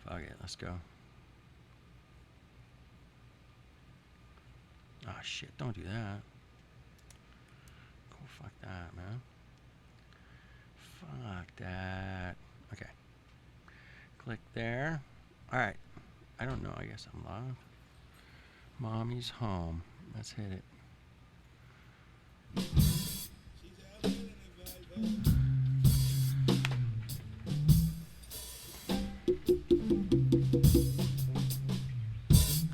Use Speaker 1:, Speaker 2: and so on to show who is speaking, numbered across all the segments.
Speaker 1: Fuck it, let's go. Oh shit, don't do that. Go fuck that, man. Fuck that. Okay. Click there. Alright. I don't know, I guess I'm live. Mommy's home. Let's hit it.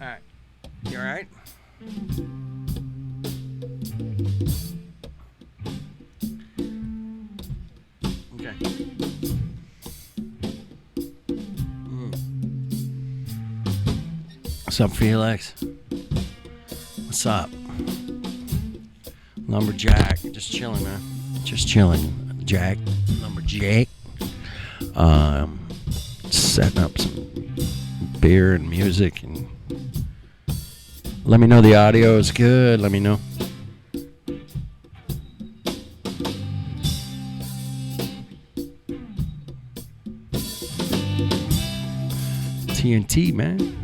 Speaker 1: Alright. You alright? Okay. What's up, Felix? What's up? Lumberjack. Just chilling, man. Just chilling. Jack. Lumberjack. Setting up some beer and music, and let me know the audio is good. Let me know. TNT, man.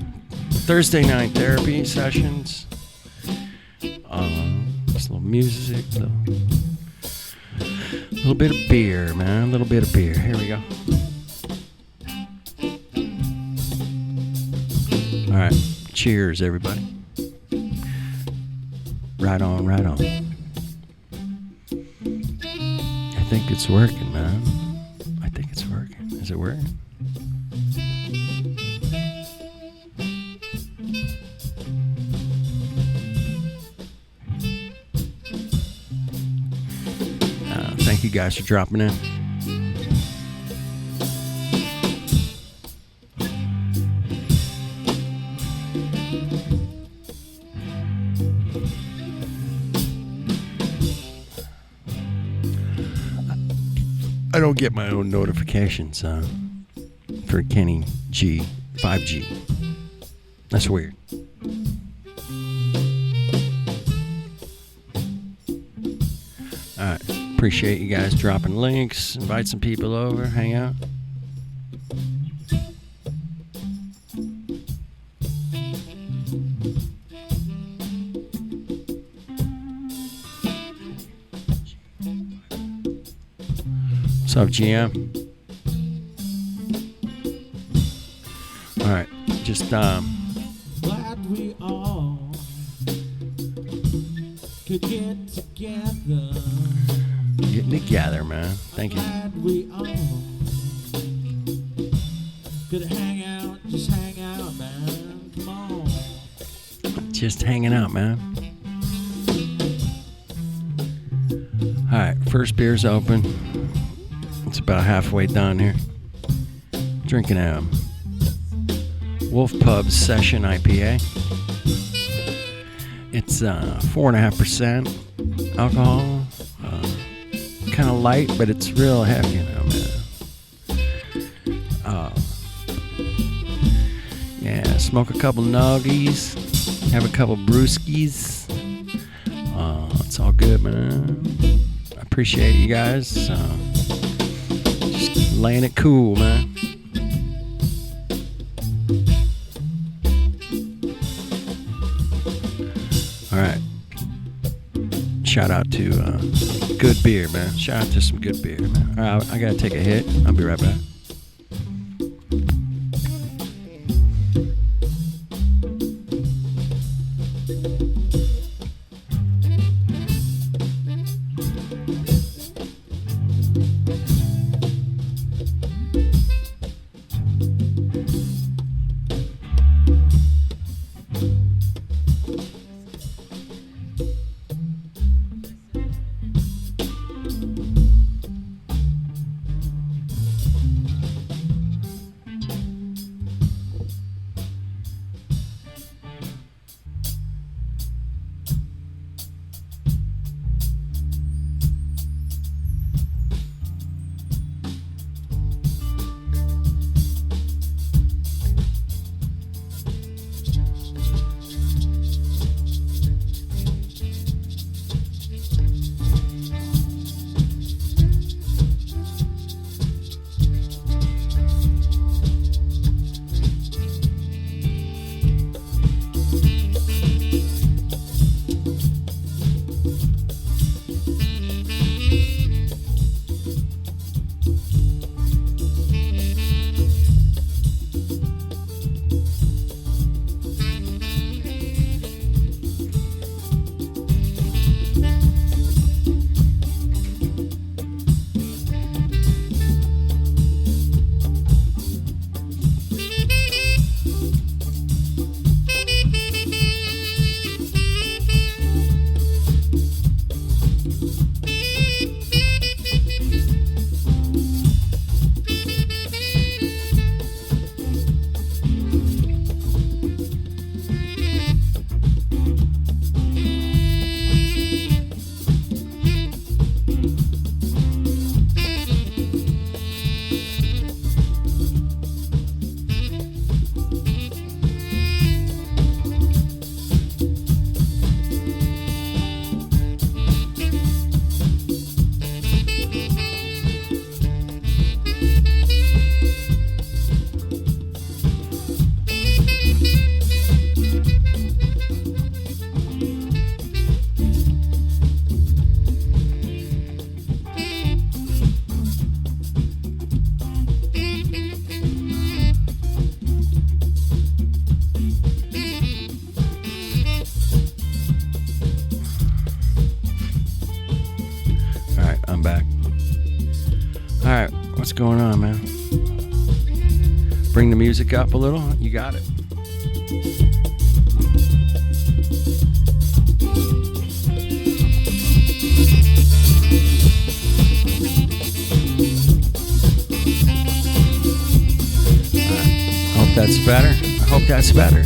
Speaker 1: Thursday night therapy sessions. Just a little music, little bit of beer, man. A little bit of beer. Here we go. All right. Cheers, everybody. Right on, right on. I think it's working, man. I think it's working. Is it working? Thank you guys for dropping in. I don't get my own notifications for Kenny G 5G. That's weird. Alright. Appreciate you guys dropping links. Invite some people over. Hang out. What's up, GM? Alright. Just,
Speaker 2: glad we all could get together.
Speaker 1: Getting together, man. Thank you.
Speaker 2: Glad we all could hang out, just hang out, man. Come on.
Speaker 1: Just hanging out, man. Alright, first beer's open. It's about halfway done here. Drinking a Wolf Pub Session IPA. It's 4.5% alcohol. Kind of light, but it's real heavy, you know, man. Yeah, smoke a couple nuggies, have a couple brewskis. It's all good, man. I appreciate you guys. Just laying it cool, man. All right. Shout out to good beer, man. Shout out to some good beer, man. All right, I gotta take a hit. I'll be right back. going on, man? Bring the music up a little. You got it. Hope that's better. I hope that's better.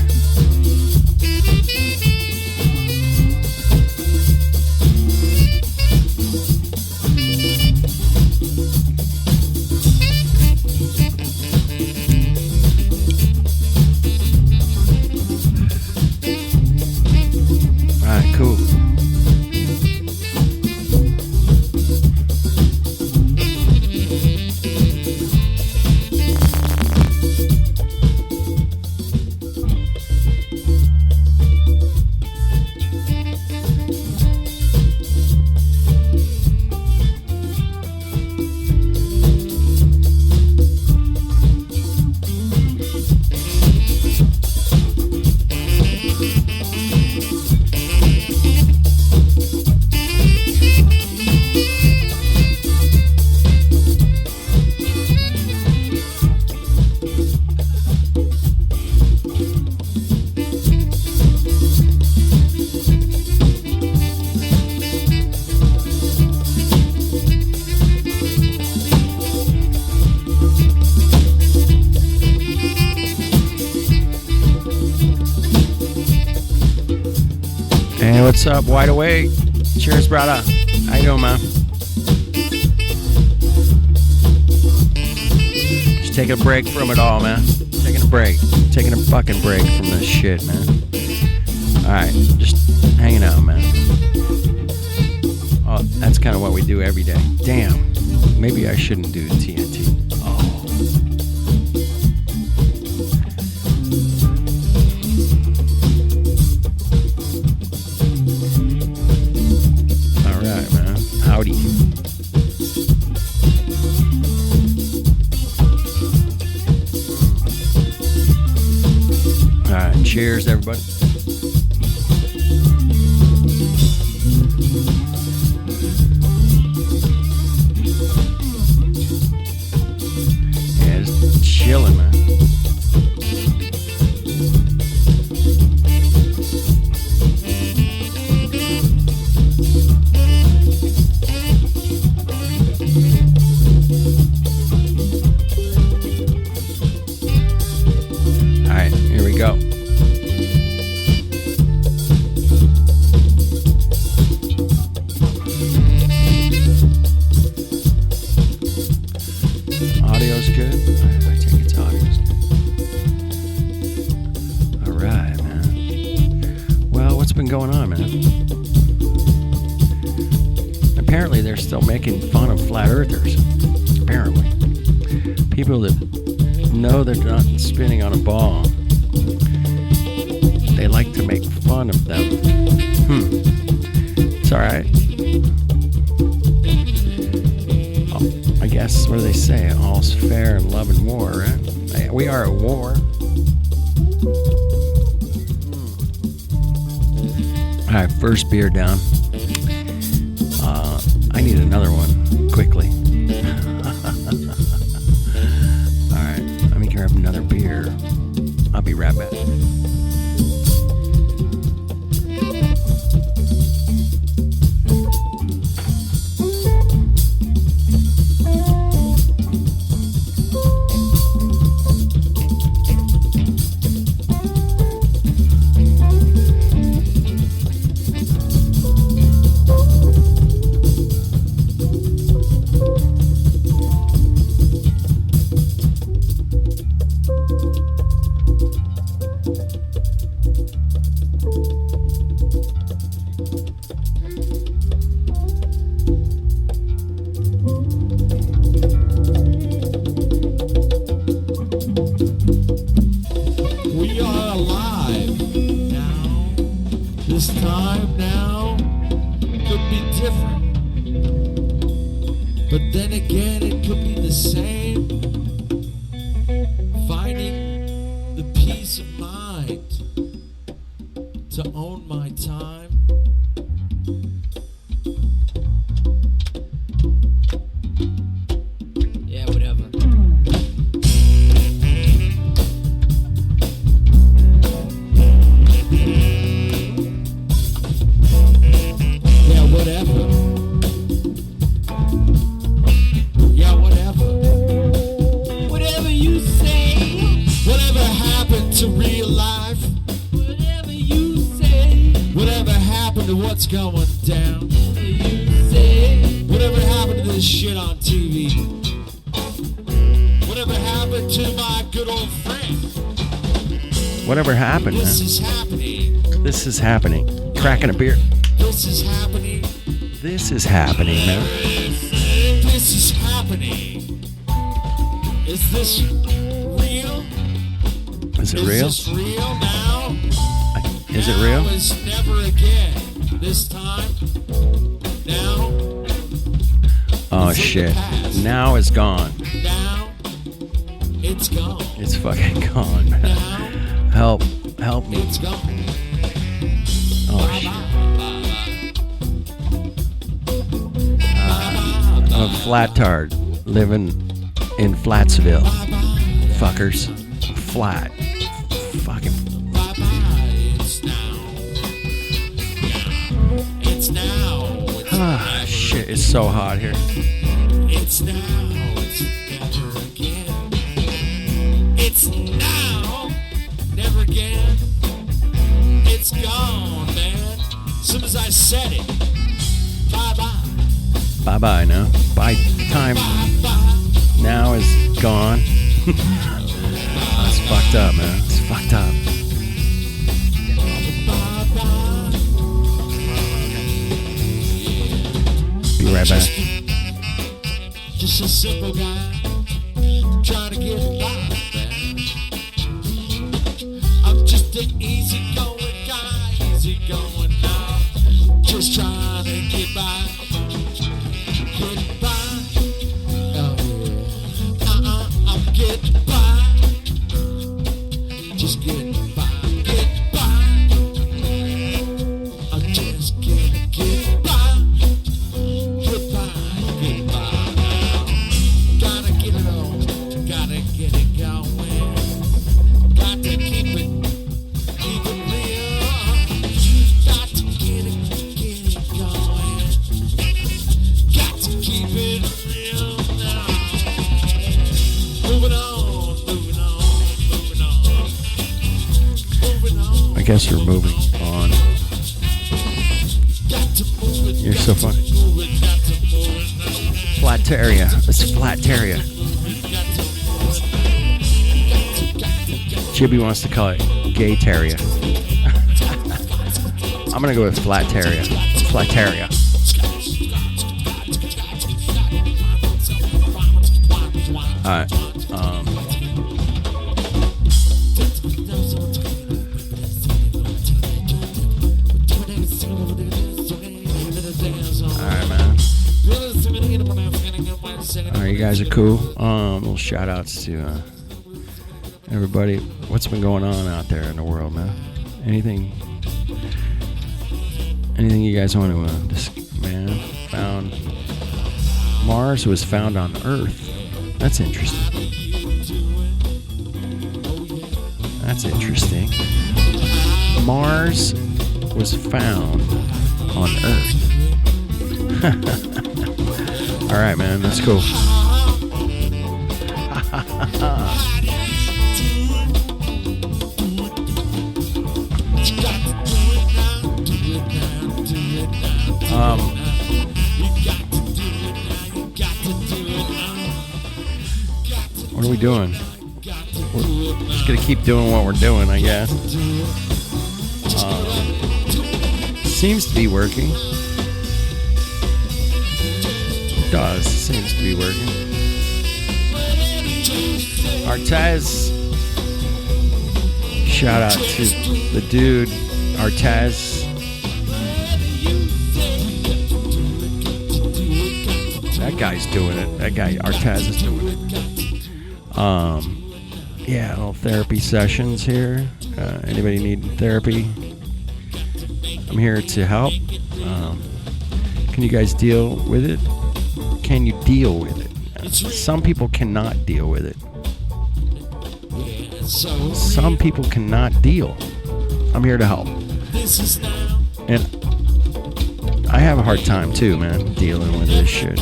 Speaker 1: Alright, cool. Hey, what's up? Wide awake. Cheers, brother. How you doing, man? Just taking a break from it all, man. Taking a break. Taking a fucking break from this shit, man. Alright, just hanging out, man. Oh, that's kind of what we do every day. Damn. Maybe I shouldn't do TNT. Howdy. Alright, cheers everybody. Yeah, just chilling, man. Alright, here we go. Audio's good? I take it's audio's good. Alright, man. Well, what's been going on, man? Apparently they're still making fun of flat earthers. Apparently. People that know they're not spinning on a ball, they like to make fun of them. It's alright. I guess, what do they say? All's fair in love and war, right? We are at war. Alright, first beer down. I need another one, quickly. Alright, let me grab another beer. I'll be right back.
Speaker 2: This time now could be different, but then again it could be the same. Finding the peace of mind to own my time.
Speaker 3: Yeah, whatever.
Speaker 2: to real life. Whatever you say. Whatever happened to what's going down? Whatever you say. Whatever happened to this shit on TV? Whatever happened to my good old friend?
Speaker 1: Whatever happened, man?
Speaker 2: This is happening.
Speaker 1: This is happening. Cracking a beer.
Speaker 2: This is happening.
Speaker 1: This is happening, man.
Speaker 2: This is happening. Is this real?
Speaker 1: Is it real?
Speaker 2: Is this real now?
Speaker 1: Is it real?
Speaker 2: Now is never again. This time. Now.
Speaker 1: Oh shit. Now it's gone.
Speaker 2: Now. It's gone.
Speaker 1: It's fucking gone, man.
Speaker 2: Now.
Speaker 1: Help me.
Speaker 2: It's gone.
Speaker 1: Oh shit. I'm a flat-tard living in Flatsville. Fuckers. Flat. Fucking.
Speaker 2: It's now. It's now. It's
Speaker 1: Ah, shit. It's so hot here.
Speaker 2: It's now. It's never again. It's now. Never again. It's gone, man. As soon as I said it. Bye-bye.
Speaker 1: Bye-bye now. Bye time
Speaker 2: Bye-bye.
Speaker 1: now is gone. That's fucked up, man. It's fucked up.
Speaker 2: Bye-bye.
Speaker 1: Be right back.
Speaker 2: Just a simple guy trying to get by, man. I'm just an easy-going guy, easy-going now. Just trying to get by. Get by. Oh, yeah. I'm getting by. Just getting by. Get by. I'm just gonna get by. Get by. Get by now. Gotta get it on. Gotta get it going. Got to keep it real. Got to get it going. Got to keep it real now. Moving on, moving on, moving on, moving on.
Speaker 1: I guess we're moving on.
Speaker 2: Got to move it.
Speaker 1: You're so funny.
Speaker 2: Move it. Got to move it now.
Speaker 1: Flat-taria. It's flat-taria. Jibby wants to call it gay-taria. I'm gonna go with flat-taria. Flat-taria. Alright. Alright, man. Alright, you guys are cool. Little shout outs to everybody. What's been going on out there in the world, man? Anything you guys want to man? Found Mars was found on Earth. That's interesting. That's interesting. Mars was found on Earth. All right, man. That's cool. What are we doing? We're just gonna keep doing what we're doing, I guess. Seems to be working. Does seems to be working. Artez. Shout out to the dude Artez. That guy's doing it. That guy Artez is doing it. Yeah, little therapy sessions here. Anybody need therapy? I'm here to help. Can you guys deal with it? Can you deal with it? Some people cannot deal with it. Some people cannot deal. I'm here to help. And I have a hard time too, man, dealing with this shit.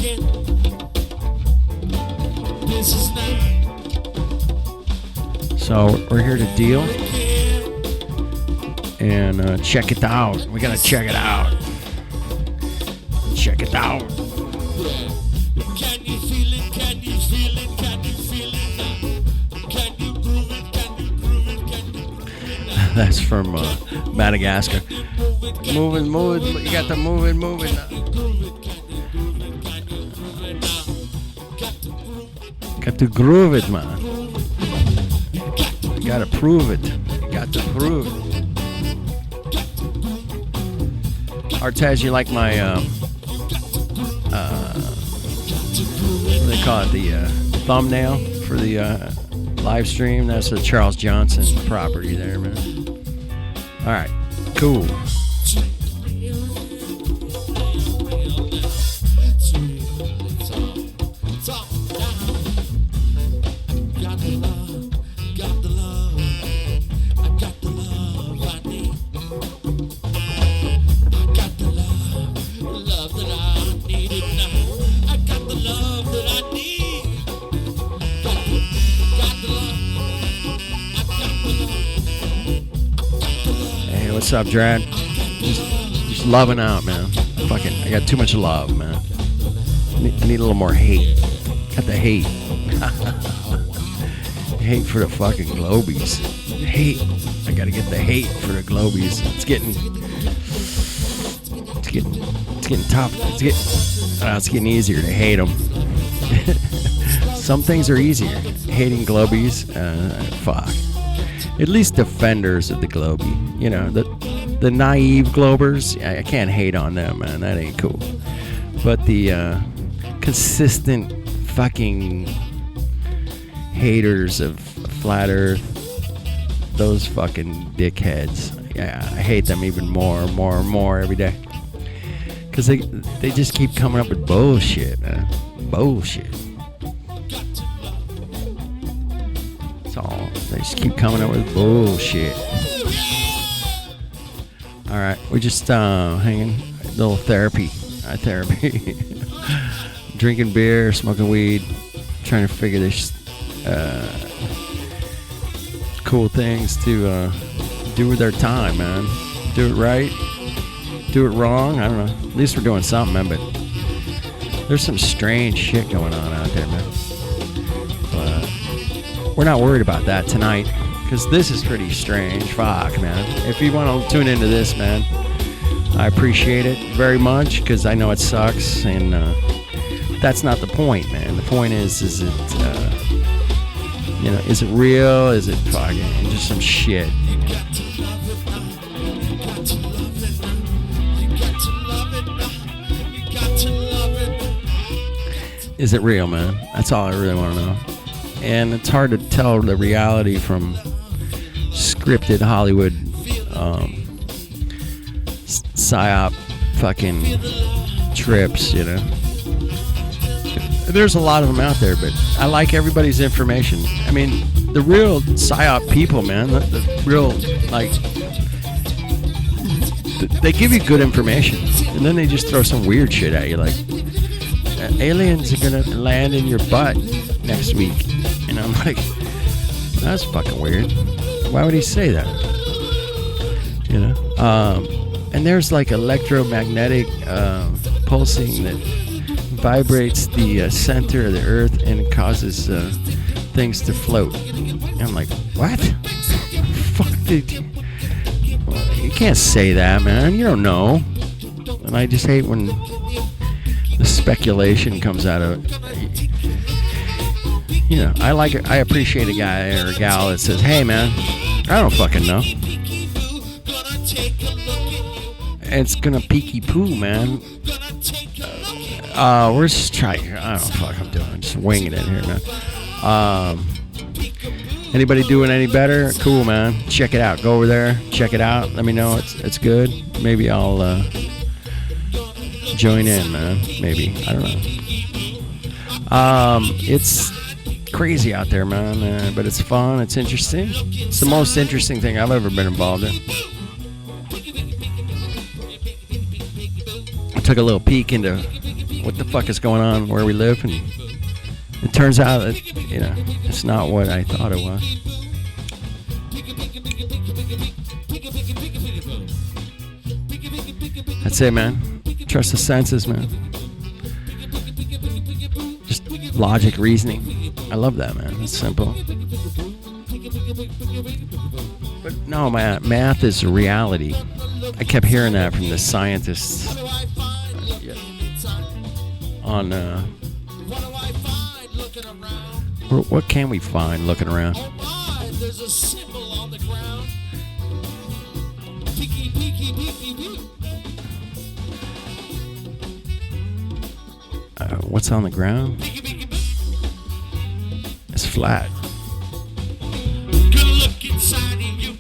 Speaker 1: So we're here to deal and check it out. We gotta check it out. Check it out.
Speaker 2: Can you feel it? Can you feel it? Can you feel it now? Can you groove it? Can you groove it? Can you groove it?
Speaker 1: That's from Madagascar. Moving. You got the moving now. Got to groove it, man. You gotta prove it. You got to prove it. Artez, you like my what do they call it? The thumbnail for the live stream. That's the Charles Johnson property there, man. All right, cool. What's up, Drad? Just loving out, man. I got too much love, man. I need a little more hate. Got the hate. Hate for the fucking Globies. Hate. I gotta get the hate for the Globies. It's getting tough. It's getting easier to hate them. Some things are easier. Hating Globies, fuck. At least defenders of the Globie. You know, the naive Globers, I can't hate on them, man. That ain't cool. But the consistent fucking haters of Flat Earth, those fucking dickheads, yeah, I hate them even more every day. Because they just keep coming up with bullshit, man. Bullshit. They just keep coming up with bullshit. All right, we're just hanging, a little therapy, drinking beer, smoking weed, trying to figure this cool things to do with our time, man. Do it right, do it wrong. I don't know. At least we're doing something, man. But there's some strange shit going on out there, man. We're not worried about that tonight, because this is pretty strange. Fuck, man. If you want to tune into this, man, I appreciate it very much, because I know it sucks, and that's not the point, man. The point is it, is it real? Is it fucking just some shit? Is it real, man? That's all I really want to know. And it's hard to tell the reality from scripted Hollywood psyop fucking trips, you know. There's a lot of them out there, but I like everybody's information. I mean, the real psyop people, man, the real, like, they give you good information, and then they just throw some weird shit at you, like, aliens are gonna land in your butt next week. And I'm like, that's fucking weird. Why would he say that? You know? And there's like electromagnetic pulsing that vibrates the center of the earth and causes things to float. And I'm like, what? Fuck, dude. You can't say that, man. You don't know. And I just hate when the speculation comes out of it. You know, I appreciate a guy or a gal that says, hey, man, I don't fucking know. It's gonna peeky poo, man. We're just trying. I don't know what the fuck I'm doing. I'm just winging it here, man. Anybody doing any better? Cool, man. Check it out. Go over there. Check it out. Let me know it's good. Maybe I'll join in, man. Maybe. I don't know. It's crazy out there, man, but it's fun. It's interesting. It's the most interesting thing I've ever been involved in. I took a little peek into what the fuck is going on where we live, and it turns out that, you know, it's not what I thought it was. That's it, man. Trust the senses, man. Just logic, reasoning. I love that, man. It's simple. But no, math is reality. I kept hearing that from the scientists on what can we find looking around?
Speaker 2: There's a symbol on the ground. Peeky, peeky, peeky, peeky.
Speaker 1: What's on the ground? It's flat.
Speaker 2: Gonna look inside of you.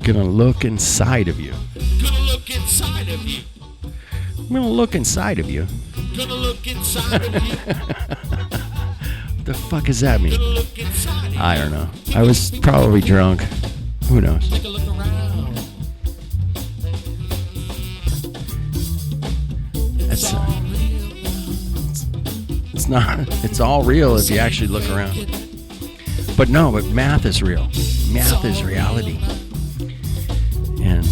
Speaker 1: Gonna look inside of you.
Speaker 2: Gonna look inside of you.
Speaker 1: I'm gonna look inside of you.
Speaker 2: Gonna look inside of you.
Speaker 1: What the fuck does that mean?
Speaker 2: Gonna look inside of you.
Speaker 1: I don't know. I was probably drunk. Who knows?
Speaker 2: Take a look around.
Speaker 1: That's it's not. It's all real if you actually look around. But no, but math is real. Math is reality. And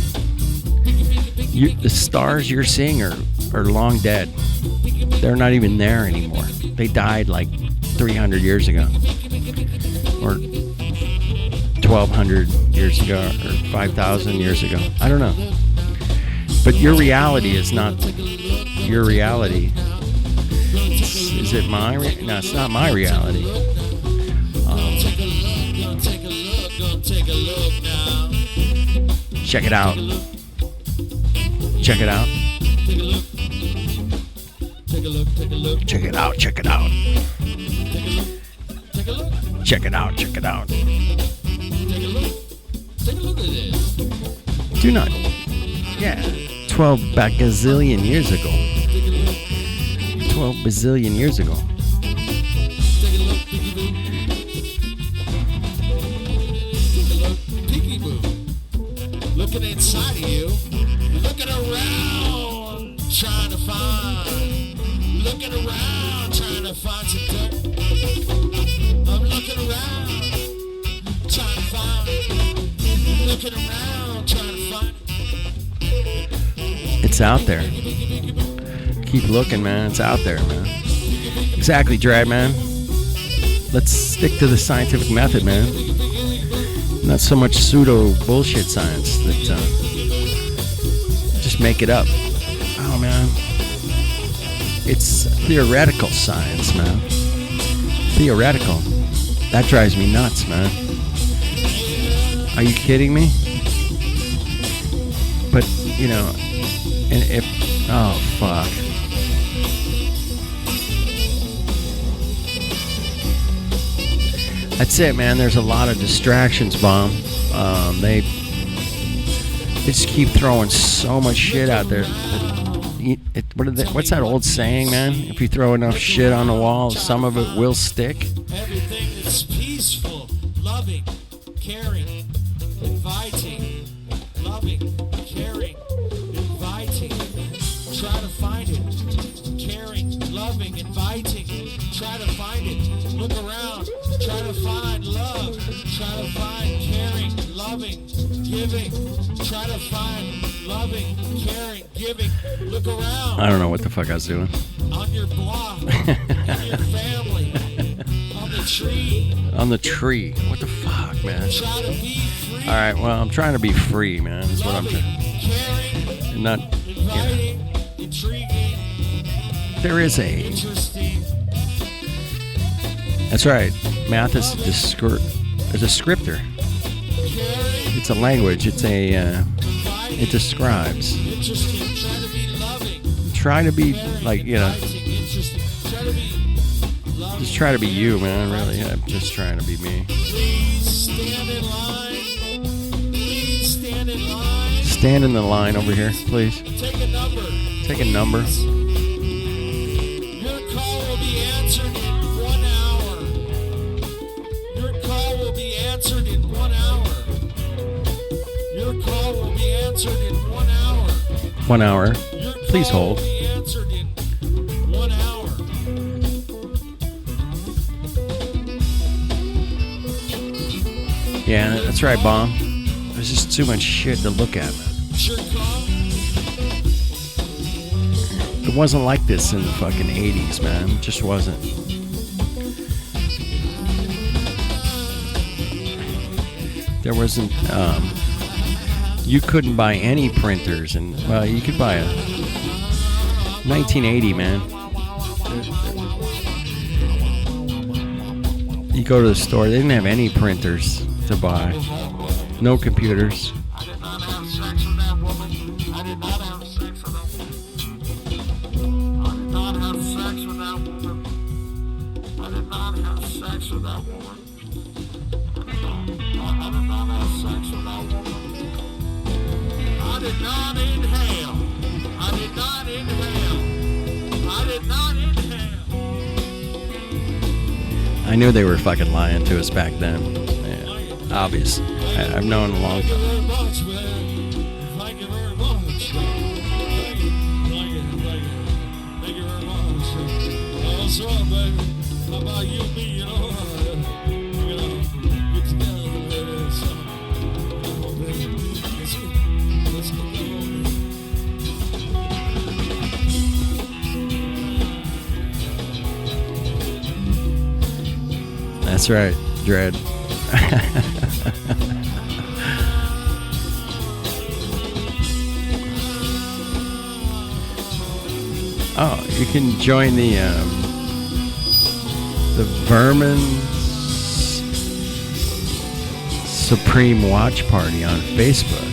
Speaker 1: the stars you're seeing are long dead. They're not even there anymore. They died like 300 years ago. Or 1,200 years ago. Or 5,000 years ago. I don't know. But your reality is not your reality. Is it my reality? No, it's not my reality. Check it out. Check it out. Check it out. Check it out. Check it out. Check it out. Do not. Yeah. 12 bagazillion years ago. 12 bazillion years ago.
Speaker 2: Looking inside of you, looking around, trying to find, looking around, trying to find some dirt. I'm looking around, trying to find, looking around, trying to find.
Speaker 1: It's out there. Keep looking, man. It's out there, man. Exactly, Drad, man. Let's stick to the scientific method, man. Not so much pseudo bullshit science that just make it up. Oh, man. It's theoretical science, man. Theoretical. That drives me nuts, man. Are you kidding me? But, you know, and if... Oh, fuck. That's it, man. There's a lot of distractions, Bomb. They just keep throwing so much shit out there. What's that old saying, man? If you throw enough shit on the wall, some of it will stick.
Speaker 2: Everything that's peaceful, loving, caring, inviting, loving, caring, inviting. Try to find it. Caring, loving, inviting. Try to find it. Look around. Try to find love. Try to find caring, loving, giving. Try to find loving, caring, giving. Look around.
Speaker 1: I don't know what the fuck I was doing.
Speaker 2: On your block. In your family. On the tree.
Speaker 1: On the tree. What the fuck, man?
Speaker 2: Try to be free.
Speaker 1: All right, well, I'm trying to be free, man. Is what I'm
Speaker 2: Loving,
Speaker 1: trying.
Speaker 2: caring,
Speaker 1: Not.
Speaker 2: inviting, intriguing,
Speaker 1: There is a.
Speaker 2: interesting.
Speaker 1: That's right. Math is a descriptor.
Speaker 2: Caring,
Speaker 1: It's a language. It's a.
Speaker 2: inviting,
Speaker 1: It describes.
Speaker 2: interesting. Try to be loving.
Speaker 1: Try to be
Speaker 2: Caring,
Speaker 1: like, you know.
Speaker 2: inviting, interesting. Try to be loving.
Speaker 1: Just try to be you, man. Really, I'm just trying to be me.
Speaker 2: Please stand in line. Please stand in line.
Speaker 1: Stand in the line over here, please.
Speaker 2: Take a number.
Speaker 1: Take a number.
Speaker 2: Your call will be answered in 1 hour. Your call will be answered in 1 hour. Your call will be answered in 1 hour.
Speaker 1: 1 hour.
Speaker 2: Your
Speaker 1: Please
Speaker 2: call
Speaker 1: hold.
Speaker 2: will be answered in 1 hour.
Speaker 1: Yeah, that's right, Bomb. There's just too much shit to look at, man.
Speaker 2: Your call.
Speaker 1: It wasn't like this in the fucking 80s, man. It just wasn't. There wasn't, you couldn't buy any printers, and, well, you could buy a 1980, man. You go to the store, they didn't have any printers to buy. No computers.
Speaker 2: I did not have sex with that woman. I did not have sex with that woman. I did not have sex with that woman. I did not have sex with that woman. I did not have sex with that woman. I did not inhale. I did not inhale. I did not inhale.
Speaker 1: I knew they were fucking lying to us back then. Yeah, obvious. I've known a long
Speaker 2: Thank you
Speaker 1: time.
Speaker 2: very much, man. Thank you very much. Thank you. Thank you. Thank you. Thank you very much. What's up, baby? How about you and me, you know? Get together, baby. So, baby, let's get going.
Speaker 1: That's right, Dread. Oh, you can join the Vermin Supreme Watch Party on Facebook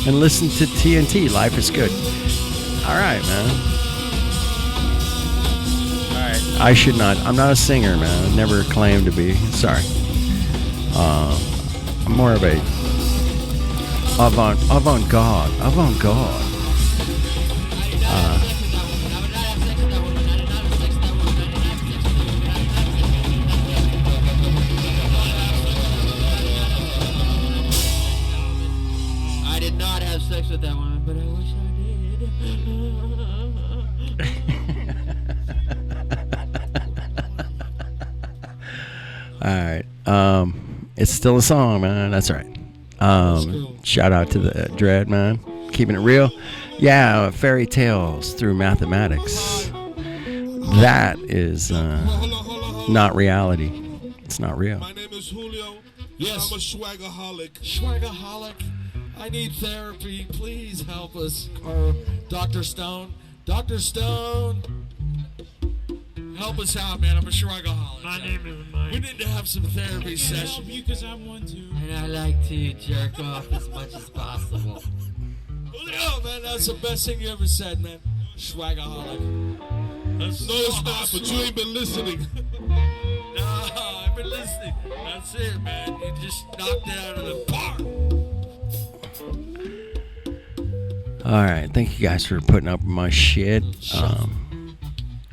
Speaker 1: and listen to TNT. Life is good. All right, man. All right. I should not. I'm not a singer, man. I never claimed to be. Sorry. I'm more of a avant-garde.
Speaker 2: I did not have sex with that woman, but I wish I did.
Speaker 1: All right. It's still a song, man. That's right. Shout out to the Dread, man. Keeping it real. Yeah, fairy tales through mathematics. That is not reality. It's not real.
Speaker 3: My name is Julio.
Speaker 2: Yes.
Speaker 3: I'm a swagaholic.
Speaker 2: Swagaholic, I need therapy. Please help us. Or Dr. Stone. Dr. Stone. Help us out, man. I'm a swagaholic.
Speaker 4: My name is Mike.
Speaker 2: We need to have some therapy
Speaker 4: I can't
Speaker 2: session.
Speaker 4: help you because I'm one too.
Speaker 5: And I like to jerk off as much as possible.
Speaker 2: Julio, man, that's the best thing you ever said, man. Swagaholic. That's
Speaker 3: No, it's not, but you ain't been listening.
Speaker 2: No, I've been listening. That's it, man. You just knocked it out of the park.
Speaker 1: All right. Thank you guys for putting up with my shit. I'm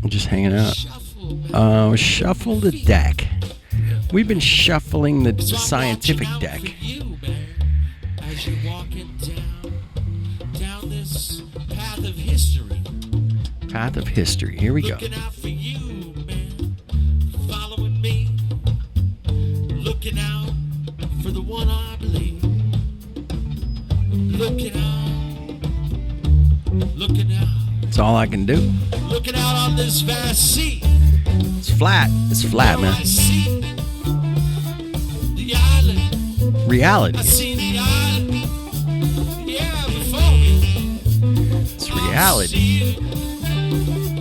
Speaker 1: just hanging out.
Speaker 2: Shuffle, man.
Speaker 1: Shuffle the deck. We've been shuffling the
Speaker 2: So I'm
Speaker 1: scientific
Speaker 2: watching out
Speaker 1: deck.
Speaker 2: for you, man, as you're walking down this path of history.
Speaker 1: Path of history. Here we go.
Speaker 2: Looking out for you, man. Following me. Looking out for the one I believe. Looking out. Looking out.
Speaker 1: That's all I can do.
Speaker 2: Looking out on this vast sea.
Speaker 1: It's flat. It's flat,
Speaker 2: Where I
Speaker 1: man.
Speaker 2: see the island.
Speaker 1: Reality.
Speaker 2: I see the island. Yeah, before me.
Speaker 1: It's reality.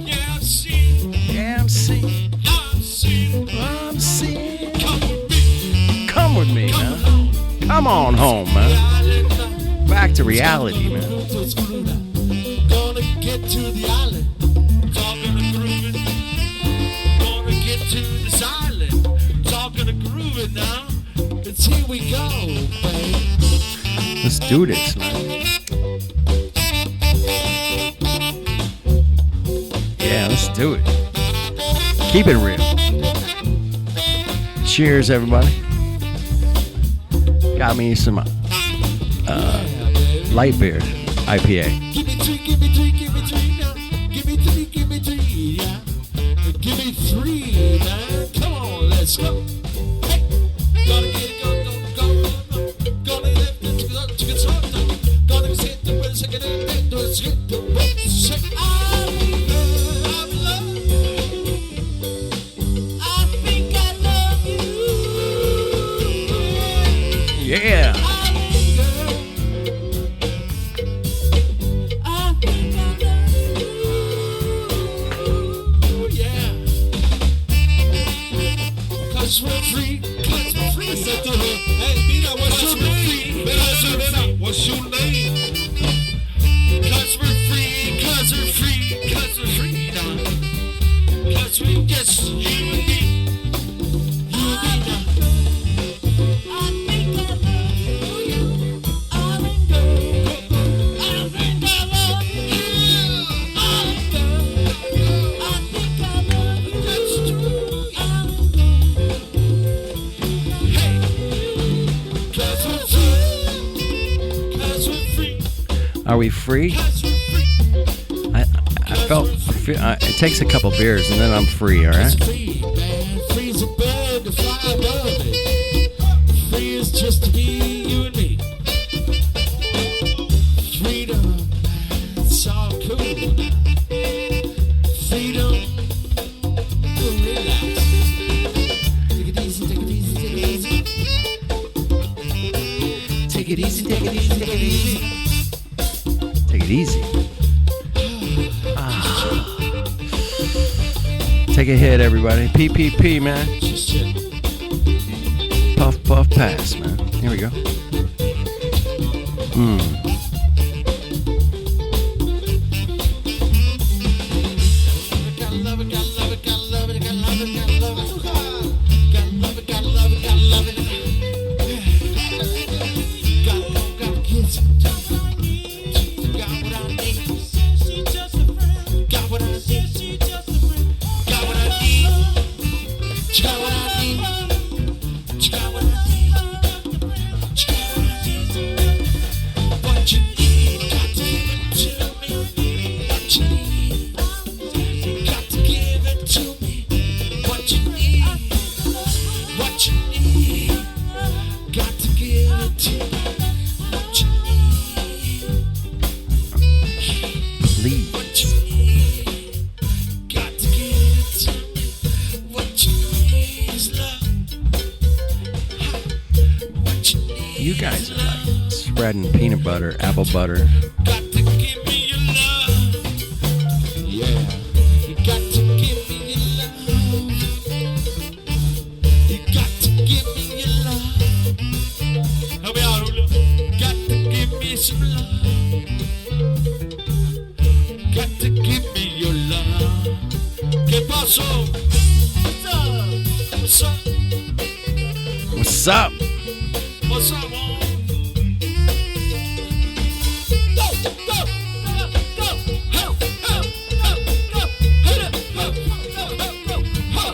Speaker 2: Yeah, I see it.
Speaker 1: Yeah, I'm seeing.
Speaker 2: I see it.
Speaker 1: I'm seeing.
Speaker 2: Come with me.
Speaker 1: Come with me,
Speaker 2: Come
Speaker 1: man.
Speaker 2: home.
Speaker 1: Come on home,
Speaker 2: The
Speaker 1: man.
Speaker 2: island.
Speaker 1: Back to reality, man.
Speaker 2: Gonna get to the island. Talking to grooving. Gonna get to this island. Talking to grooving now. It's here we go, babe.
Speaker 1: Let's do this, man. Yeah, let's do it. Keep it real. Cheers, everybody. Got me some light beer, IPA.
Speaker 2: Give me three, give me three, give me three now. Give me three, yeah. Give me three, man. Come on, let's go. Hey, gotta get it, go. Gonna lift it to get started. Gonna sit the second and do it, shake.
Speaker 1: Yeah.
Speaker 2: Cause we're free, cause we're free.
Speaker 3: Listen to her. Hey, Mina, what's your name? Mina, what's your name?
Speaker 2: Cause we're free, cause we're free, cause we're freedom. Cause we just you and me. You and me.
Speaker 1: Are we free? I felt it takes a couple beers and then I'm free. All right.
Speaker 2: Free, man. Free's a bird to fly above it. Free is just to be you and me. Freedom, man. It's all cool now. Freedom. Relax. Take it easy, take it easy, take it easy. Take it easy, take it easy, take it easy.
Speaker 1: Take it easy. Take a hit, everybody. PPP, man.
Speaker 2: Just chill.
Speaker 1: Puff, puff, pass, man. Here we go.
Speaker 2: Gotta love it, gotta love it, gotta love it, gotta love it, gotta love it. Gotta love it, gotta love it, gotta love it. Gotta kiss it. Got what I need. Got what I need. Got what I need. Got what I need. Got what I need. Got what I need. What you need, got to give it to me. What you need, got to give it to me. What you need, what you need, got to give it to me. What you need,
Speaker 1: Please.
Speaker 2: what you need, got to give it to me. What you need is love. What you need,
Speaker 1: You guys are like spreading peanut butter, apple butter.
Speaker 2: got to give me your love. Yeah. You got to give me your love. You got to give me your love. Help me out, Julio. Got to give me some love. Got to give me your love. ¿Qué pasó? What's up?
Speaker 1: What's up?
Speaker 2: What's up, man? Go, go, go, go, ho, ho, ho, go, hit it, ho, ho, ho,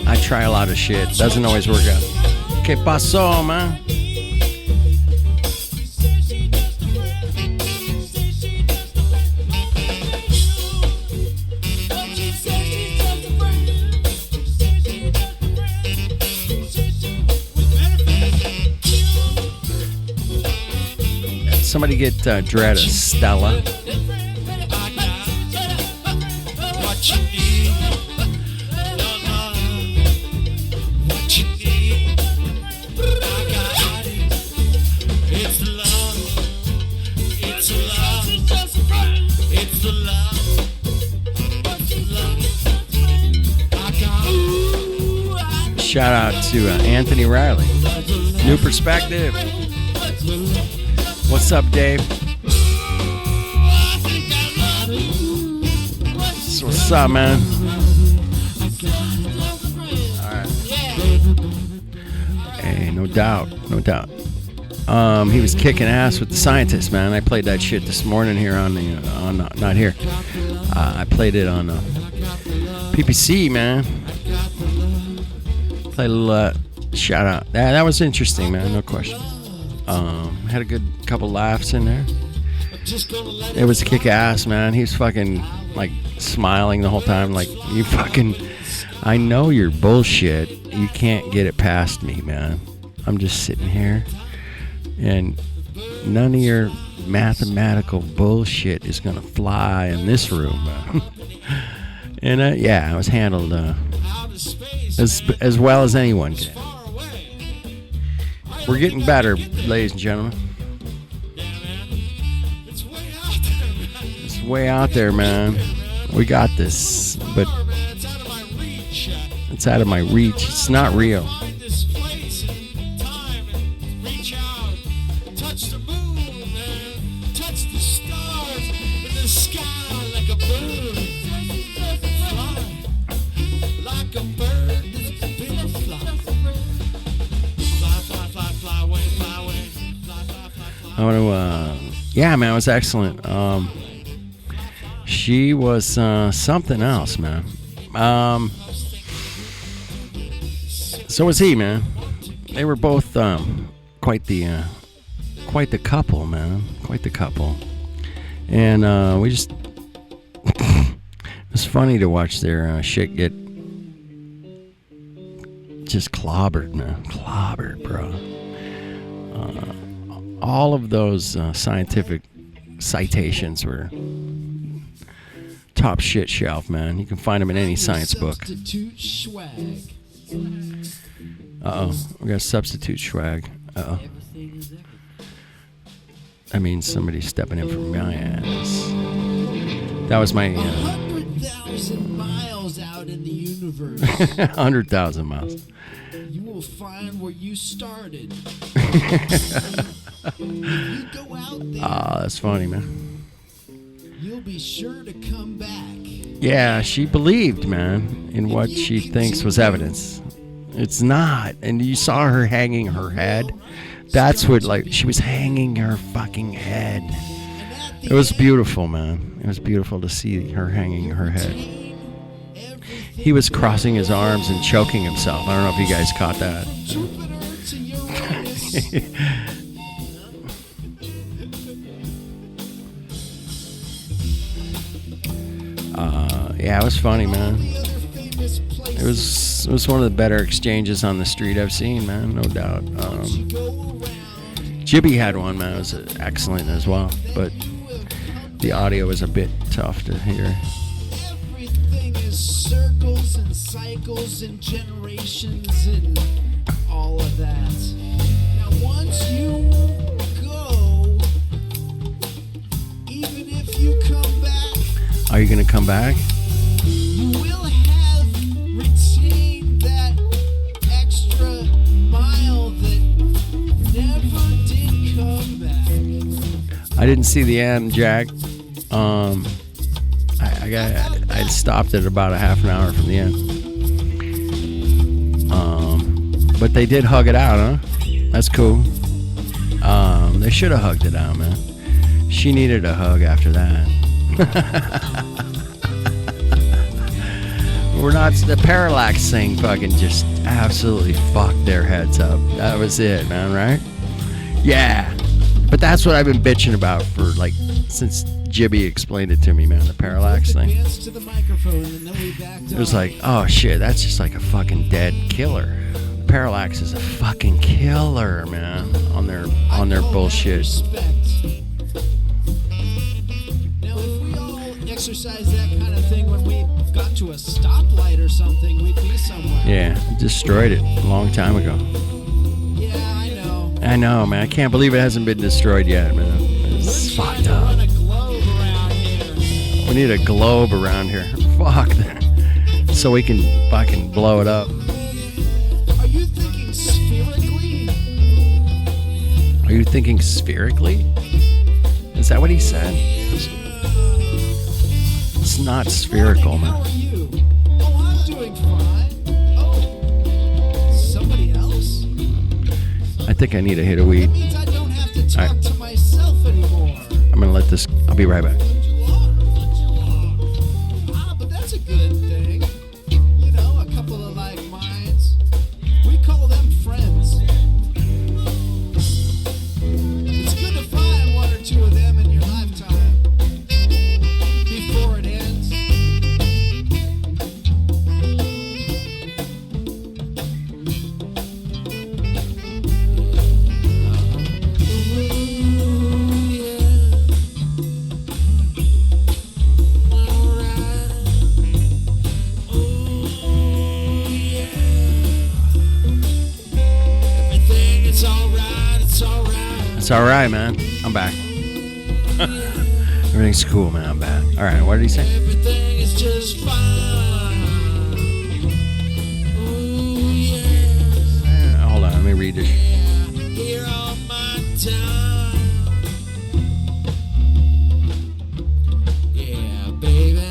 Speaker 1: I try a lot of shit. Doesn't always work out. ¿Qué pasó, man? Somebody get Dread a Stella.
Speaker 2: what you need. What you need, I got it. It's love. It's love. It's the love. I got it.
Speaker 1: Shout out to Anthony Riley. New perspective. What's up, Dave? What's up, man? All right. Hey, no doubt, no doubt. He was kicking ass with the scientist, man. I played that shit this morning here on the not here. I played it on PPC, man. Played a little shout out. That was interesting, man. No question. Had a good couple laughs in there. It was kick ass, man. He was fucking like smiling the whole time, like, you fucking, I know you're bullshit. You can't get it past me, man. I'm just sitting here, and none of your mathematical bullshit is gonna fly in this room, man. And yeah, I was handled as well as anyone can. We're getting better, ladies and gentlemen. It's way out there, man. We got this, but it's out of my reach. It's not real. I want to, yeah, man, it was excellent. She was something else, man. So was he, man. They were both quite the couple, man. Quite the couple. And we just, it was funny to watch their shit get just clobbered, man. Clobbered, bro. All of those scientific citations were top shit shelf, man. You can find them in any science book.
Speaker 2: Substitute swag.
Speaker 1: Uh-oh. We got substitute swag. Uh-oh. That means somebody's stepping in from my ass. That was my...
Speaker 2: 100,000 miles out in the universe.
Speaker 1: 100,000 miles.
Speaker 2: You will find where you started. If you go out there,
Speaker 1: That's funny, man.
Speaker 2: you'll be sure to come back.
Speaker 1: Yeah, she believed, man, in what she thinks was evidence. It's not. And you saw her hanging her head. That's what, like, she was hanging her fucking head. It was beautiful, man. It was beautiful to see her hanging her head. He was crossing his arms and choking himself. I don't know if you guys caught that. Yeah, it was funny, man. It was one of the better exchanges on the street I've seen, man, no doubt. Jibby had one, man. It was excellent as well, but the audio was a bit tough to hear.
Speaker 2: Everything is circles and cycles and generations and all of that. Now, once you go, even if you come back,
Speaker 1: Are you gonna come back?
Speaker 2: you will have retained that extra mile that never did come back.
Speaker 1: I didn't see the end, Jack. I stopped at about a half an hour from the end. But they did hug it out, huh? That's cool. They should have hugged it out, man. She needed a hug after that. We're not, the parallax thing fucking just absolutely fucked their heads up. That was it, man, right? Yeah. But that's what I've been bitching about for, like, since Jibby explained it to me, man, the parallax thing.
Speaker 2: Advanced to the microphone and then we backed
Speaker 1: It was
Speaker 2: off.
Speaker 1: like, oh shit, that's just like a fucking dead killer. Parallax is a fucking killer, man, on their
Speaker 2: I call that
Speaker 1: bullshit.
Speaker 2: respect. Now, if we all exercise that kind of thing when we got to a stoplight or something, we'd be somewhere.
Speaker 1: Yeah, destroyed it a long time ago.
Speaker 2: Yeah, I know.
Speaker 1: I know, man. I can't believe it hasn't been destroyed yet, man. It's
Speaker 2: Trying
Speaker 1: fucked
Speaker 2: to
Speaker 1: up.
Speaker 2: run a globe around here.
Speaker 1: We need a globe around here. Fuck that. So we can fucking blow it up.
Speaker 2: Are you thinking spherically?
Speaker 1: Are you thinking spherically? Is that what he said? It's not spherical,
Speaker 2: How
Speaker 1: man.
Speaker 2: are you? Oh, I'm doing fine. Oh, somebody else?
Speaker 1: I think I need a hit of
Speaker 2: That
Speaker 1: weed.
Speaker 2: means I don't have to talk
Speaker 1: Alright.
Speaker 2: to myself anymore.
Speaker 1: I'm gonna let this. I'll be right back.
Speaker 2: Ah, but that's a good thing. You know, a couple of like minds. We call them friends. It's good to find one or two of them in your lifetime before it ends. Ooh, yeah.
Speaker 1: all right, man. I'm back. Everything's cool, man. I'm back. All right, what did he say?
Speaker 2: Everything is just fine. Ooh, yeah.
Speaker 1: Hold on, let me read this.
Speaker 2: Here all my time. Yeah, baby.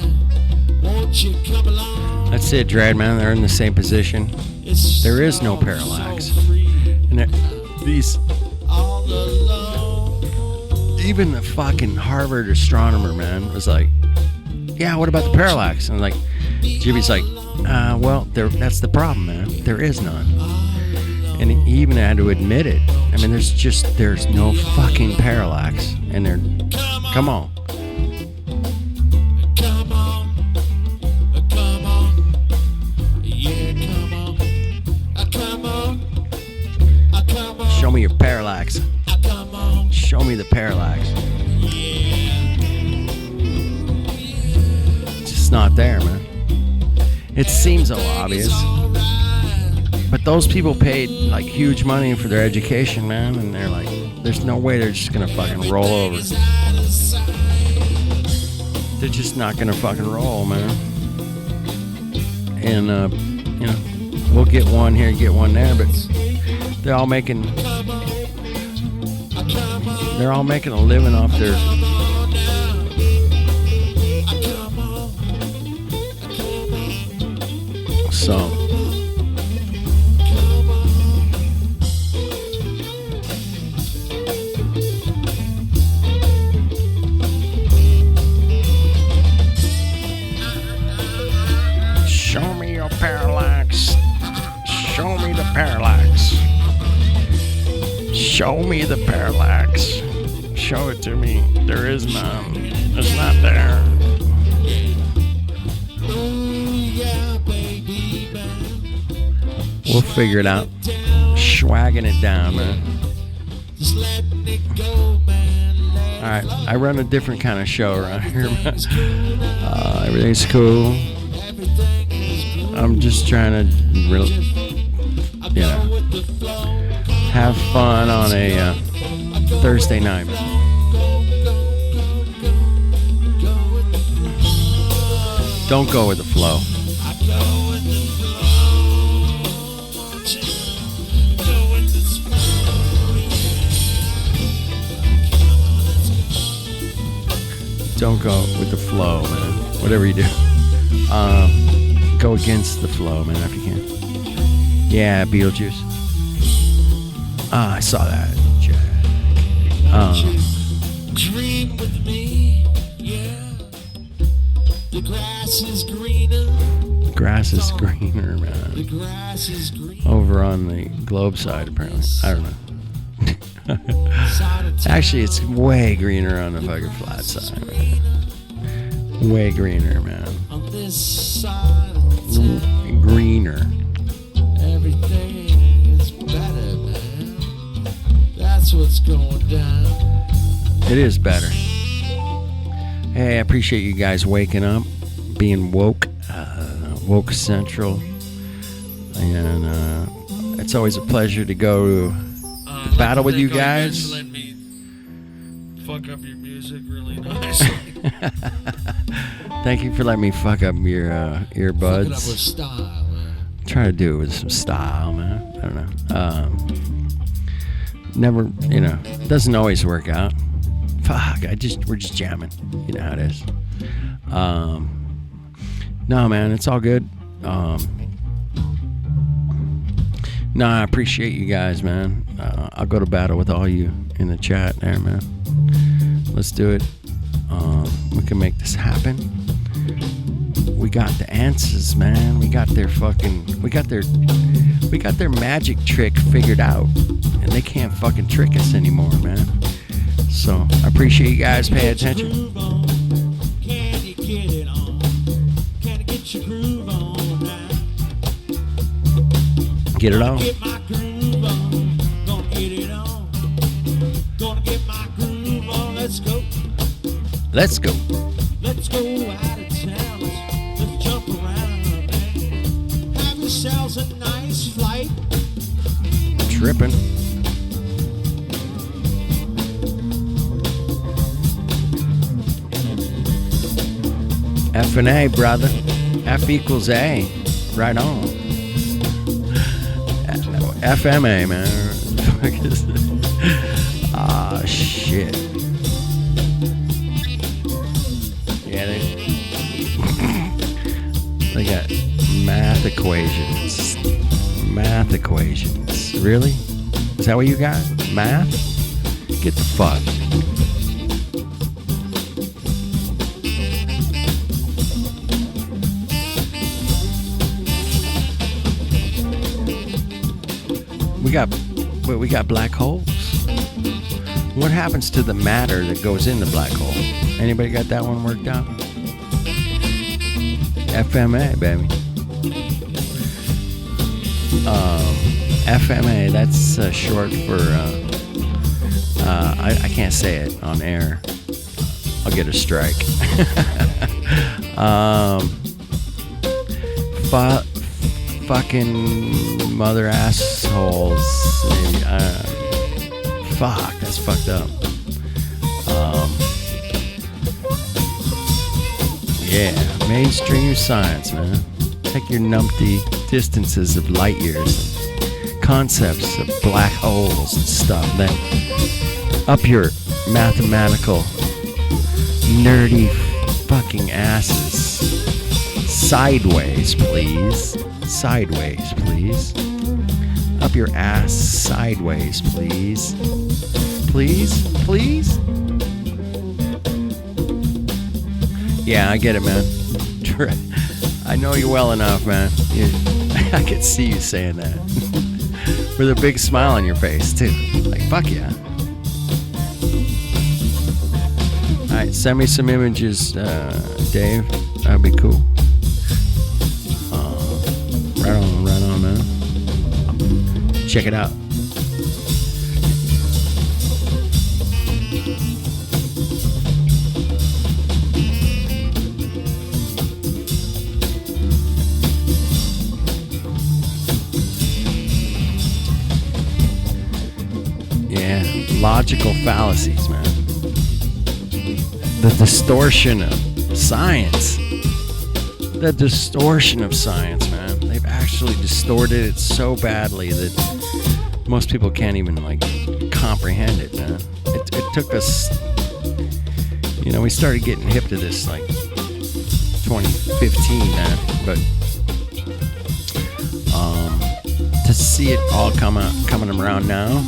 Speaker 2: Won't you come along?
Speaker 1: That's it, Dread, man. They're in the same position.
Speaker 2: It's
Speaker 1: There is no
Speaker 2: so
Speaker 1: parallax.
Speaker 2: free.
Speaker 1: And these,
Speaker 2: All alone.
Speaker 1: even the fucking Harvard astronomer, man, was like, yeah, what about the parallax? And like, Jimmy's like, well, that's the problem, man. There is none. And he even had to admit it. I mean, there's no fucking parallax. And come on.
Speaker 2: Come on. Come on. Yeah, come on. Come on. Come on.
Speaker 1: Show me your parallax.
Speaker 2: Come on.
Speaker 1: Show me the parallax. It's just not there, man. It seems so obvious. But those people paid like huge money for their education, man, and they're like, there's no way they're just gonna fucking roll over. They're just not gonna fucking roll, man. And you know, we'll get one here, get one there, but they're all making a living off their. So. Show me your parallax. Show me the parallax. Show me the parallax. Show it to me. There is none. It's not there. We'll figure it out. Swagging it down, man. Alright, I run a different kind of show around here, man. Everything's cool. I'm just trying to have fun on a Thursday night. Don't go with the flow. Don't go with the flow, man. Whatever you do. Go against the flow, man, if you can. Yeah, Beetlejuice. I saw that, Jack.
Speaker 2: Dream with me, yeah. The grass is greener.
Speaker 1: Grass is greener,
Speaker 2: The
Speaker 1: man.
Speaker 2: grass is greener.
Speaker 1: Over on the globe side, apparently. I don't know. Actually, it's way greener on the fucking flat side, man. Way greener, man.
Speaker 2: On this side of town,
Speaker 1: Greener.
Speaker 2: everything is better, man. That's what's going down.
Speaker 1: It is better. Hey, I appreciate you guys waking up, being woke, woke central, and it's always a pleasure to go to battle with you guys.
Speaker 3: Let me fuck up your music really nicely.
Speaker 1: Thank you for letting me fuck up your
Speaker 2: Fuck it up with
Speaker 1: earbuds.
Speaker 2: style, man.
Speaker 1: Try to do it with some style, man. I don't know. Never, doesn't always work out. Fuck, we're just jamming. You know how it is. No, man, it's all good. No, I appreciate you guys, man. I'll go to battle with all you in the chat there, man. Let's do it. We can make this happen. We got the answers, man. We got their magic trick figured out, and they can't fucking trick us anymore, man. So I appreciate you guys paying attention.
Speaker 2: Groove on. Can you get it on? Can I get your groove on now?
Speaker 1: Get it on.
Speaker 2: Get my groove on. Gonna get it on. Gonna get my groove on. Let's go.
Speaker 1: Let's go.
Speaker 2: Let's go out of town. Let's jump around, man. Have yourselves a nice flight.
Speaker 1: Tripping. F and A, brother. F equals A. Right on. FMA, man. Ah, shit. Yeah, they got math equations. Math equations. Really? Is that what you got? Math? Get the fuck. We got black holes. What happens to the matter that goes in the black hole? Anybody got that one worked out? FMA, baby. FMA, that's short for, I can't say it on air. I'll get a strike. Fucking mother assholes. Maybe. Fuck, that's fucked up. Yeah, mainstream science, man. Take your numpty distances of light years, and concepts of black holes and stuff. Then up your mathematical nerdy fucking asses. Sideways, please. Sideways, please. Up your ass sideways, please. Please? Please? Yeah, I get it, man. I know you well enough, man. I could see you saying that. With a big smile on your face, too. Like, fuck yeah. Alright, send me some images, Dave. That'd be cool. Right on, man. Check it out. Yeah, logical fallacies, man. The distortion of science. The distortion of science, man. They've actually distorted it so badly that most people can't even, like, comprehend it, man. It took us, we started getting hip to this, like, 2015, man. But to see it all coming around now,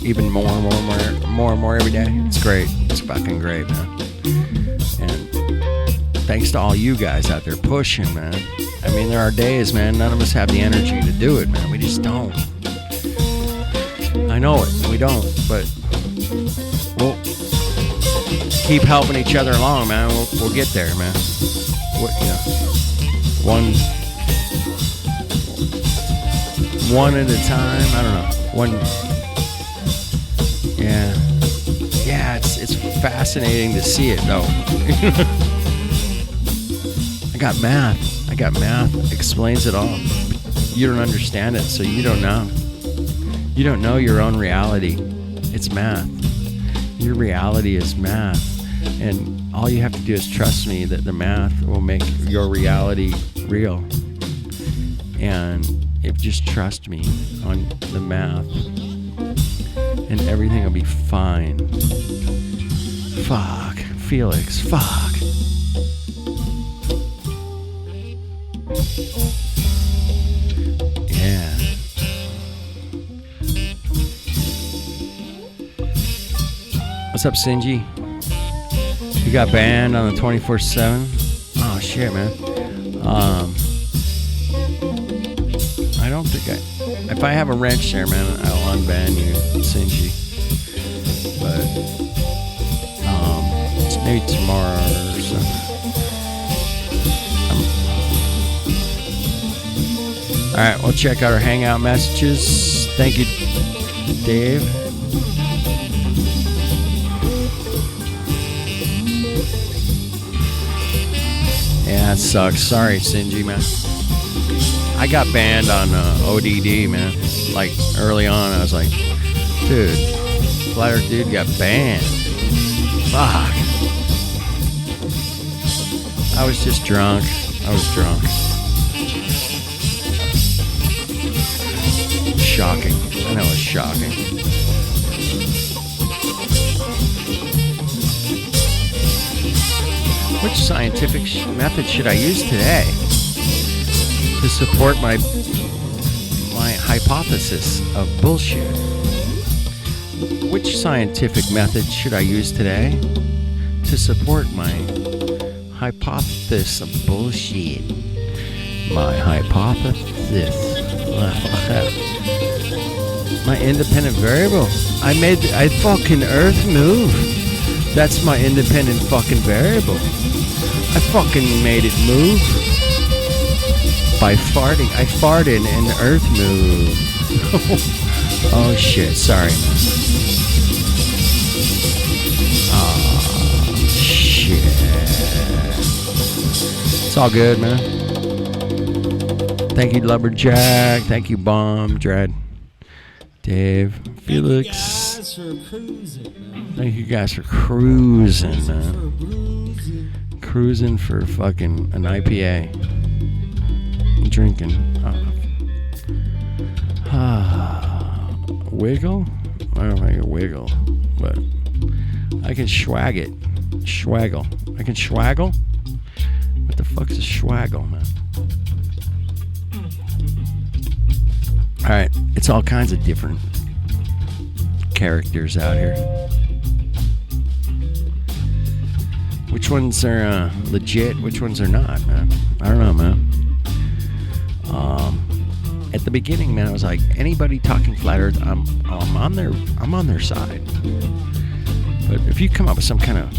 Speaker 1: even more and more every day, it's great. It's fucking great, man. And thanks to all you guys out there pushing, man. I mean, there are days, man, none of us have the energy to do it, man. We just don't. I know it. We don't. But we'll keep helping each other along, man. We'll get there, man. One at a time. I don't know. Yeah, it's fascinating to see it, though. I got math. Explains it all. You don't understand it, so you don't know. You don't know your own reality. It's math. Your reality is math. And all you have to do is trust me that the math will make your reality real. And if just trust me on the math, and everything will be fine. Fuck. Felix, fuck. Yeah. What's up, Sinji? You got banned on the 24/7? Oh shit, man. I don't think if I have a wrench there, man, I'll unban you, Sinji. But maybe tomorrow or something. All right, we'll check out our Hangout messages. Thank you, Dave. Yeah, that sucks. Sorry, Sinji, man. I got banned on ODD, man. Like, early on, I was like, dude, Flat Earth dude got banned. Fuck. I was just drunk. I was drunk. Shocking. I know it's shocking. Which scientific method should I use today to support my hypothesis of bullshit? Which scientific method should I use today to support my hypothesis of bullshit? My hypothesis. My independent variable. I fucking Earth move. That's my independent fucking variable. I fucking made it move by farting. I farted and the Earth moved. Oh shit! Sorry, man. Oh shit! It's all good, man. Thank you, Lumberjack. Thank you, Bomb, Dread, Dave, Felix.
Speaker 2: Thank you guys for cruising, man.
Speaker 1: Thank you guys for cruising, man.
Speaker 2: For bruising.
Speaker 1: Cruising for fucking an IPA. I'm drinking. Wiggle? I don't know if I can wiggle, but I can swag it. Swaggle. I can swaggle? What the fuck's a swaggle, man? Alright, it's all kinds of different characters out here. Which ones are legit? Which ones are not, man? I don't know, man. At the beginning, man, I was like, anybody talking flat Earth, I'm on their side. But if you come up with some kind of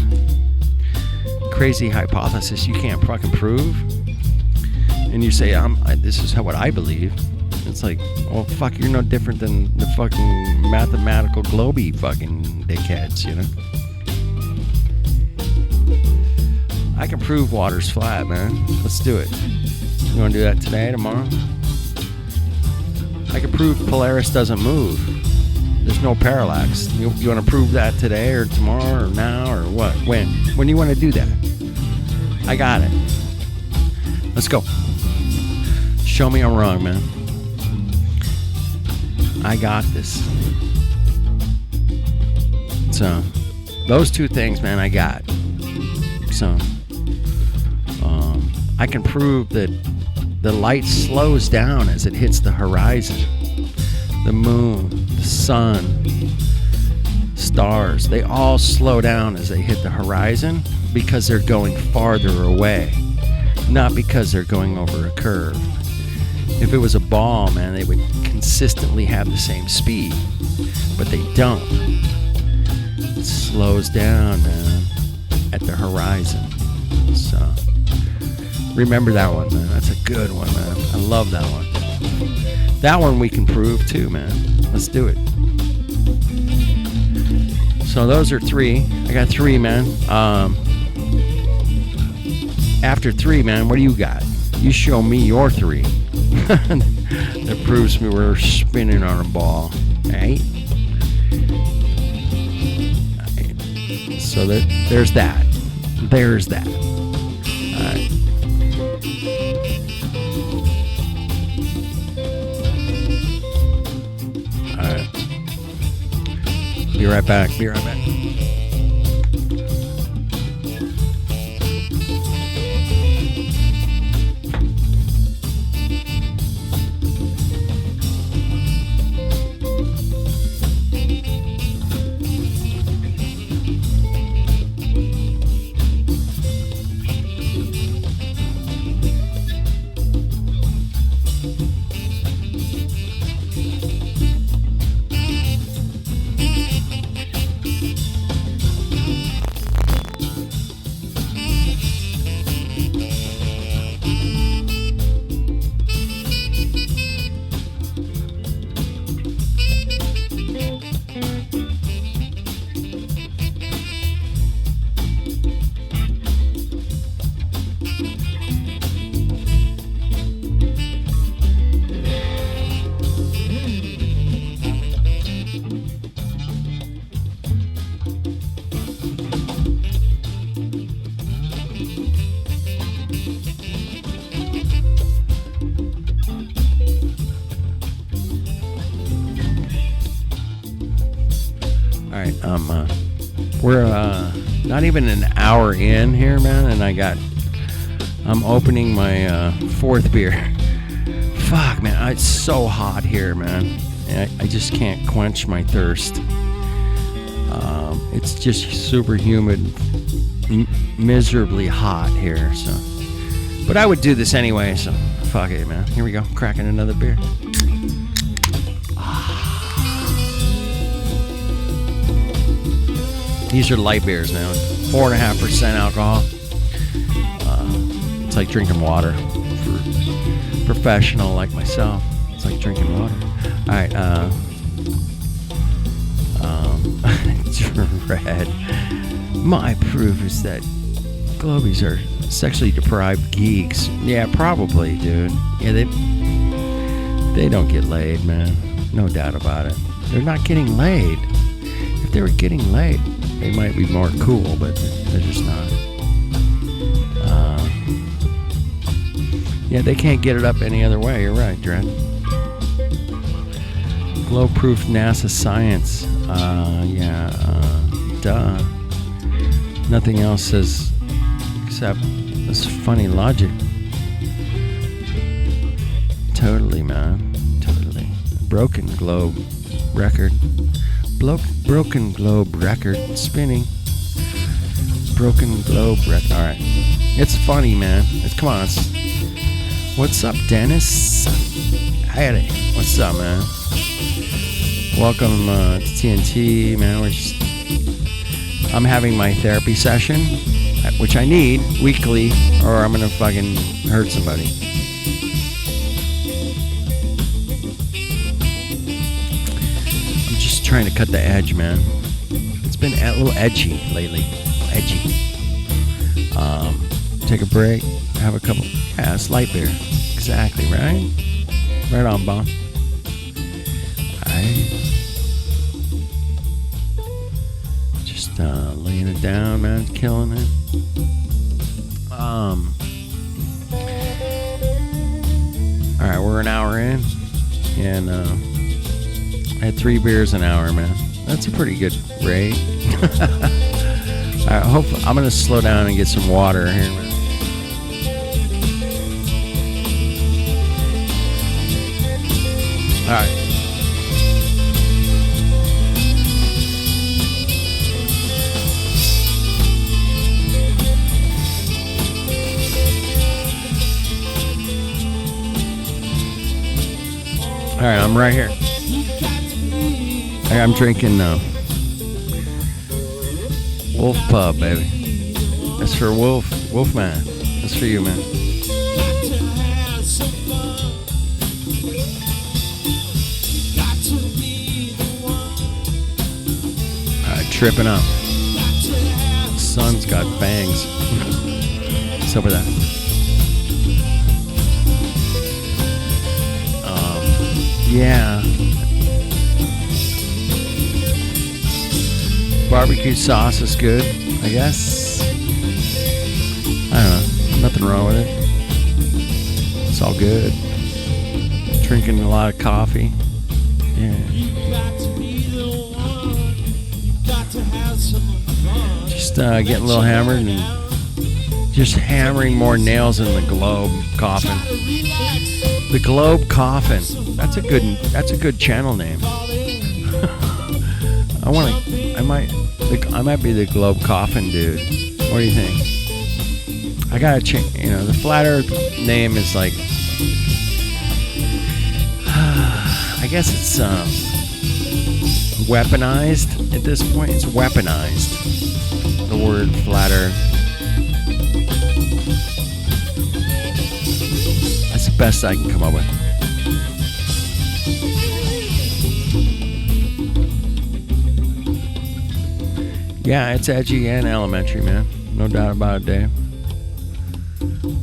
Speaker 1: crazy hypothesis you can't fucking prove, and you say this is what I believe, it's like, well, fuck, you're no different than the fucking mathematical globy fucking dickheads, you know. I can prove water's flat, man. Let's do it. You want to do that today, tomorrow? I can prove Polaris doesn't move. There's no parallax. You want to prove that today or tomorrow or now or what? When? When do you want to do that? I got it. Let's go. Show me I'm wrong, man. I got this. So, those two things, man, I got. So, I can prove that the light slows down as it hits the horizon. The moon, the sun, stars, they all slow down as they hit the horizon because they're going farther away, not because they're going over a curve. If it was a ball, man, they would consistently have the same speed, but they don't. It slows down, man, at the horizon. So, remember that one, man. That's a good one, man. I love that one. That one we can prove too, man. Let's do it. So those are three. I got three, man. After three, man, what do you got? You show me your three. That proves me we're spinning on a ball, right? So there's that. There's that. All right. All right. Be right back. Be right back. even an hour in here, man, and I'm opening my fourth beer. Fuck, man, it's so hot here, man. I just can't quench my thirst. It's just super humid, miserably hot here. So, but I would do this anyway. So, fuck it, man. Here we go, cracking another beer. These are light beers now, 4.5% alcohol. It's like drinking water for a professional like myself. It's like drinking water. All right, Dread. My proof is that Globies are sexually deprived geeks. Yeah, probably, dude. Yeah, they don't get laid, man. No doubt about it. They're not getting laid. If they were getting laid, they might be more cool, but they're just not. Yeah, they can't get it up any other way. You're right, Dread. Glow-proof NASA science. Duh. Nothing else says except this funny logic. Totally, man. Totally. Broken globe record. Broken globe record spinning. Broken globe record. All right. It's funny, man. Come on. What's up, Dennis? Hey, what's up, man? Welcome to TNT, man. I'm having my therapy session, which I need weekly, or I'm gonna fucking hurt somebody. I'm just trying to cut the edge, man. It's been a little edgy lately. Edgy. Take a break, have a couple. Yeah, it's light beer. Exactly, right? Right on, Bon. Just laying it down, man. Killing it. Alright, we're an hour in. And I had 3 beers an hour, man. That's a pretty good rate. Alright, I'm going to slow down and get some water here, man. Alright. Alright, I'm right here. I'm drinking Wolf Pub, baby. That's for Wolfman. That's for you, man. Tripping up. Sun's got bangs. What's up with that? Yeah. Barbecue sauce is good, I guess. I don't know. Nothing wrong with it. It's all good. Drinking a lot of coffee. Yeah. Just getting a little hammered and just hammering more nails in the Globe Coffin. The Globe Coffin. That's a good channel name. I might be the Globe Coffin dude. What do you think? I gotta change. The Flat Earth name is like. I guess it's weaponized at this point. It's weaponized. The word Flat Earth. That's the best I can come up with. Yeah, it's edgy and elementary, man. No doubt about it, Dave.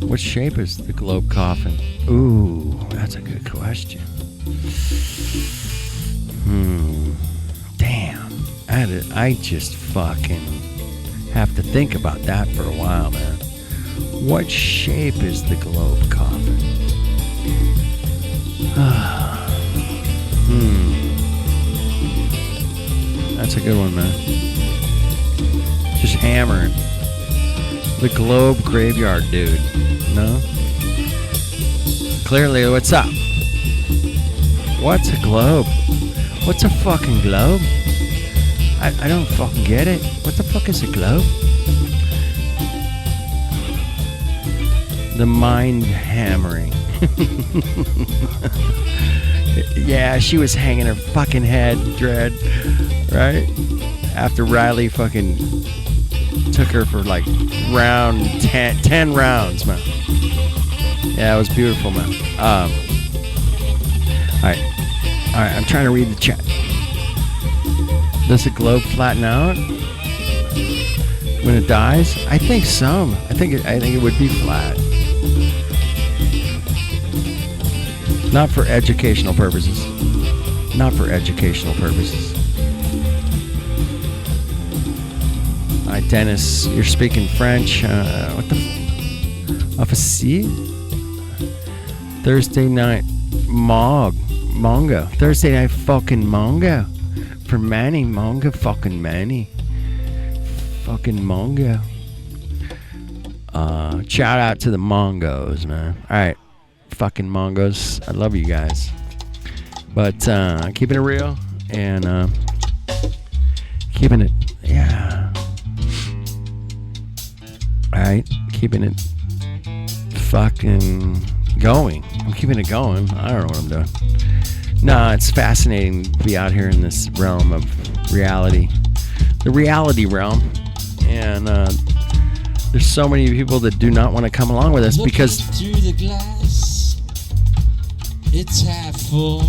Speaker 1: What shape is the Globe Coffin? Ooh, that's a good question. Damn. I just fucking have to think about that for a while, man. What shape is the Globe Coffin? That's a good one, man. Just hammering. The Globe Graveyard dude. No? Clearly, what's up? What's a globe? What's a fucking globe? I don't fucking get it. What the fuck is a globe? The mind hammering. Yeah, she was hanging her fucking head, Dread, right? After Riley fucking took her for like round 10 rounds, man. Yeah, it was beautiful, man. Alright, I'm trying to read the chat. Does the globe flatten out when it dies? I think so. I think it would be flat. Not for educational purposes. Not for educational purposes. All right, Dennis, you're speaking French. What the? Officie? Thursday night manga. Thursday night fucking manga. For Manny, manga, fucking Manny. Fucking manga. Shout out to the Mongos, man. Alright. Fucking Mongos. I love you guys. But keeping it real and keeping it, yeah. Alright. Keeping it fucking going. I'm keeping it going. I don't know what I'm doing. Nah, it's fascinating to be out here in this realm of reality. The reality realm. And there's so many people that do not want to come along with us because
Speaker 2: through the glass, it's half full.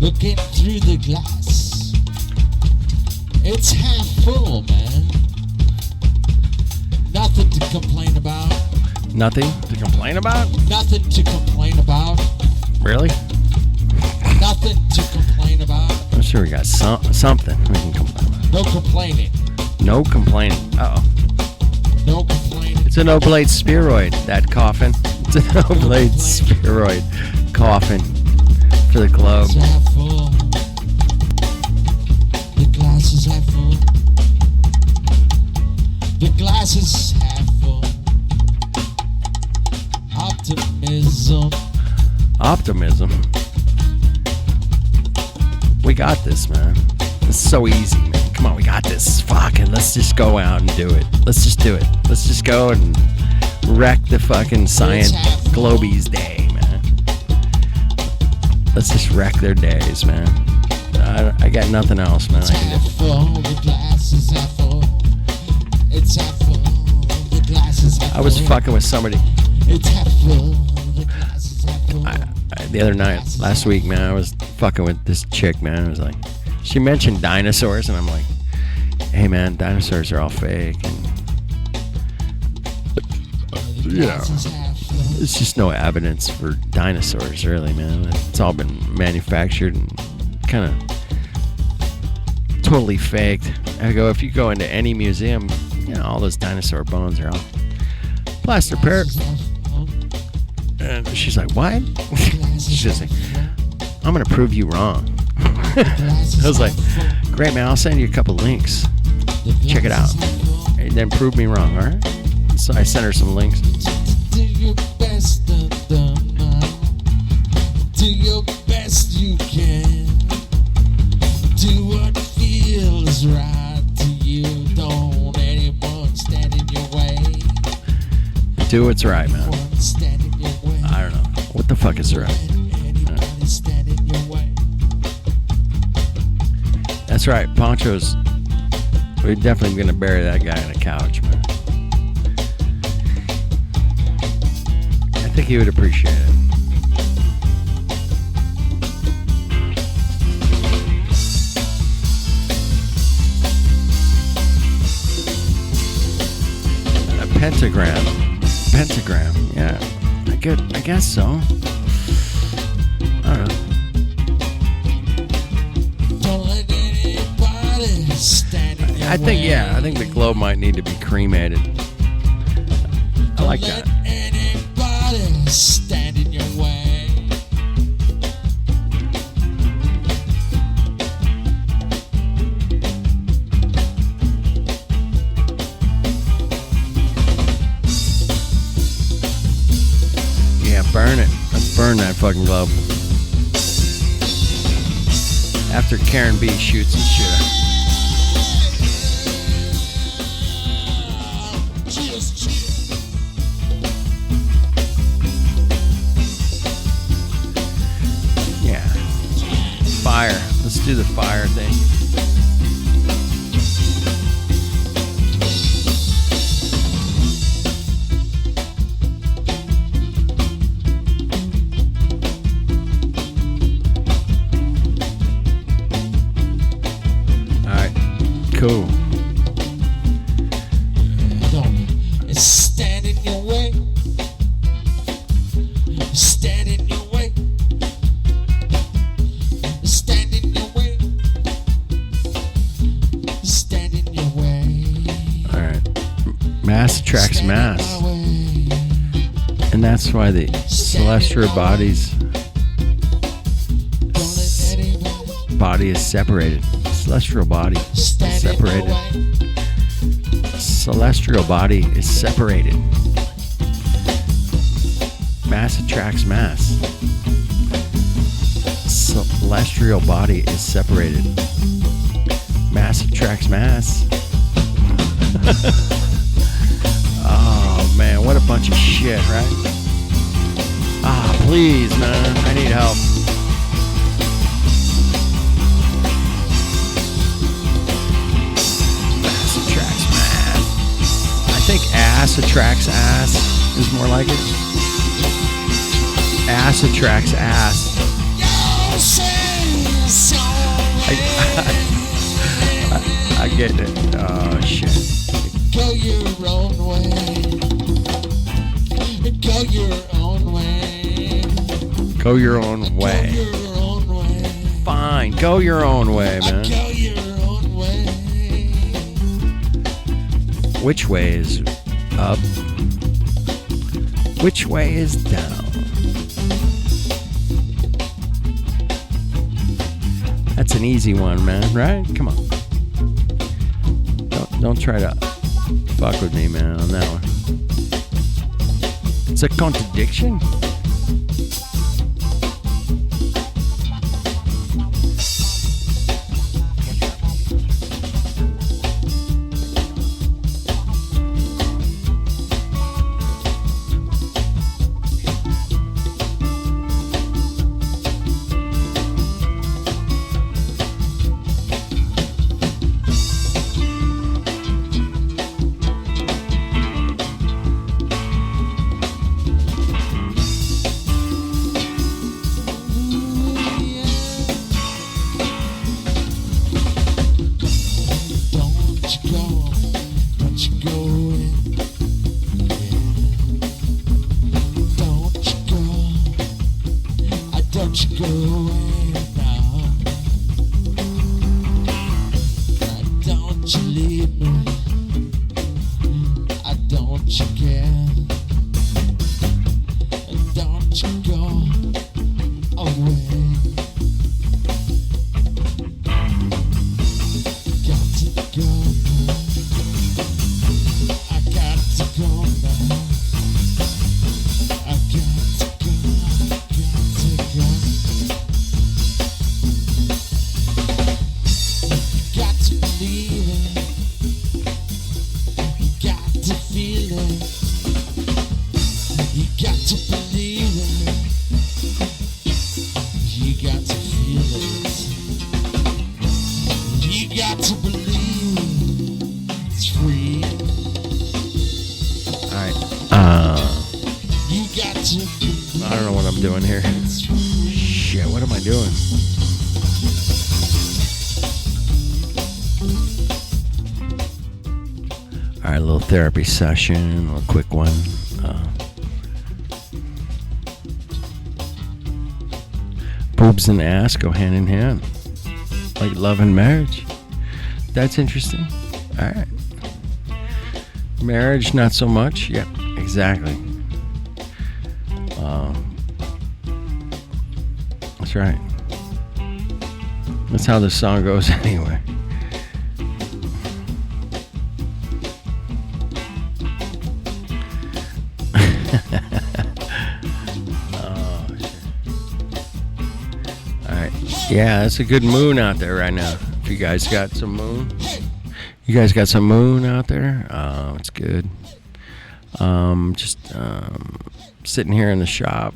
Speaker 2: Looking through the glass, it's half full, man. Nothing to complain about.
Speaker 1: nothing to complain about?
Speaker 2: Nothing to complain about.
Speaker 1: Really?
Speaker 2: Nothing to complain about.
Speaker 1: I'm sure we got something we can complain about.
Speaker 2: No complaining.
Speaker 1: No complaining. Uh-oh.
Speaker 2: No complaining.
Speaker 1: It's an oblate spheroid, that coffin. It's an oblate spheroid coffin for the globe.
Speaker 2: It's half full. The glass is half full. The glass is half full. Optimism.
Speaker 1: Optimism. We got this, man. It's so easy, man. Come on, we got this. Fucking, let's just go out and do it. Let's just do it. Let's just go and wreck the fucking science globies day, man. Let's just wreck their days, man. I got nothing else, man.
Speaker 2: It's
Speaker 1: I can
Speaker 2: half
Speaker 1: do.
Speaker 2: full. The glass is half full. It's half full. The glass is half full.
Speaker 1: I was fucking with somebody
Speaker 2: It's half full. The glass is half full.
Speaker 1: the other night, last week, man. I was fucking with this chick, man. I was like, she mentioned dinosaurs, and I'm like, hey, man, dinosaurs are all fake, and you know, there's just no evidence for dinosaurs, really, man. It's all been manufactured and kind of totally faked. I go, if you go into any museum, you know, all those dinosaur bones are all plaster parrot. And she's like, what? She's like, I'm going to prove you wrong. I was like, great, man, I'll send you a couple links. Check it out. And then prove me wrong, all right? So I sent her some links.
Speaker 2: Do your best, do your best you can. Do what feels right to you. Don't let anyone stand in your way.
Speaker 1: Do what's right, man.
Speaker 2: Stand in your way.
Speaker 1: I don't know. What the fuck is right?
Speaker 2: Anybody stand in your way.
Speaker 1: That's right, Poncho's. We're definitely going to bury that guy on a couch, man. I think he would appreciate it. A pentagram. Pentagram, yeah. I guess so. I don't know.
Speaker 2: Don't let anybody stand in your way.
Speaker 1: I think the globe might need to be cremated. I like that.
Speaker 2: Don't let anybody stand in your way.
Speaker 1: burn that fucking glove. After Karen B shoots the shit out. Yeah. Fire. Let's do the fire thing. Cool.
Speaker 2: Don't stand in your way. Stand in your way. Stand in your way. Stand in your way.
Speaker 1: All right. Mass attracts mass. And that's why the celestial body's body is separated. Celestial body is separated. Celestial body is separated. Mass attracts mass. Celestial body is separated. Mass attracts mass. Oh man, what a bunch of shit, right? Ah, please, man, I need help. I think ass attracts ass is more like it. Ass attracts ass. I get it. Oh shit.
Speaker 2: Go your own way. Go your own way.
Speaker 1: Go your own way.
Speaker 2: Go your own way.
Speaker 1: Fine. Go your own way, man.
Speaker 2: Go your own way.
Speaker 1: Which way is up? Which way is down? That's an easy one, man, right? Come on. Don't try to fuck with me, man, on that one. It's a contradiction. I don't know what I'm doing here. Shit, what am I doing? All right, a little therapy session, a quick one. Boobs and ass go hand in hand, like love and marriage. That's interesting. All right. Marriage, not so much. Yep, exactly. That's right. That's how this song goes anyway. Oh, shit. Yeah, it's a good moon out there right now. If you guys got some moon, you guys got some moon out there. It's good. Just sitting here in the shop,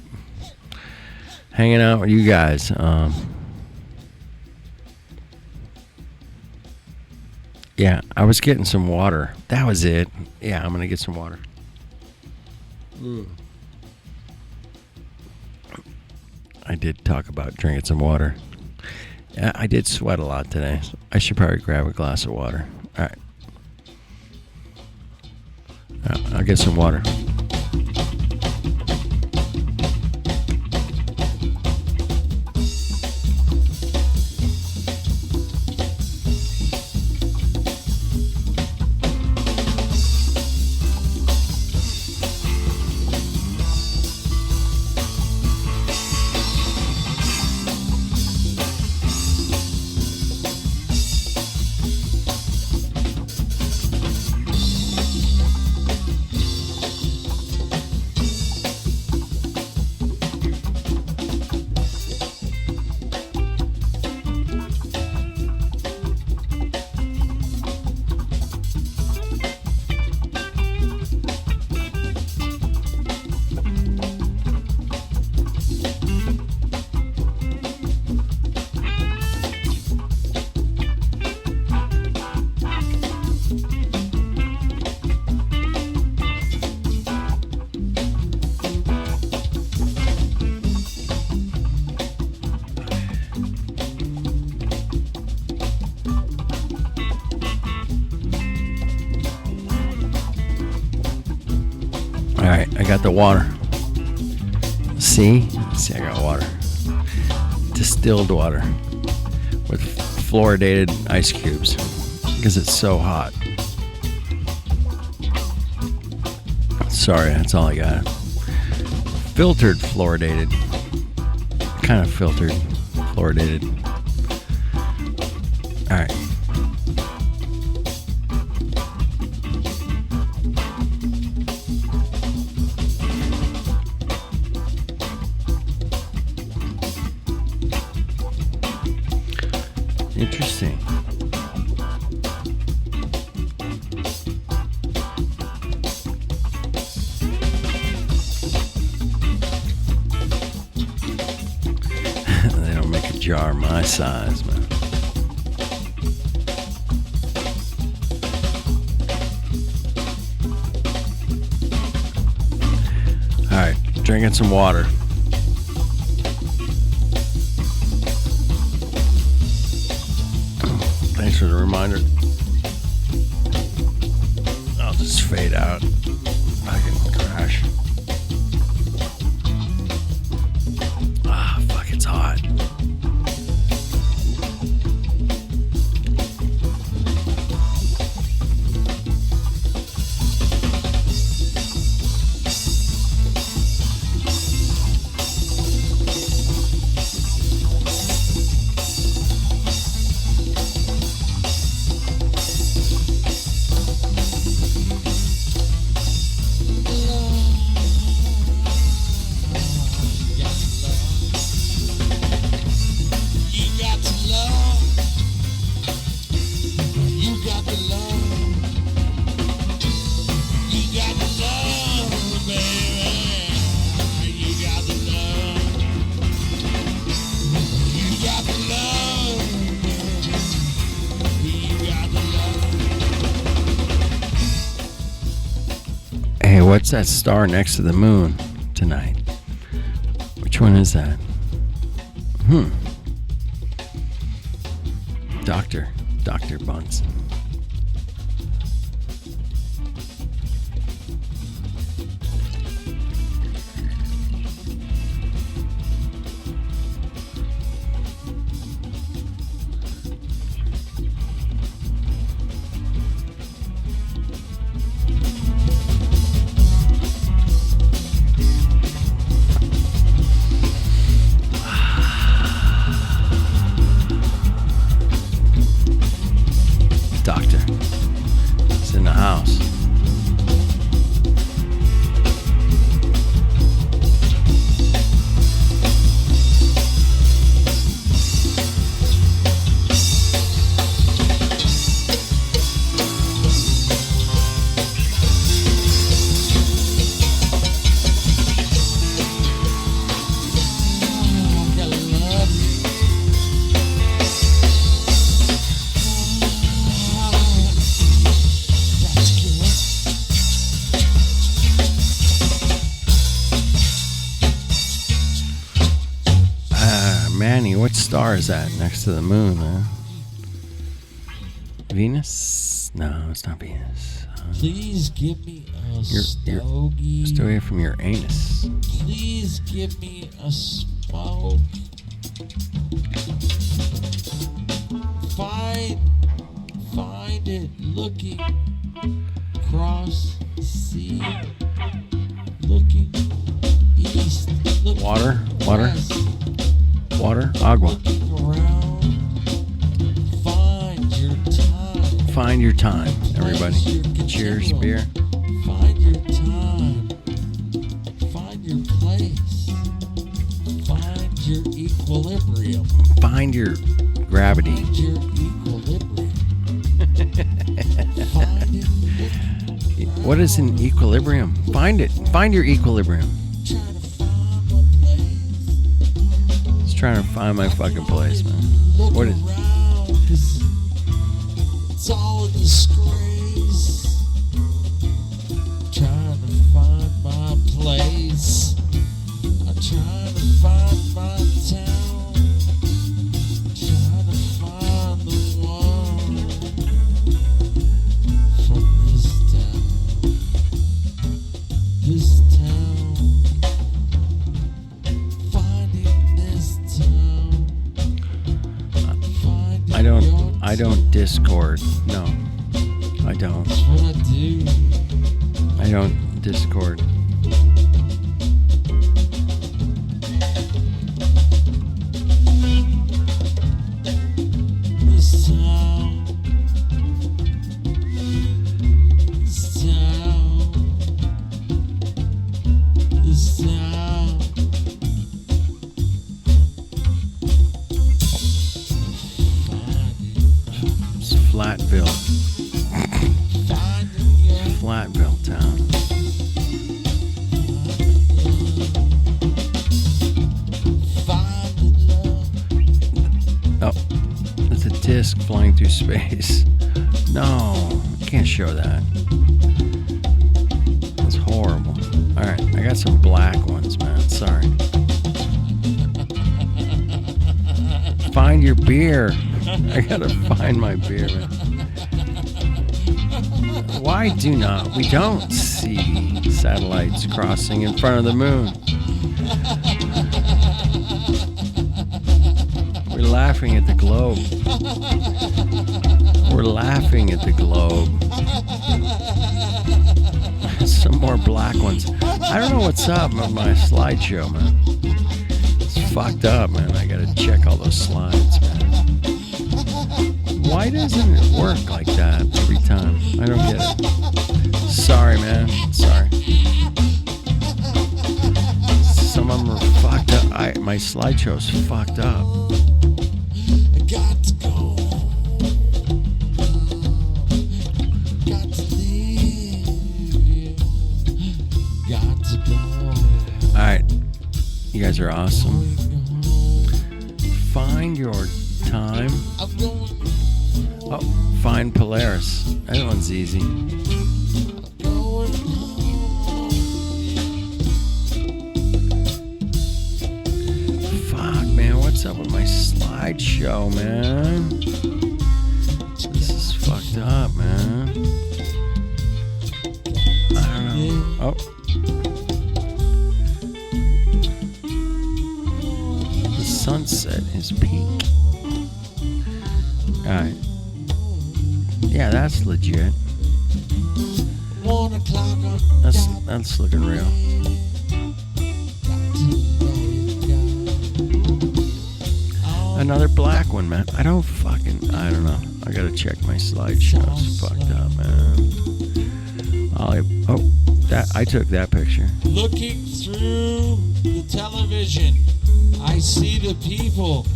Speaker 1: hanging out with you guys. Yeah, I was getting some water. That was it. Yeah, I'm gonna get some water. I did talk about drinking some water. Yeah, I did sweat a lot today. So I should probably grab a glass of water. All right. I'll get some water. All right, I got the water. See, I got water. Distilled water with fluoridated ice cubes because it's so hot. Sorry, that's all I got. Filtered fluoridated. Kind of filtered fluoridated. All right. Interesting. They don't make a jar my size, man. All right, drinking some water. Thanks for the reminder. I'll just fade out. I can crash. Ah, fuck, it's hot. Hey, what's that star next to the moon tonight? Which one is that? Dr. Bunsen. Doctor is in the house. What star is that next to the moon, man? Venus? No, it's not Venus.
Speaker 2: Please give me a
Speaker 1: You're
Speaker 2: stogie.
Speaker 1: stay away from your anus.
Speaker 2: Please give me a smoke. Find it looking across the sea, looking east, looking
Speaker 1: Water?
Speaker 2: west,
Speaker 1: Water? Agua.
Speaker 2: looking around. Find your time.
Speaker 1: Find your time, everybody.
Speaker 2: Place your
Speaker 1: Cheers,
Speaker 2: continuum.
Speaker 1: beer.
Speaker 2: Find your time. Find your place. Find your equilibrium.
Speaker 1: Find your gravity.
Speaker 2: Find your equilibrium. Find it.
Speaker 1: What is an equilibrium? Find it. Find your equilibrium.
Speaker 2: Try to find my place.
Speaker 1: Just trying to find my fucking place, man.
Speaker 2: Look
Speaker 1: What is?
Speaker 2: around, 'cause it's all a disgrace. Trying to find my place. I'm trying to find my town. Trying to find the one from this town. This town. Finding this town. Finding
Speaker 1: I don't Discord. No, I don't.
Speaker 2: That's what I do.
Speaker 1: I don't Discord.
Speaker 2: This town. This town. This town.
Speaker 1: It's Flatville.
Speaker 2: Finding your
Speaker 1: Flatville town.
Speaker 2: finding love.
Speaker 1: Oh, it's a disc flying through space. No, you can't show that. That's horrible. All right, I got some black ones, man. Sorry. Find your beer. I gotta find my beer, man. Why do not? We don't see satellites crossing in front of the moon. We're laughing at the globe. We're laughing at the globe. Some more black ones. I don't know what's up with my slideshow, man. It's fucked up, man. I gotta check all those slides, man. Why doesn't it work like that every time? I don't get it. Sorry, man. Sorry. Some of them are fucked up. My slideshow's fucked up.
Speaker 2: I got to go. Got to leave you. Got to go.
Speaker 1: All right. You guys are awesome. Find your time.
Speaker 2: I'm going.
Speaker 1: Oh, find Polaris. That one's easy.
Speaker 2: Going home.
Speaker 1: Fuck, man. What's up with my slideshow, man? This is fucked up, man. I don't know. Oh. The sunset is pink. Alright. Yeah, that's legit.
Speaker 2: 1 o'clock on
Speaker 1: That's looking real. Another black one, man. I don't know. I gotta check my slideshow. It's fucked up, man. I took that picture.
Speaker 2: Looking through the television, I see the people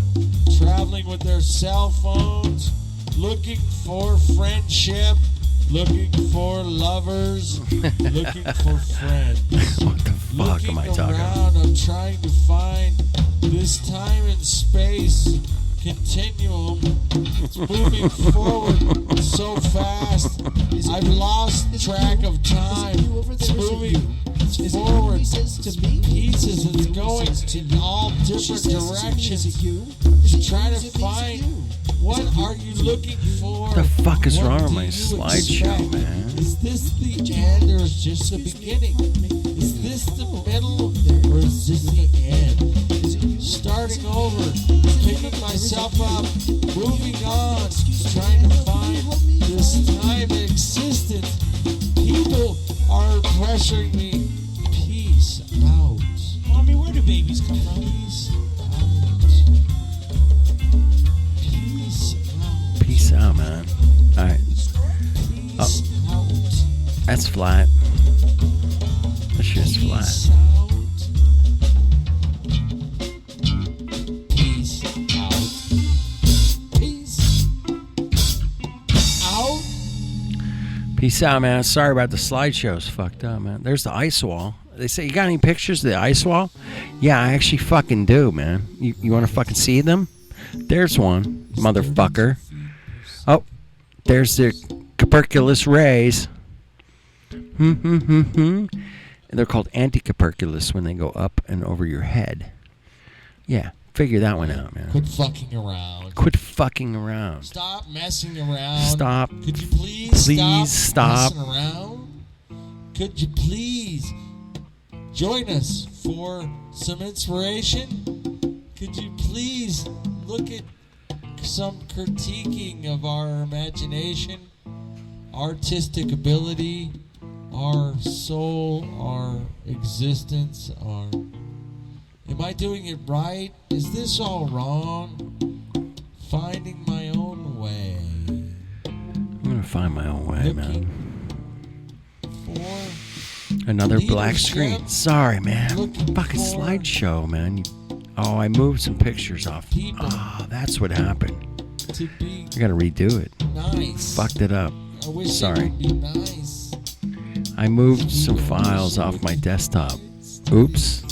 Speaker 2: traveling with their cell phones, looking for friendship, looking for lovers, looking for friends.
Speaker 1: What the fuck am I talking about?
Speaker 2: around, I'm trying to find this time and space continuum. It's moving forward so fast. I've lost track of time. It's moving it's forward to pieces. It's going in all different directions. Just try to find what are you looking for.
Speaker 1: What the fuck is
Speaker 2: What
Speaker 1: wrong with
Speaker 2: do
Speaker 1: my
Speaker 2: you
Speaker 1: slideshow,
Speaker 2: expect?
Speaker 1: man?
Speaker 2: Is this the end or is just the beginning? Is this the middle or is this the end? Starting over, picking myself up, moving on, trying to find this time in existence. People are pressuring me. Peace out.
Speaker 4: Mommy, where do babies come from?
Speaker 2: Peace out. Peace out.
Speaker 1: Peace out, man. All right.
Speaker 2: Peace out.
Speaker 1: That's flat. That shit's flat.
Speaker 2: Peace out. Peace out. Peace out.
Speaker 1: Peace out, man. Sorry about the slideshows. Fucked up, man. There's the ice wall. They say, you got any pictures of the ice wall? Yeah, I actually fucking do, man. You want to fucking see them? There's one, motherfucker. Oh, there's the Coperculus rays. And they're called anti-Coperculus when they go up and over your head. Yeah, figure that one out, man.
Speaker 2: Quit fucking around.
Speaker 1: Quit fucking around.
Speaker 2: Stop messing around.
Speaker 1: Stop.
Speaker 2: Could you please
Speaker 1: stop.
Speaker 2: messing around? Could you please join us for some inspiration? Could you please look at some critiquing of our imagination, artistic ability, our soul, our existence, our... Am I doing it right? Is this all wrong? Finding my own way.
Speaker 1: I'm gonna find my own way, man.
Speaker 2: For
Speaker 1: Another black
Speaker 2: leadership.
Speaker 1: screen. Sorry, man.
Speaker 2: Looking
Speaker 1: Fucking
Speaker 2: for-
Speaker 1: slideshow, man. Oh, I moved some pictures off.
Speaker 2: People.
Speaker 1: Oh, that's what happened.
Speaker 2: to be
Speaker 1: I gotta redo it.
Speaker 2: nice.
Speaker 1: Fucked it up.
Speaker 2: I wish
Speaker 1: Sorry.
Speaker 2: it would be nice.
Speaker 1: I moved some files off my desktop. Oops.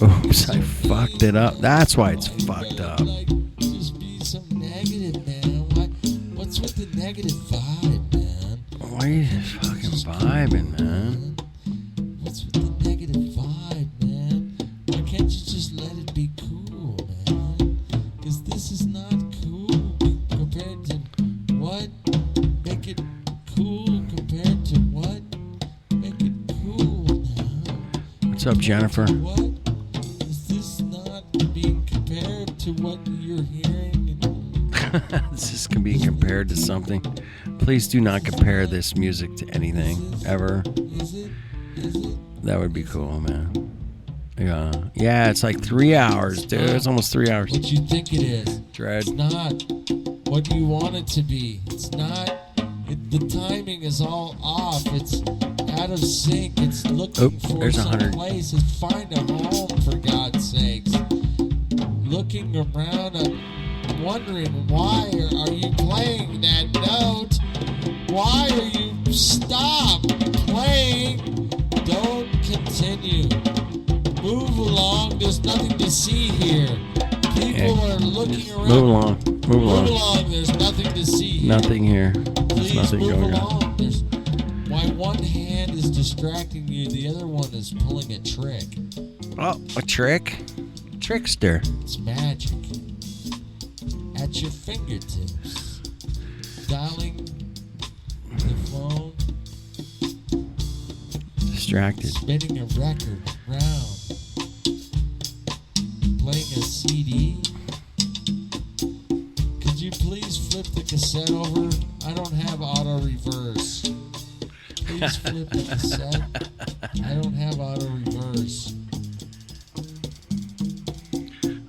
Speaker 1: Oops, I fucked it up. That's why it's fucked up.
Speaker 2: Like, just be some negative, man. What's with the negative vibe, man?
Speaker 1: Why are you just fucking vibing, man?
Speaker 2: What's with the negative vibe, man? Why can't you just let it be cool, man? Because this is not cool compared to what? Make it cool compared to what? Make it cool now.
Speaker 1: What's up, Jennifer?
Speaker 2: What? Is this not being compared to what you're hearing?
Speaker 1: This is being compared to something. Please do not compare this music to anything, ever.
Speaker 2: Is it? Is it?
Speaker 1: That would be cool, man. Yeah, it's like 3 hours, dude. It's almost 3 hours.
Speaker 2: What you think it is?
Speaker 1: Dread.
Speaker 2: It's not what you want it to be. It's not. The timing is all off. It's out of sync. It's looking
Speaker 1: Oop,
Speaker 2: for
Speaker 1: there's
Speaker 2: some
Speaker 1: 100.
Speaker 2: place. It's find a home, for God's sakes. Looking around, wondering why are you playing that note? Why are you stop playing? Don't continue. Move along. There's nothing to see here. People are looking around.
Speaker 1: Move along. Move
Speaker 2: Move
Speaker 1: along.
Speaker 2: along. There's nothing to see here.
Speaker 1: Nothing here. There's
Speaker 2: Please
Speaker 1: nothing
Speaker 2: move
Speaker 1: going on.
Speaker 2: along. Why one hand is distracting you, the other one is pulling a trick.
Speaker 1: Oh, a trick? Trickster.
Speaker 2: It's magic. At your fingertips. Dialing the phone.
Speaker 1: Distracted.
Speaker 2: Spinning a record round. Playing a CD. Could you please flip the cassette over? I don't have auto reverse. Please flip the cassette. I don't have auto reverse.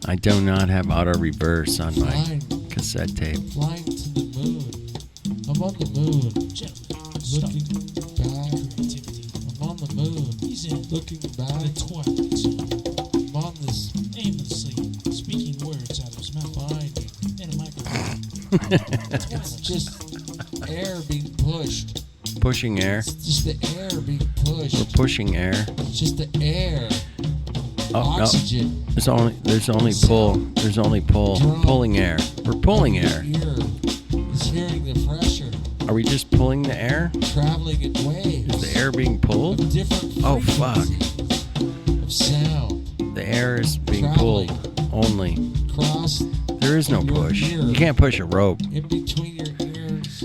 Speaker 1: I do not have auto reverse on my
Speaker 2: Flying,
Speaker 1: cassette tape.
Speaker 2: flying to the moon. I'm on the moon. Looking back. I'm on the moon.
Speaker 4: He's in
Speaker 2: Looking
Speaker 4: the
Speaker 2: back.
Speaker 4: twilight zone,
Speaker 2: I'm on this
Speaker 4: aimlessly speaking words out of his mouth
Speaker 2: finding.
Speaker 4: in a microphone.
Speaker 2: It's just air being pushed.
Speaker 1: Pushing air.
Speaker 2: It's just the air being
Speaker 1: We're
Speaker 2: pushed.
Speaker 1: pushing air.
Speaker 2: It's just the air.
Speaker 1: Oh, no.
Speaker 2: Oxygen.
Speaker 1: There's only pull. There's only pull. Pulling air. We're pulling air.
Speaker 2: Ear is hearing the pressure.
Speaker 1: Are we just pulling the air?
Speaker 2: traveling in waves.
Speaker 1: Is the air being pulled?
Speaker 2: Of different
Speaker 1: Oh, fuck.
Speaker 2: frequencies of sound.
Speaker 1: The air is being pulled only.
Speaker 2: Across
Speaker 1: There is no
Speaker 2: your
Speaker 1: push.
Speaker 2: ear.
Speaker 1: You can't push a rope.
Speaker 2: In between your ears.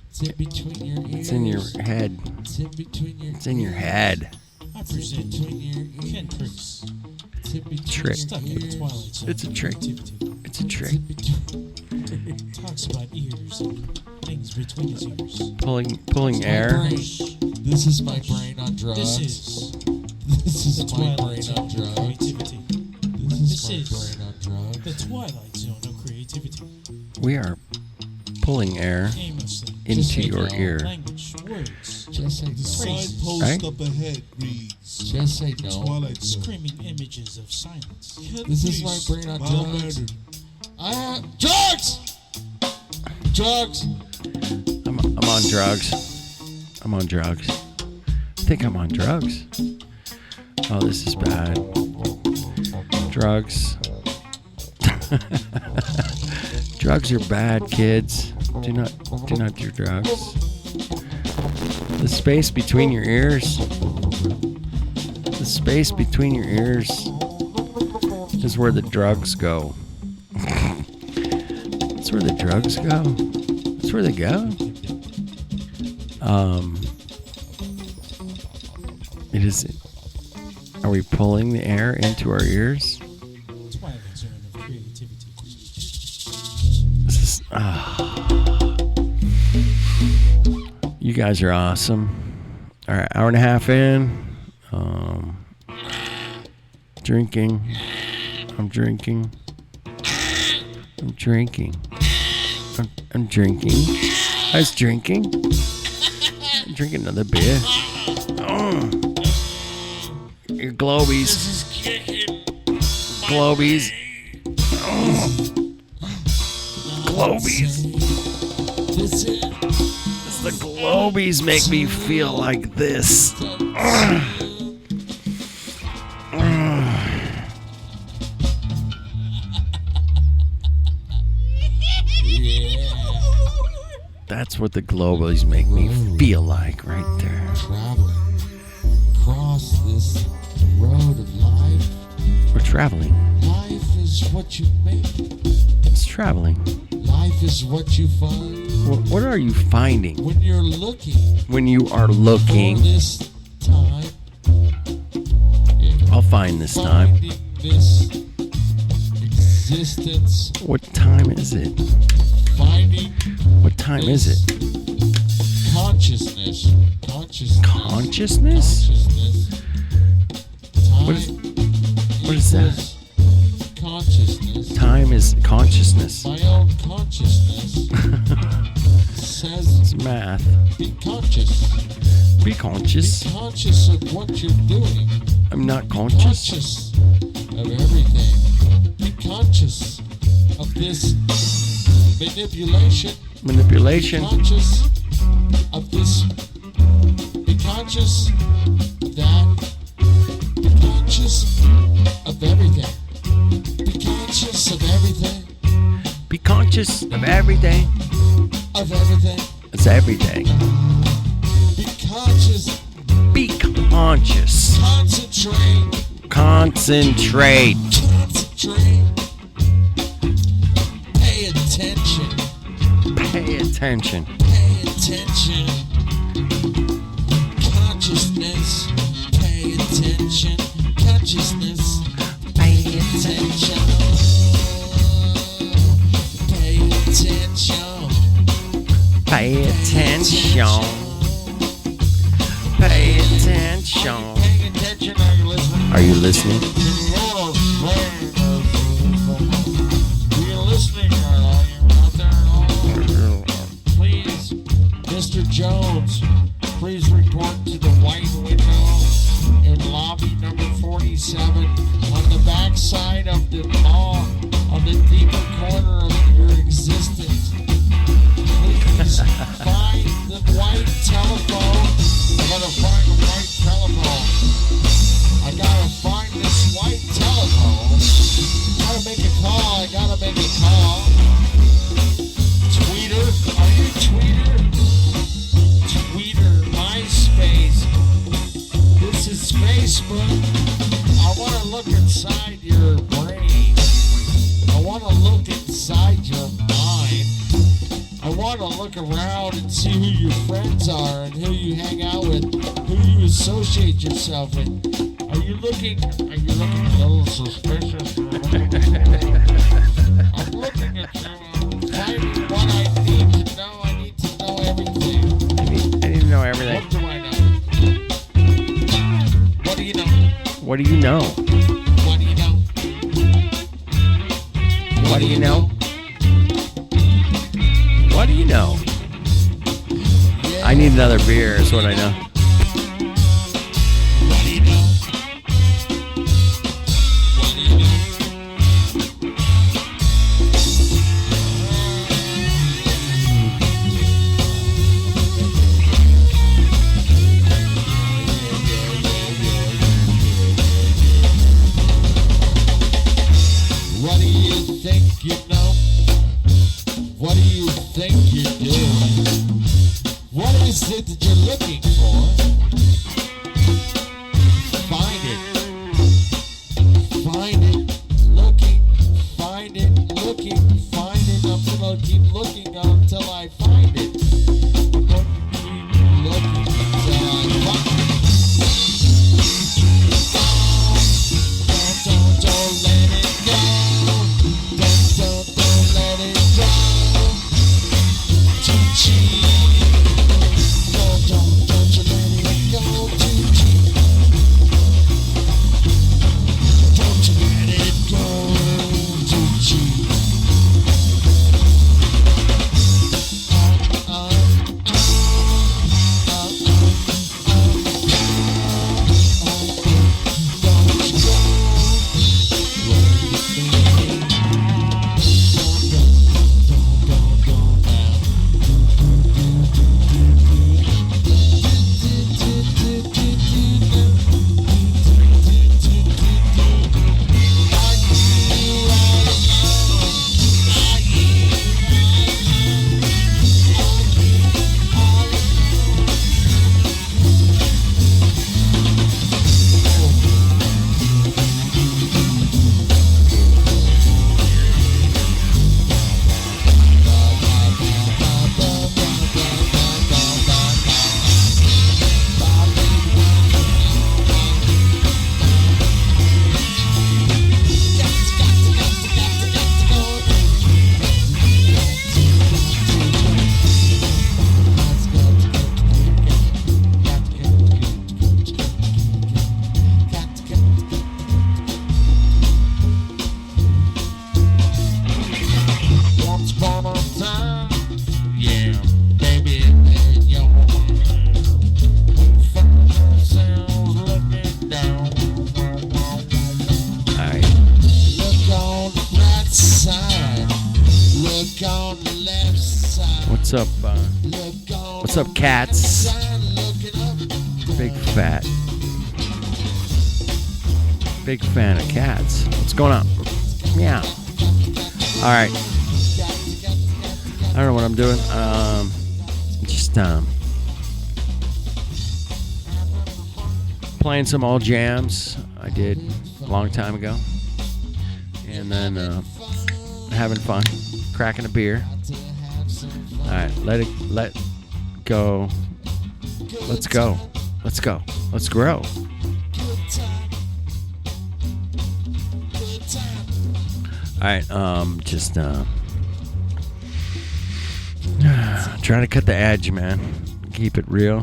Speaker 2: It's in between your ears.
Speaker 1: It's in your head.
Speaker 2: It's in between your
Speaker 1: It's in your head.
Speaker 4: I
Speaker 2: It's in
Speaker 4: present
Speaker 2: between your ears.
Speaker 4: Ken Pricks.
Speaker 2: It's in between
Speaker 1: Trick.
Speaker 4: Stuck in
Speaker 2: your
Speaker 4: the
Speaker 2: ears.
Speaker 4: twilight zone.
Speaker 1: It's a
Speaker 4: of
Speaker 1: trick.
Speaker 4: creativity.
Speaker 1: It's a
Speaker 2: It's
Speaker 1: trick.
Speaker 2: in between.
Speaker 4: Talks about ears and things between his ears.
Speaker 1: Pulling
Speaker 2: My
Speaker 1: air.
Speaker 2: brain. This is my brain on drugs.
Speaker 4: This is
Speaker 2: This is
Speaker 4: the
Speaker 2: my
Speaker 4: twilight
Speaker 2: brain
Speaker 4: zone
Speaker 2: on
Speaker 4: of
Speaker 2: drugs.
Speaker 4: creativity.
Speaker 2: This
Speaker 4: This
Speaker 2: is my
Speaker 4: is
Speaker 2: brain on drugs.
Speaker 4: the twilight zone of creativity.
Speaker 1: We are pulling air
Speaker 4: Aimlessly.
Speaker 1: into
Speaker 2: say
Speaker 1: your
Speaker 2: no.
Speaker 1: ear.
Speaker 4: Language, words,
Speaker 2: Just say
Speaker 3: The
Speaker 2: no.
Speaker 3: signpost
Speaker 1: Right?
Speaker 3: up ahead reads
Speaker 2: Just say no.
Speaker 3: Twilight Zone.
Speaker 4: screaming images of silence.
Speaker 2: This is my brain on drugs. Drugs! Drugs!
Speaker 1: I'm on drugs. I'm on drugs. I think I'm on drugs. Oh, this is bad. Drugs. Drugs are bad, kids. Do not do drugs. The space between your ears. The space between your ears is where the drugs go. That's where the drugs go. That's where they go. It is. Are we pulling the air into our ears?
Speaker 4: Twilight zone of creativity.
Speaker 1: This is, you guys are awesome. All right, hour and a half in. Drinking. I'm drinking. I'm drinking. I'm drinking. I was drinking. I'm drinking another beer. Your globies. Globies. Globies.
Speaker 2: This is
Speaker 1: The globies make me feel like this. That's what the globies make me feel like right there.
Speaker 2: traveling across this road of life.
Speaker 1: We're traveling.
Speaker 2: Life is what you make.
Speaker 1: It's traveling.
Speaker 2: Life is what you find
Speaker 1: What are you finding
Speaker 2: when you're looking
Speaker 1: when you are
Speaker 2: for
Speaker 1: looking?
Speaker 2: this time.
Speaker 1: I'll find this time.
Speaker 2: Finding this existence.
Speaker 1: What time is it?
Speaker 2: Finding
Speaker 1: What time is it?
Speaker 2: consciousness. Consciousness.
Speaker 1: Consciousness?
Speaker 2: Consciousness.
Speaker 1: What is- what is that?
Speaker 2: equals Consciousness.
Speaker 1: Time is consciousness.
Speaker 2: My own consciousness says
Speaker 1: It's math.
Speaker 2: be conscious.
Speaker 1: Be conscious.
Speaker 2: Be conscious of what you're doing.
Speaker 1: I'm not conscious.
Speaker 2: Conscious of everything. Be conscious of this manipulation. Be
Speaker 1: Manipulation.
Speaker 2: conscious of this. Be conscious of that. Be conscious of everything. Be conscious of everything.
Speaker 1: Be conscious of everything.
Speaker 2: Of everything.
Speaker 1: It's everything.
Speaker 2: Be conscious.
Speaker 1: Be conscious.
Speaker 2: Concentrate.
Speaker 1: Concentrate.
Speaker 2: Concentrate. Pay attention.
Speaker 1: Pay attention.
Speaker 2: Pay attention. Consciousness. Pay attention. Consciousness. Pay attention. Pay attention.
Speaker 1: Pay attention. Pay attention.
Speaker 2: Paying attention. Are you listening?
Speaker 1: Are you listening?
Speaker 2: Are you listening? Are you out there at all? Please, Mr. Jones, please report to the white window in lobby number 47 on the back side of the mall, on the deeper corner of your existence. Please find the white telephone. I gotta find the white telephone. I gotta find this white telephone. Gotta make a call. I gotta make a call. Tweeter, are you Tweeter? and who you hang out with, who you associate yourself with. Are you looking a little suspicious? I'm looking at you, finding what I need to know. I need to know everything.
Speaker 1: I need to know everything.
Speaker 2: What do I know? What do you know?
Speaker 1: What do you know?
Speaker 2: What do you know?
Speaker 1: What do you know? What do you know? I need another beer, is what I know.
Speaker 2: What do you know? What do you know? What do you think you know? What do you think you're doing? What is it that you're looking for? Find it. Find it. Looking. Find it. Looking. Find it. I'm gonna keep looking until I find it. I'm gonna keep looking until I find it. Don't let it go. Don't let it go. Too cheap. Don't you let it go too cheap. Don't you let it go too cheap. Once upon a time, yeah, baby, and your we found ourselves looking down.
Speaker 1: Alright.
Speaker 2: Look on the right side, look on the left side.
Speaker 1: What's up,
Speaker 2: Look on
Speaker 1: what's
Speaker 2: the
Speaker 1: up, cats?
Speaker 2: side, looking up.
Speaker 1: Big fat. Big fan of cats. What's going on? Meow. Alright. I don't know what I'm doing. Just playing some old jams I did a long time ago, and then having fun, cracking a beer. All right, let go. Let's go. Let's go. Let's grow. All right, just trying to cut the edge, man. Keep it real.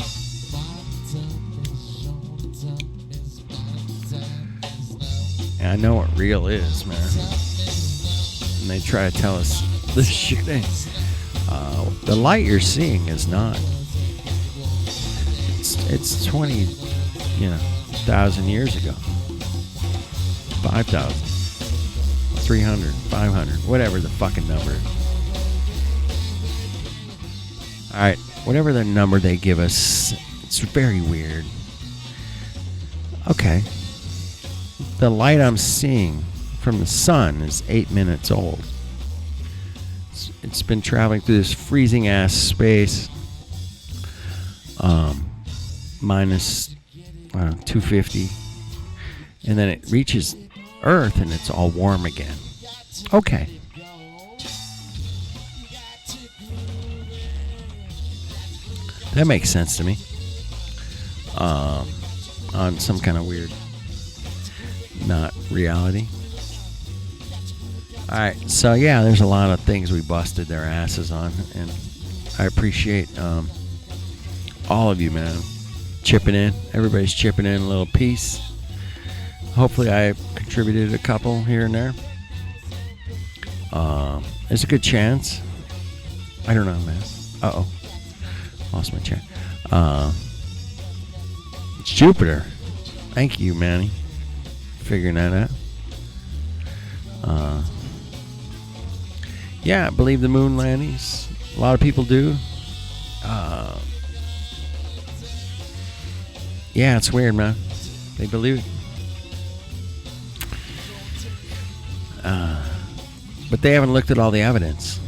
Speaker 1: And I know what real is, man. And they try to tell us this shit ain't. The light you're seeing is not. It's 20,000 years ago. 5,000. 300, 500, whatever the fucking number. Alright, whatever the number they give us, it's very weird. Okay. The light I'm seeing from the sun is 8 minutes old. It's been traveling through this freezing ass space. Minus 250. And then it reaches Earth and it's all warm again. Okay. That makes sense to me. On some kind of weird, not reality. All right, so yeah, there's a lot of things we busted their asses on, and I appreciate all of you, man, chipping in. Everybody's chipping in a little piece. Hopefully, I contributed a couple here and there. There's a good chance. I don't know, man. Uh-oh. Lost my chair. It's Jupiter. Thank you, Manny. Figuring that out. Yeah, I believe the moon landings. A lot of people do. Yeah, it's weird, man. They believe it. But they haven't looked at all the evidence.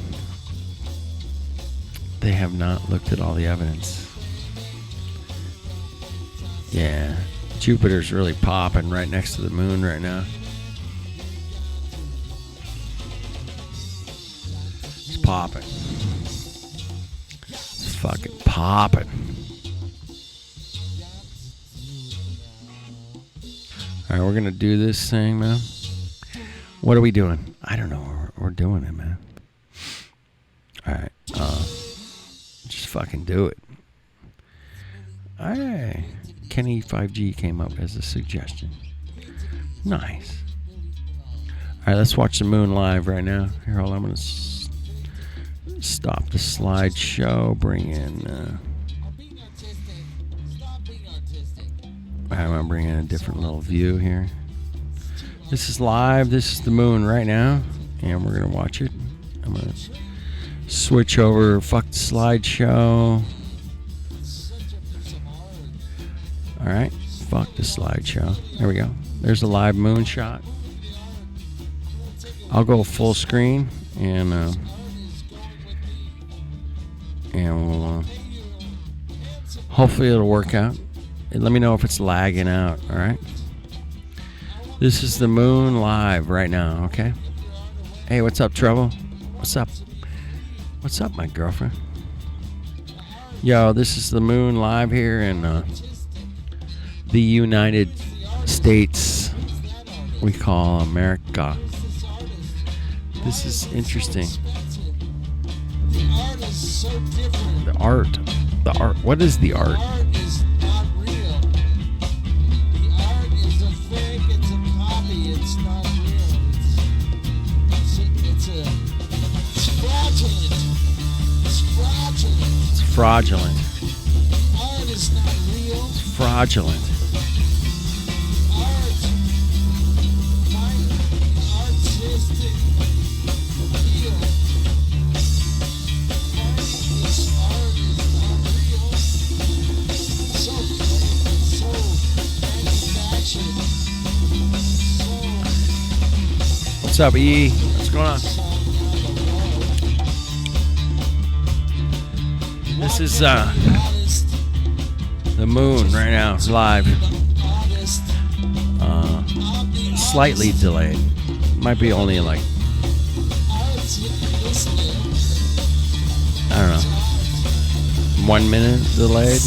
Speaker 1: They have not looked at all the evidence. Yeah, Jupiter's really popping right next to the moon right now. It's popping. It's fucking popping. All right, we're gonna do this thing, man. What are we doing? I don't know. We're doing it, man. All right, just fucking do it. All right. Kenny 5G came up as a suggestion. Nice. All right, let's watch the moon live right now. Here, hold on. I'm going to stop the slideshow. Bring in... I'm going to bring in a different little view here. This is live. This is the moon right now. And we're going to watch it. I'm going to switch over. Fuck the slideshow. All right, fuck the slideshow. There we go. There's a live moon shot. I'll go full screen and we'll hopefully it'll work out. And let me know if it's lagging out. All right. This is the moon live right now. Okay. Hey, what's up, Trouble? What's up? What's up, my girlfriend? Yo, this is the moon live here in the United States we call America. This is interesting. The art. What is the art?
Speaker 2: The art is not real. The art is a fake, it's a copy, it's not real. It's fraudulent. It's fraudulent.
Speaker 1: It's fraudulent.
Speaker 2: Art is not real.
Speaker 1: It's fraudulent.
Speaker 2: Art, find the artistic appeal. Finding this art is not real. So fake, so manufactured,
Speaker 1: What's up, E? What's going on? This is
Speaker 2: honest,
Speaker 1: the moon right now, live.
Speaker 2: honest,
Speaker 1: Slightly delayed. Might be only like, I don't know, 1 minute delayed.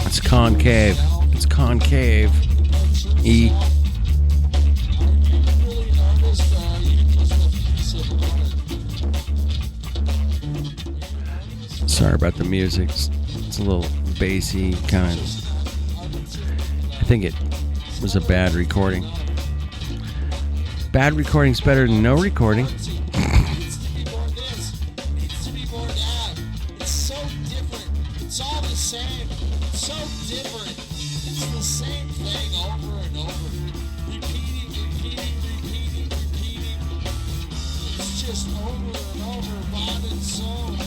Speaker 1: It's concave. It's concave. E. Sorry about the music. It's a little bassy, kind of. I think it was a bad recording. Bad recording's better than no recording.
Speaker 2: It's so different. It's all the same. It's so different. It's the same thing over and over. Repeating. It's just over and over, bought and sold.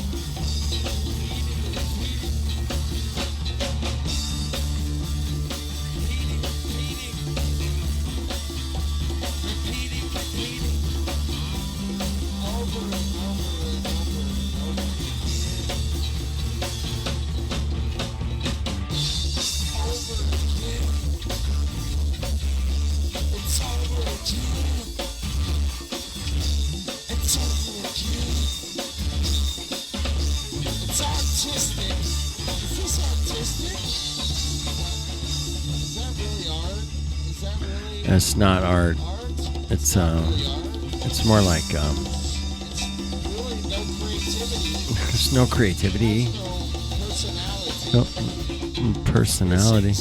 Speaker 2: Repeating.
Speaker 1: That's not art. It's more like there's no creativity. No personality.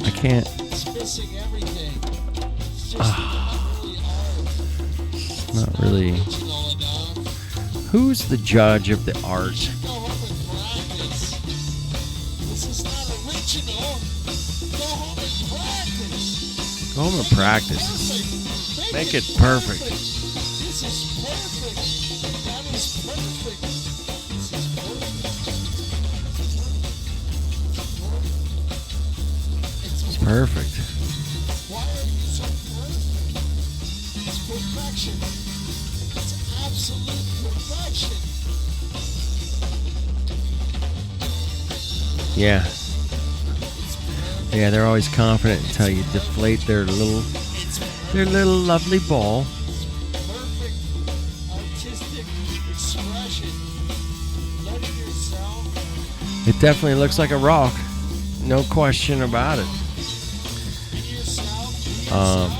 Speaker 1: I can't. It's not really. Who's the judge of the art? Go home and practice. Make it perfect.
Speaker 2: This is perfect. That is perfect. This is perfect.
Speaker 1: It's perfect.
Speaker 2: Why are you so perfect? It's perfection. It's absolute perfection.
Speaker 1: Yeah. Yeah, they're always confident until you deflate their little lovely ball.
Speaker 2: Perfect artistic expression. Letting yourself
Speaker 1: It definitely looks like a rock. No question about it.
Speaker 2: be yourself.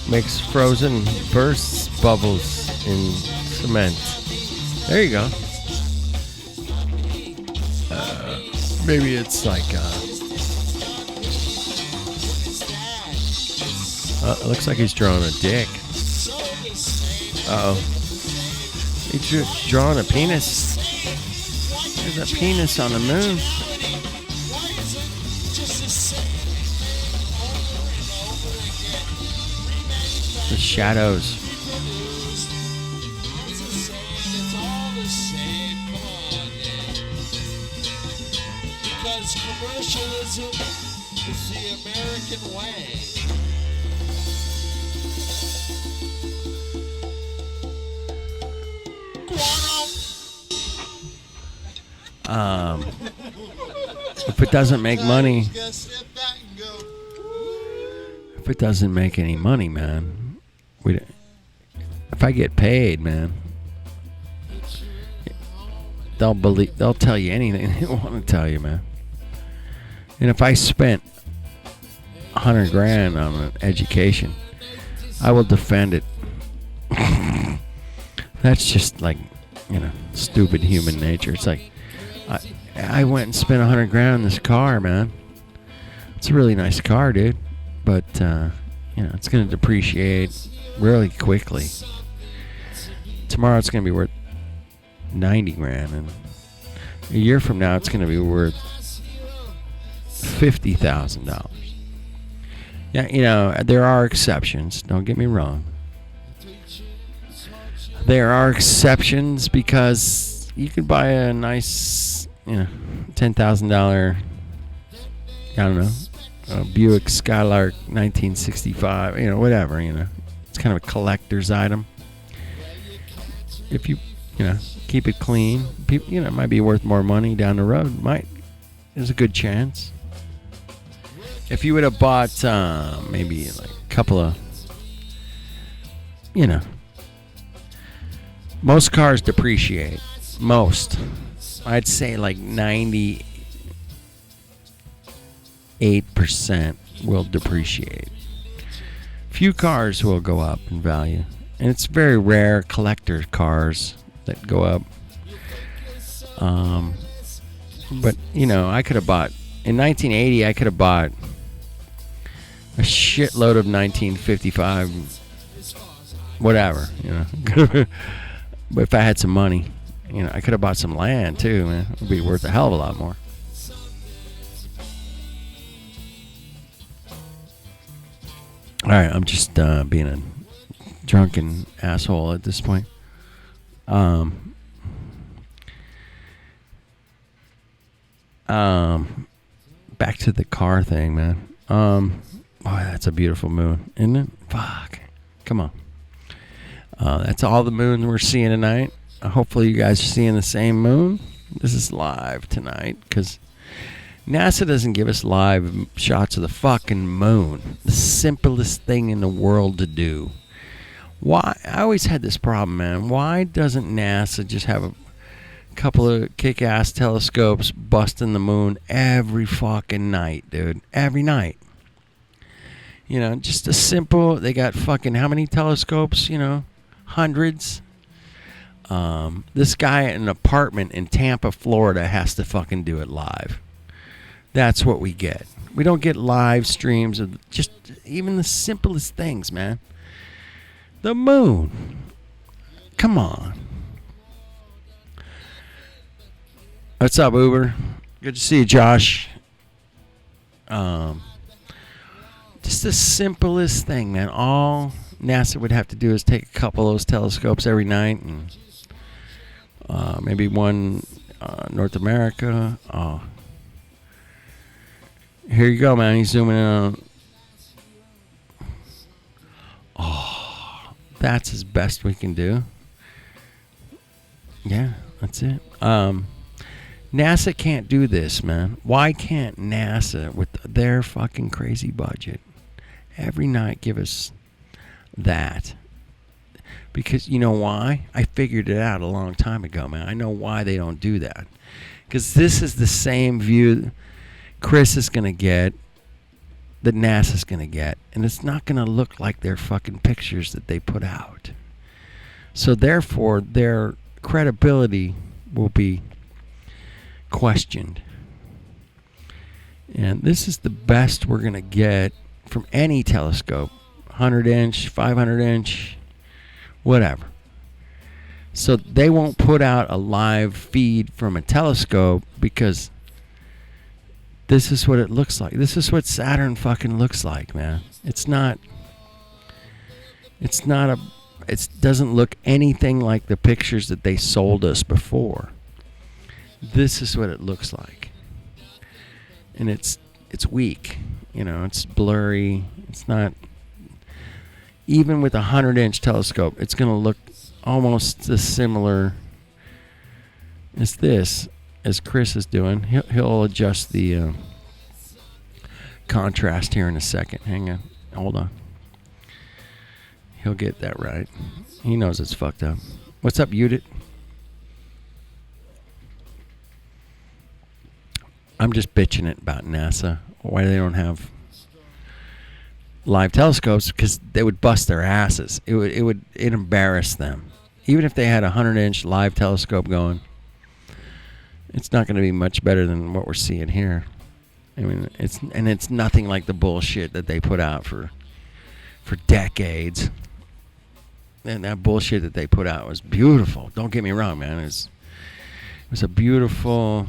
Speaker 1: Makes frozen bursts bubbles in cement. There you go. Maybe it's like it looks like he's drawing a dick. Uh-oh. He's just drawing a penis. There's a penis on the moon. The shadows.
Speaker 2: It's all the same. Come on, man. Because commercialism is the American way.
Speaker 1: If it doesn't make money,
Speaker 2: You gotta step back and go.
Speaker 1: if it doesn't make any money, man, if I get paid, man, they'll tell you anything they want to tell you, man. And if I spent $100,000 on an education, I will defend it. That's just like, stupid human nature. It's like, I went and spent $100,000 on this car, man. It's a really nice car, dude. But, it's going to depreciate really quickly. Tomorrow it's going to be worth $90,000. And a year from now it's going to be worth $50,000. Yeah, there are exceptions. Don't get me wrong. There are exceptions because you could buy a nice, $10,000, I don't know, a Buick Skylark 1965, whatever, It's kind of a collector's item. If you, keep it clean, it might be worth more money down the road. There's a good chance. If you would have bought maybe like a couple of, most cars depreciate. Most. I'd say like 98% will depreciate. Few cars will go up in value. And it's very rare collector cars that go up. But, I could have bought, in 1980, I could have bought a shitload of 1955, whatever, But if I had some money, I could have bought some land too, man. It would be worth a hell of a lot more. All right, I'm just being a drunken asshole at this point. Back to the car thing, man. Oh, that's a beautiful moon, isn't it? Fuck. Come on. That's all the moons we're seeing tonight. Hopefully you guys are seeing the same moon. This is live tonight because NASA doesn't give us live shots of the fucking moon. The simplest thing in the world to do. Why? I always had this problem, man. Why doesn't NASA just have a couple of kick-ass telescopes busting the moon every fucking night, dude? Every night. You know, just a simple. They got fucking how many telescopes? You know, hundreds. This guy in an apartment in Tampa, Florida, has to fucking do it live. That's what we get. We don't get live streams of just even the simplest things, man. The moon. Come on. What's up, Uber? Good to see you, Josh. Just the simplest thing, man. All NASA would have to do is take a couple of those telescopes every night and maybe one North America. Here you go, man. He's zooming in on. Oh, that's as best we can do. Yeah, that's it. NASA can't do this, man. Why can't NASA, with their fucking crazy budget, every night give us that? Because you know why? I figured it out a long time ago, man. I know why they don't do that. Because this is the same view Chris is going to get, that NASA's going to get. And it's not going to look like their fucking pictures that they put out. So therefore, their credibility will be questioned. And this is the best we're going to get from any telescope. 100-inch, 500-inch, whatever. So they won't put out a live feed from a telescope because this is what it looks like. This is what Saturn fucking looks like, man. It doesn't look anything like the pictures that they sold us before. This is what it looks like. And it's weak. You know, it's blurry. It's not, even with a 100-inch telescope, it's going to look almost as similar as this, as Chris is doing. He'll adjust the contrast here in a second. Hang on. Hold on. He'll get that right. He knows it's fucked up. What's up, Udit? I'm just bitching it about NASA. Why they don't have live telescopes? Because they would bust their asses. It embarrass them. Even if they had a 100-inch live telescope going, it's not going to be much better than what we're seeing here. I mean, it's nothing like the bullshit that they put out for decades. And that bullshit that they put out was beautiful. Don't get me wrong, man. It was a beautiful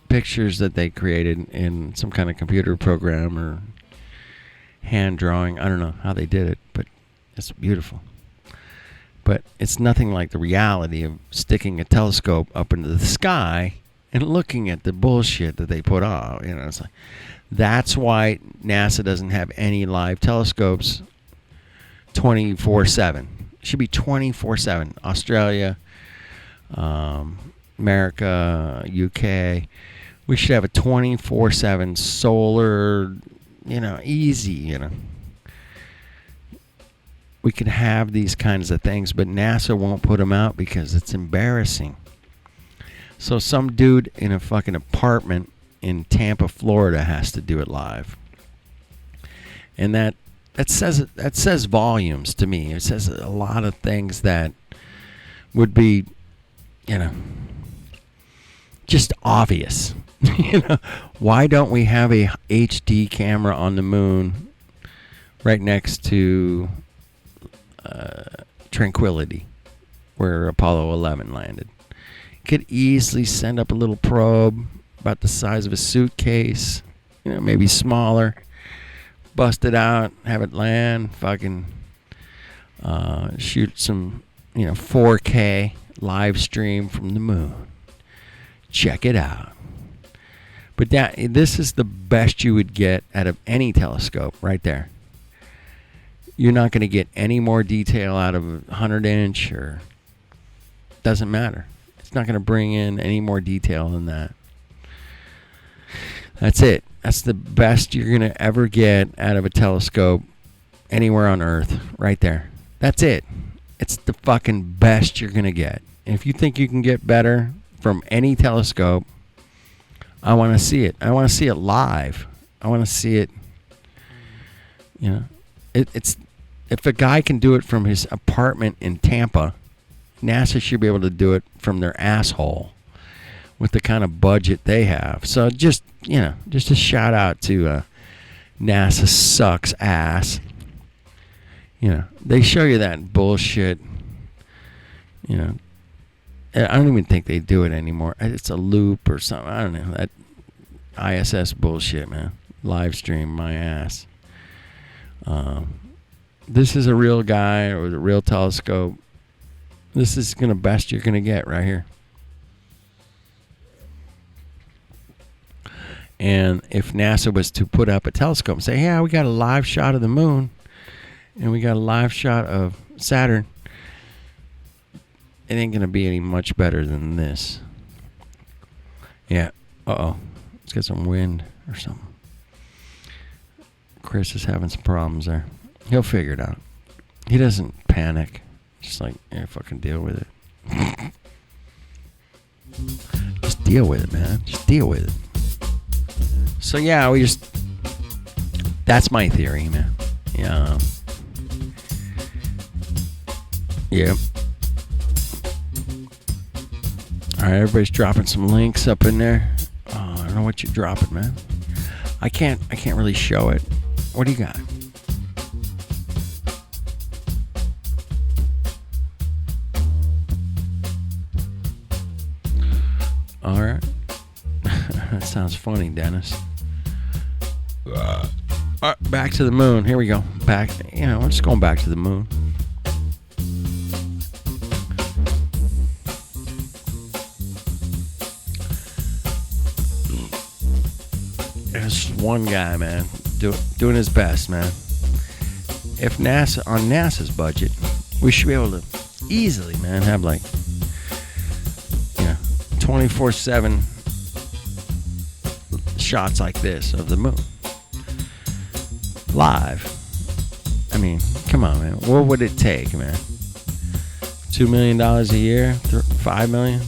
Speaker 1: pictures that they created in some kind of computer program or hand drawing. I don't know how they did it, but it's beautiful. But it's nothing like the reality of sticking a telescope up into the sky and looking at the bullshit that they put out. You know, it's like, that's why NASA doesn't have any live telescopes 24/7. It should be 24/7. Australia, America, UK. We should have a 24/7 solar, easy, We could have these kinds of things, but NASA won't put them out because it's embarrassing. So some dude in a fucking apartment in Tampa, Florida has to do it live. And that says volumes to me. It says a lot of things that would be, just obvious. Why don't we have a HD camera on the moon right next to Tranquility, where Apollo 11 landed? Could easily send up a little probe about the size of a suitcase, maybe smaller, bust it out, have it land, fucking shoot some, 4K live stream from the moon. Check it out. But this is the best you would get out of any telescope right there. You're not going to get any more detail out of a 100-inch, or doesn't matter. It's not going to bring in any more detail than that. That's it. That's the best you're going to ever get out of a telescope anywhere on Earth, right there. That's it. It's the fucking best you're going to get. And if you think you can get better from any telescope, I want to see it. I want to see it live. I want to see it, you know. It's if a guy can do it from his apartment in Tampa, NASA should be able to do it from their asshole with the kind of budget they have. So just, you know, just a shout out to NASA sucks ass. You know, they show you that bullshit. You know, I don't even think they do it anymore. It's a loop or something. I don't know. That ISS bullshit, man. Live stream my ass. This is a real guy or a real telescope. This is gonna best you're gonna get right here. And if NASA was to put up a telescope and say, yeah, we got a live shot of the moon and we got a live shot of Saturn, it ain't gonna be any much better than this. Yeah. Uh-oh. Let's get some wind or something. Chris is having some problems there. He'll figure it out. He doesn't panic. Just like, yeah, fucking deal with it. Just deal with it, man. Just deal with it. So yeah, that's my theory, man. Yeah. Yep. All right, everybody's dropping some links up in there. Oh, I don't know what you're dropping, man. I can't really show it. What do you got? All right. That sounds funny, Dennis. All right, back to the moon. Here we go. Back. You know, we're just going back to the moon. There's one guy, man, doing his best, man. If NASA, on NASA's budget, we should be able to easily, man, have like, you know, 24/7 shots like this of the moon. Live. I mean, come on, man. What would it take, man? $2 million a year? $5 million?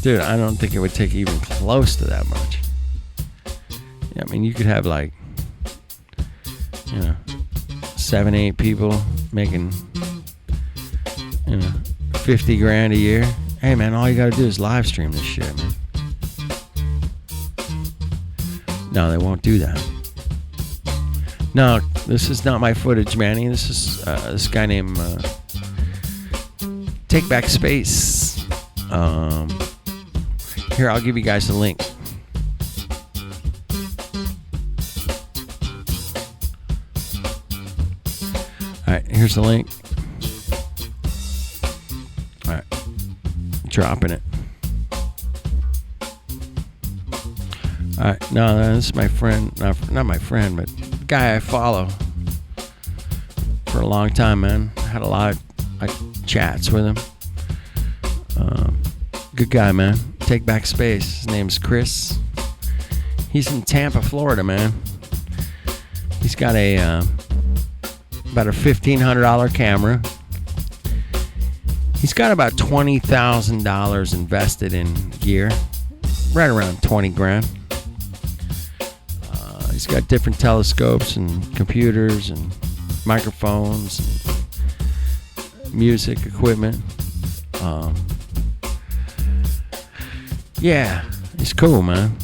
Speaker 1: Dude, I don't think it would take even close to that much. Yeah, I mean, you could have like, you know, 7, 8 people making, you know, 50 grand a year. Hey, man, all you got to do is live stream this shit, man. No, they won't do that. No, this is not my footage, Manny. This is this guy named Take Back Space. Here, I'll give you guys the link. All right, here's the link. All right, dropping it. All right, no, this is my friend, not my friend, but the guy I follow for a long time, man. Had a lot of chats with him. Good guy, man. Take Back Space. His name's Chris. He's in Tampa, Florida, man. He's got about a $1,500 camera. He's got about $20,000 invested in gear, right around 20 grand. He's got different telescopes and computers and microphones and music equipment. Yeah, he's cool, man.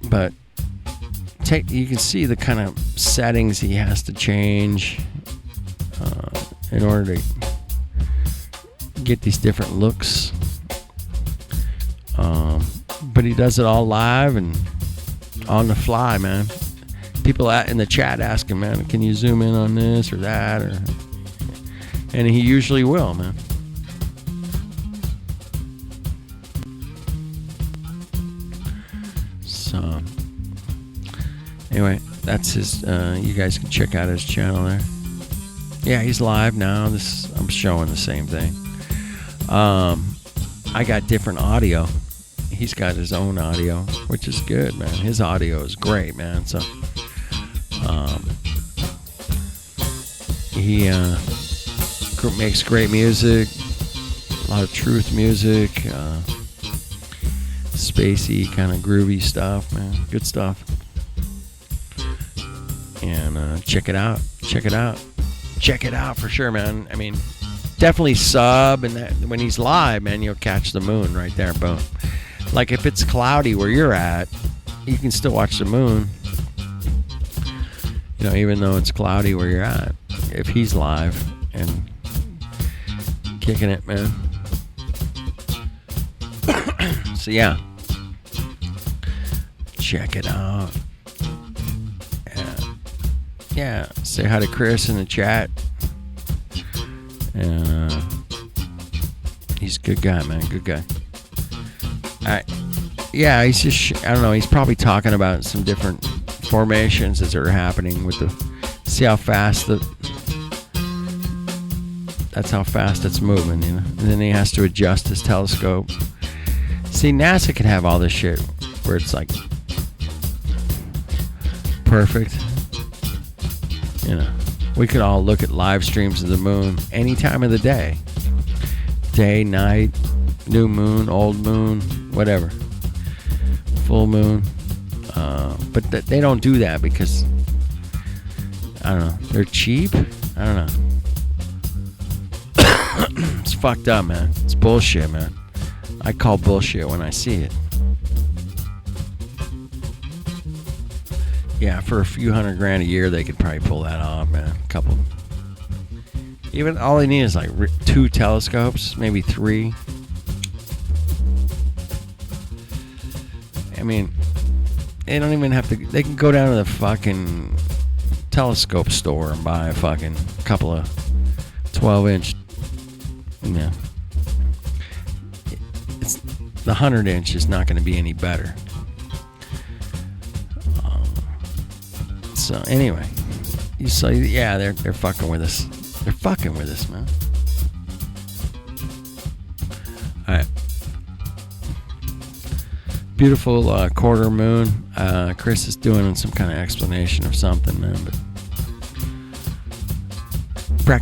Speaker 1: But you can see the kind of settings he has to change in order to get these different looks. But he does it all live and on the fly, man. People in the chat asking, man, can you zoom in on this or that? And he usually will, man. So, anyway, that's his. You guys can check out his channel there. Yeah, he's live now. I'm showing the same thing. I got different audio. He's got his own audio, which is good, man. His audio is great, man. So, He makes great music, a lot of truth music, spacey, kind of groovy stuff, man. Good stuff. And check it out. Check it out. Check it out for sure, man. I mean, definitely sub, and that, when he's live, man, you'll catch the moon right there. Boom. Like if it's cloudy where you're at, you can still watch the moon. You know, even though it's cloudy where you're at, if he's live and kicking it, man. So yeah, check it out. Yeah, say hi to Chris in the chat. And he's a good guy, man. Good guy. Yeah, he's just, I don't know, he's probably talking about some different formations as are happening with the, see how fast that's how fast it's moving, you know. And then he has to adjust his telescope. See, NASA can have all this shit where it's like perfect. You know, we could all look at live streams of the moon any time of the day. Day, night, new moon, old moon, whatever. Full moon. But they don't do that because, I don't know, they're cheap? I don't know. It's fucked up, man. It's bullshit, man. I call bullshit when I see it. Yeah, for a few $100,000 a year, they could probably pull that off, man. A couple. Even all they need is like 2 telescopes, maybe 3. I mean, they don't even have to. They can go down to the fucking telescope store and buy a fucking couple of 12-inch. Yeah, it's the 100-inch is not going to be any better. So anyway, you saw, yeah, they're fucking with us. They're fucking with us, man. All right. Beautiful quarter moon. Chris is doing some kind of explanation of something, man. But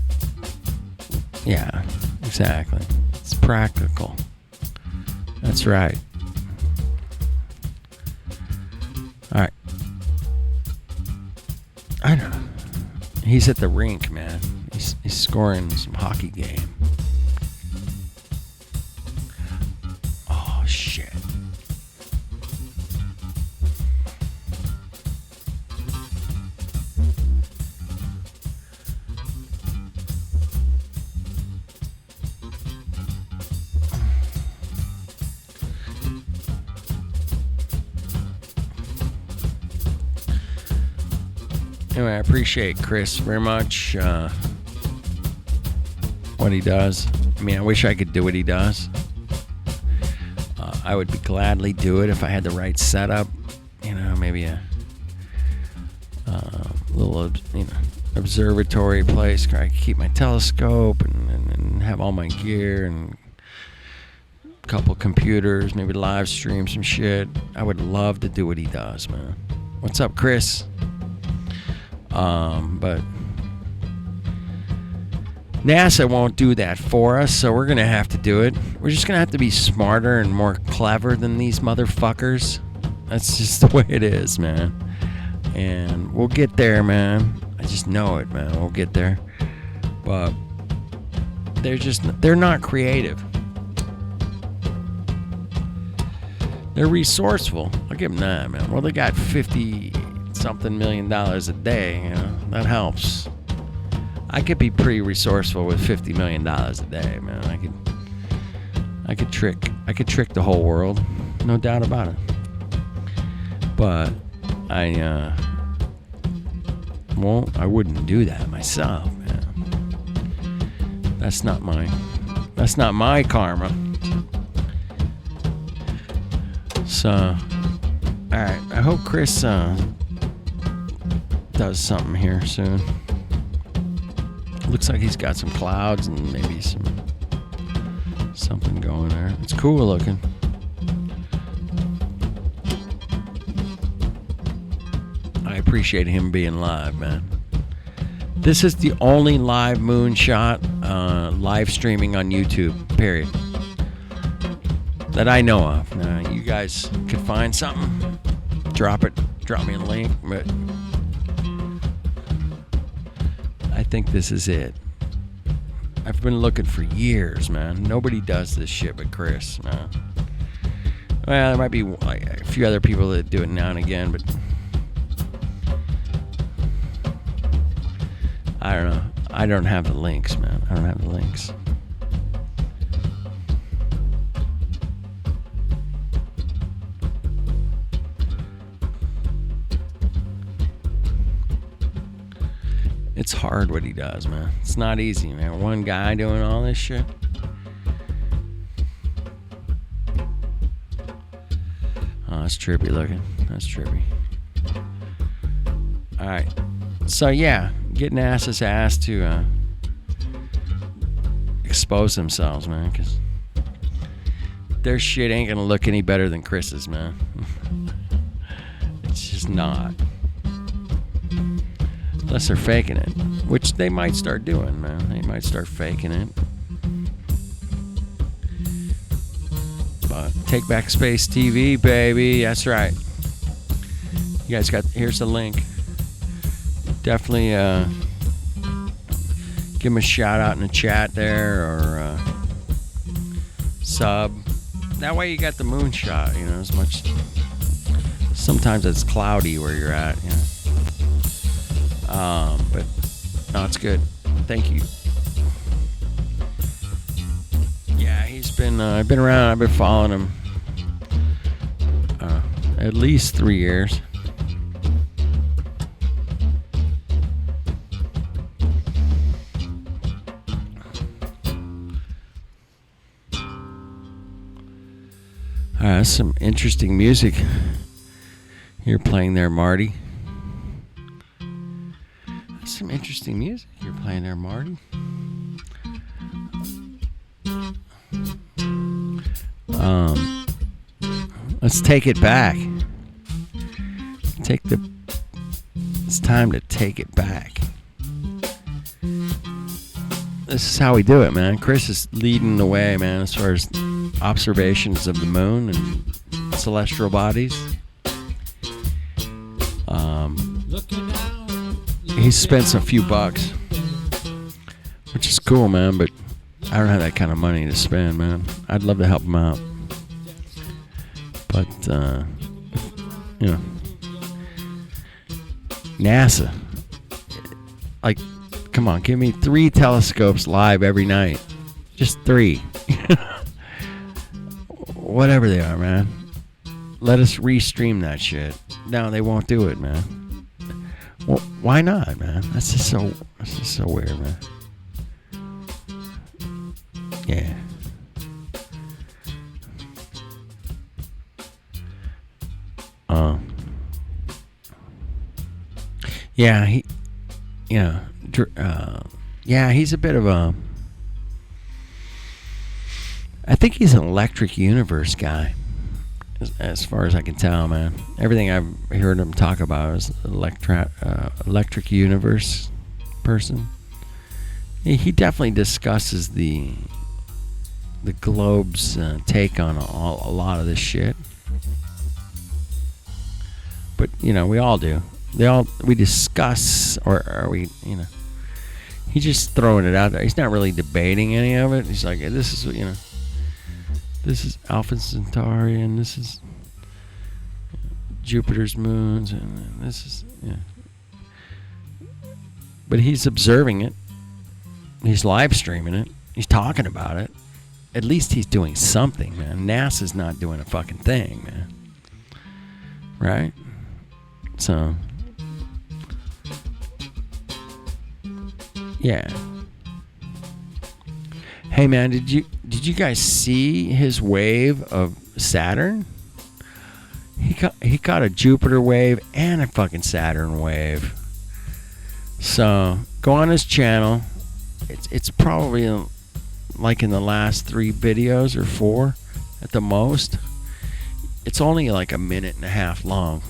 Speaker 1: yeah, exactly. It's practical. That's right. All right. I don't know. He's at the rink, man. He's scoring some hockey game. Oh, shit. Anyway, I appreciate Chris very much. What he does. I mean, I wish I could do what he does. I would gladly do it if I had the right setup. You know, maybe a little, observatory place where I could keep my telescope and have all my gear and a couple computers, maybe live stream some shit. I would love to do what he does, man. What's up, Chris? But NASA won't do that for us, so we're gonna have to do it. We're just gonna have to be smarter and more clever than these motherfuckers. That's just the way it is, man. And we'll get there, man. I just know it, man. We'll get there. But they're not creative. They're resourceful. I'll give them that, man. Well, they got $50-something million a day, you know. That helps. I could be pretty resourceful with $50 million a day, man. I could trick the whole world, no doubt about it. But I wouldn't do that myself, man. That's not my karma. So, all right. I hope Chris does something here soon. Looks like he's got some clouds and maybe something going there. It's cool looking. I appreciate him being live, man. This is the only live moonshot live streaming on YouTube, period, that I know of. Now, you guys could find something, drop me a link, but I think this is it. I've been looking for years, man. Nobody does this shit but Chris, man. Well, there might be like a few other people that do it now and again, but I don't know. I don't have the links, man. I don't have the links. It's hard what he does, man. It's not easy, man. One guy doing all this shit. Oh, that's trippy looking. That's trippy. Alright. So, yeah. Getting NASA's ass to expose themselves, man. Because their shit ain't going to look any better than Chris's, man. It's just not. Unless they're faking it. Which they might start doing, man. They might start faking it. But Take Back Space TV, baby. That's right. You guys got... Here's the link. Definitely give them a shout out in the chat there, or sub. That way you got the moonshot, you know, as much. Sometimes it's cloudy where you're at, you know. But no, it's good. Thank you. Yeah, he's been. I've been around. I've been following him at least 3 years. That's some interesting music you're playing there, Marty. That's some interesting music you're playing there, Marty. Let's take it back. It's time to take it back. This is how we do it, man. Chris is leading the way, man, as far as observations of the moon and celestial bodies. He's spent a few bucks, which is cool, man, but I don't have that kind of money to spend, man. I'd love to help him out, but you know, NASA, like, come on, give me 3 telescopes live every night. Just 3. Whatever they are, man. Let us restream that shit. No, they won't do it, man. Well, why not, man? That's just so weird, man. Yeah. Yeah, he's a bit of a... I think he's an Electric Universe guy, as far as I can tell, man. Everything I've heard him talk about is Electric Universe person. He definitely discusses the globe's take on a lot of this shit. But, you know, we all do. We discuss, or we, you know, he's just throwing it out there. He's not really debating any of it. He's like, this is, you know, this is Alpha Centauri, and this is Jupiter's moons, and this is, yeah. But he's observing it. He's live streaming it. He's talking about it. At least he's doing something, man. NASA's not doing a fucking thing, man. Right? So, yeah. Hey, man, did you guys see his wave of Saturn? He caught a Jupiter wave and a fucking Saturn wave. So go on his channel. It's probably like in the last 3 videos or 4 at the most. It's only like a minute and a half long.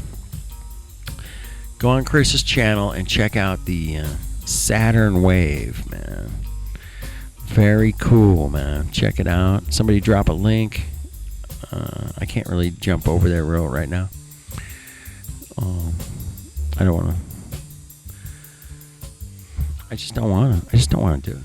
Speaker 1: Go on Chris's channel and check out the Saturn wave, man. Very cool, man. Check it out. Somebody drop a link. I can't really jump over there right now. I don't want to. I just don't want to do it.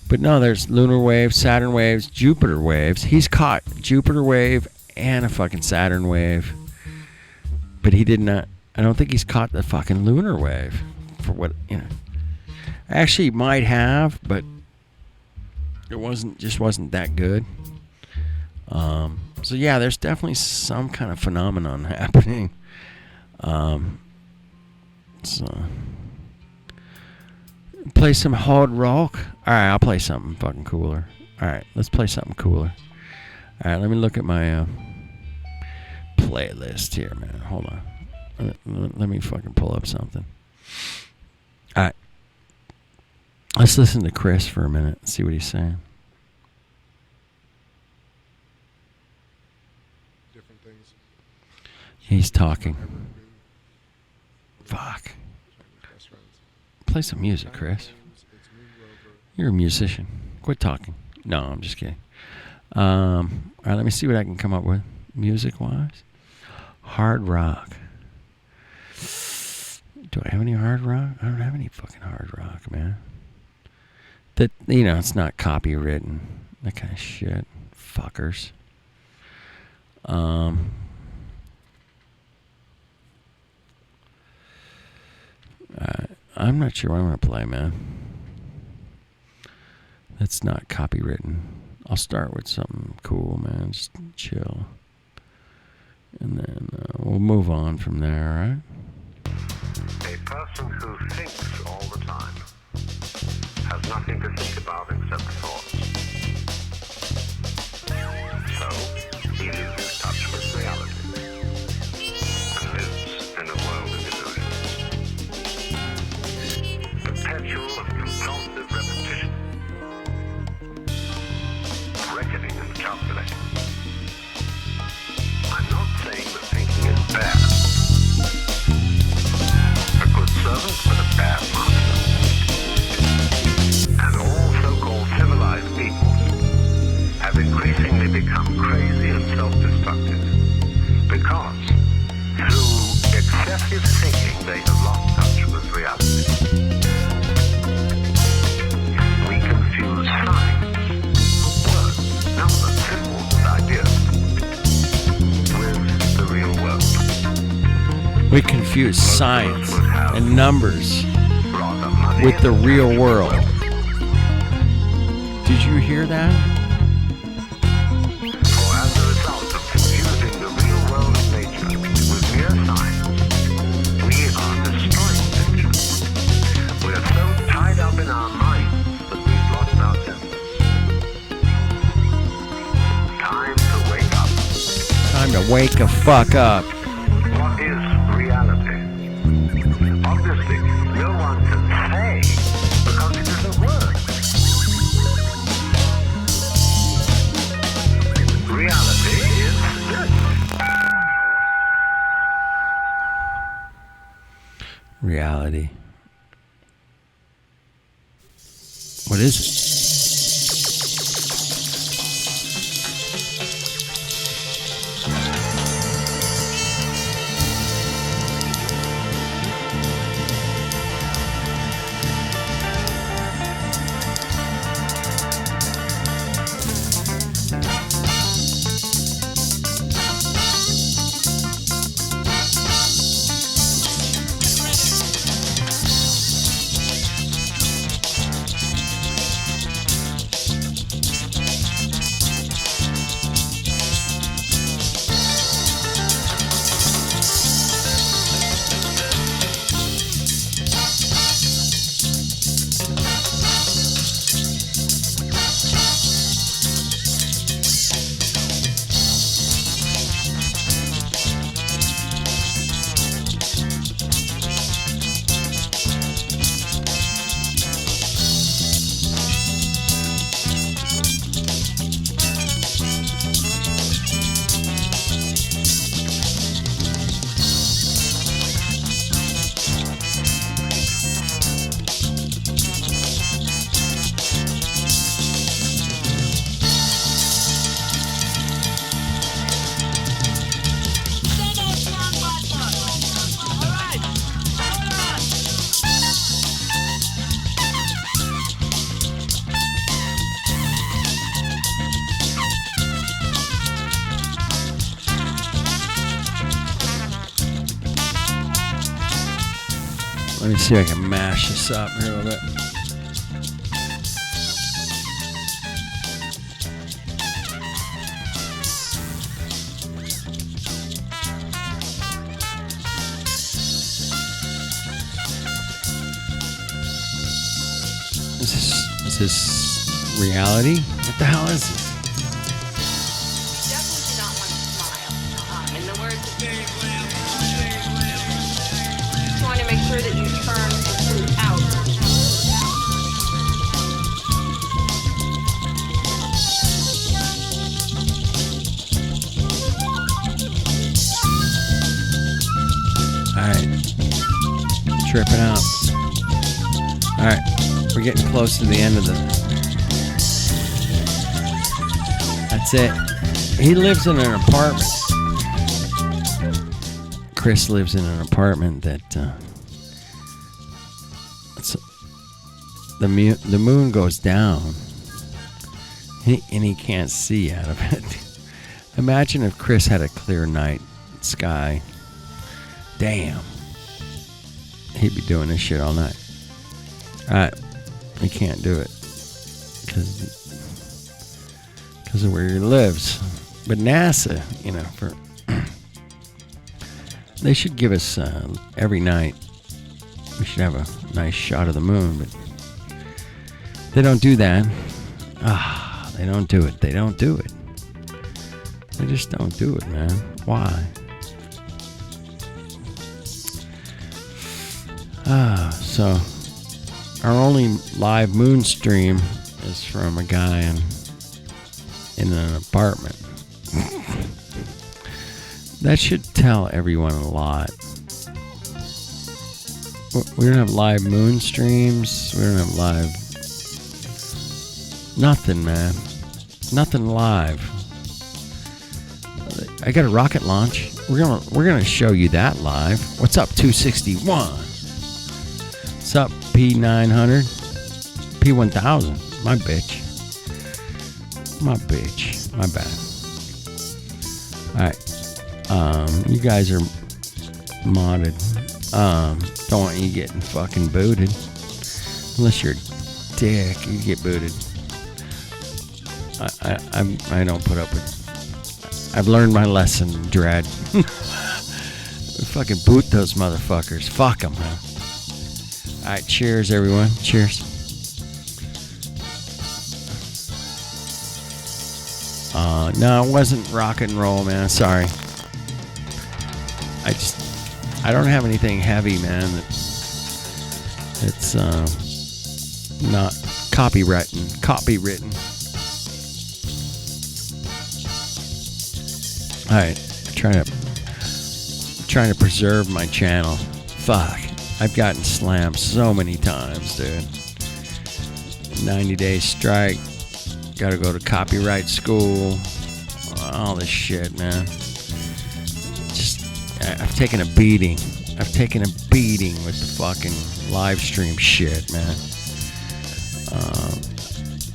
Speaker 1: But no, there's lunar waves, Saturn waves, Jupiter waves. He's caught Jupiter wave and a fucking Saturn wave. But he did not. I don't think he's caught the fucking lunar wave. For what, you know. Actually, might have, but it wasn't that good. So yeah, there's definitely some kind of phenomenon happening. So play some hard rock. All right, I'll play something fucking cooler. All right, let's play something cooler. All right, let me look at my playlist here, man. Hold on. Let me fucking pull up something. All right. Let's listen to Chris for a minute and see what he's saying.
Speaker 3: Different things.
Speaker 1: He's talking. Fuck. Play some music, Chris. You're a musician. Quit talking. No, I'm just kidding. All right, let me see what I can come up with music-wise. Hard rock. Do I have any hard rock? I don't have any fucking hard rock, man. That, you know, it's not copywritten. That kind of shit. Fuckers. I'm not sure what I'm going to play, man. That's not copywritten. I'll start with something cool, man. Just chill. And then we'll move on from there, all right?
Speaker 6: A person who thinks all the time has nothing to think about except thoughts. So, he loses touch with reality and lives in a world of illusions. Perpetual and compulsive repetition. Reckoning and calculating. I'm not saying that thinking is bad. A good servant but a bad master. And all so-called civilized people have increasingly become crazy and self-destructive because through excessive thinking they have lost touch with reality. We confuse signs, words, numbers, symbols, and ideas with the real world.
Speaker 1: We confuse science and numbers with the real world. Did you hear that?
Speaker 6: For as a result of confusing the real world of nature with mere science, we are destroying nature. We are so tied up in our minds that we've lost our senses. Time to wake up.
Speaker 1: Time to wake the fuck up.
Speaker 6: What is reality? Obviously, no one can say because it isn't word. Reality is this.
Speaker 1: Reality. What is it? Let me see if I can mash this up here a little bit. Is this reality? What the hell is this?
Speaker 7: Definitely do not want to smile. In the words of just want to make sure that you turn the food out.
Speaker 1: Alright. Tripping out. Alright. We're getting close to the end of the... That's it. He lives in an apartment. Chris lives in an apartment that... the moon goes down. And he can't see out of it. Imagine if Chris had a clear night sky. Damn. He'd be doing this shit all night. Alright. He can't do it because of where he lives. But NASA, you know, they should give us every night. We should have a nice shot of the moon, but they don't do that. They don't do it. They don't do it. They just don't do it, man. Why? So our only live moon stream is from a guy in an apartment. That should tell everyone a lot. We don't have live moon streams. We don't have live... Nothing, man. Nothing live. I got a rocket launch. We're gonna show you that live. What's up, 261? What's up, P900? P1000. My bitch. My bitch. My bad. Alright. You guys are modded. Don't want you getting fucking booted. Unless you're a dick, you get booted. I don't put up with... I've learned my lesson, Dread. Fucking boot those motherfuckers. Fuck them, man. Alright, cheers, everyone. Cheers. No, it wasn't rock and roll, man. Sorry. I don't have anything heavy, man. It's not copywritten. Alright, trying to preserve my channel. Fuck. I've gotten slammed so many times, dude. 90-day strike. Gotta go to copyright school. All this shit, man. I've taken a beating. I've taken a beating with the fucking live stream shit, man.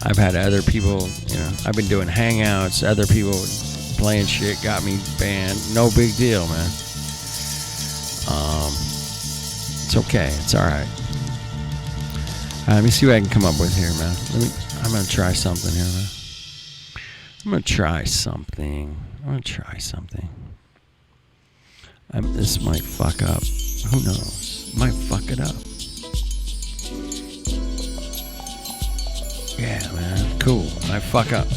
Speaker 1: I've had other people, you know, I've been doing hangouts. Other people playing shit got me banned. No big deal, man. It's okay. It's all right. Let me see what I can come up with here, man. I'm gonna try something here, man. I'm gonna try something. This might fuck up. Who knows? Might fuck it up. Yeah, man. Cool. Might fuck up.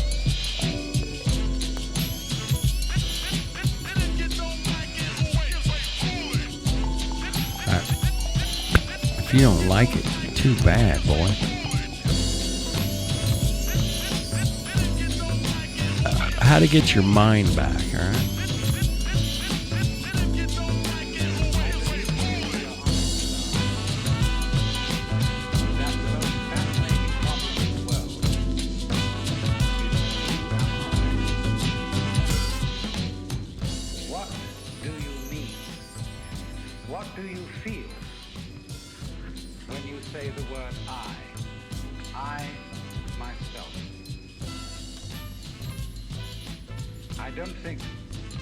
Speaker 1: If you don't like it, too bad, boy. How to get your mind back, alright?
Speaker 6: What do you mean? What do you feel when you say the word I myself? I don't think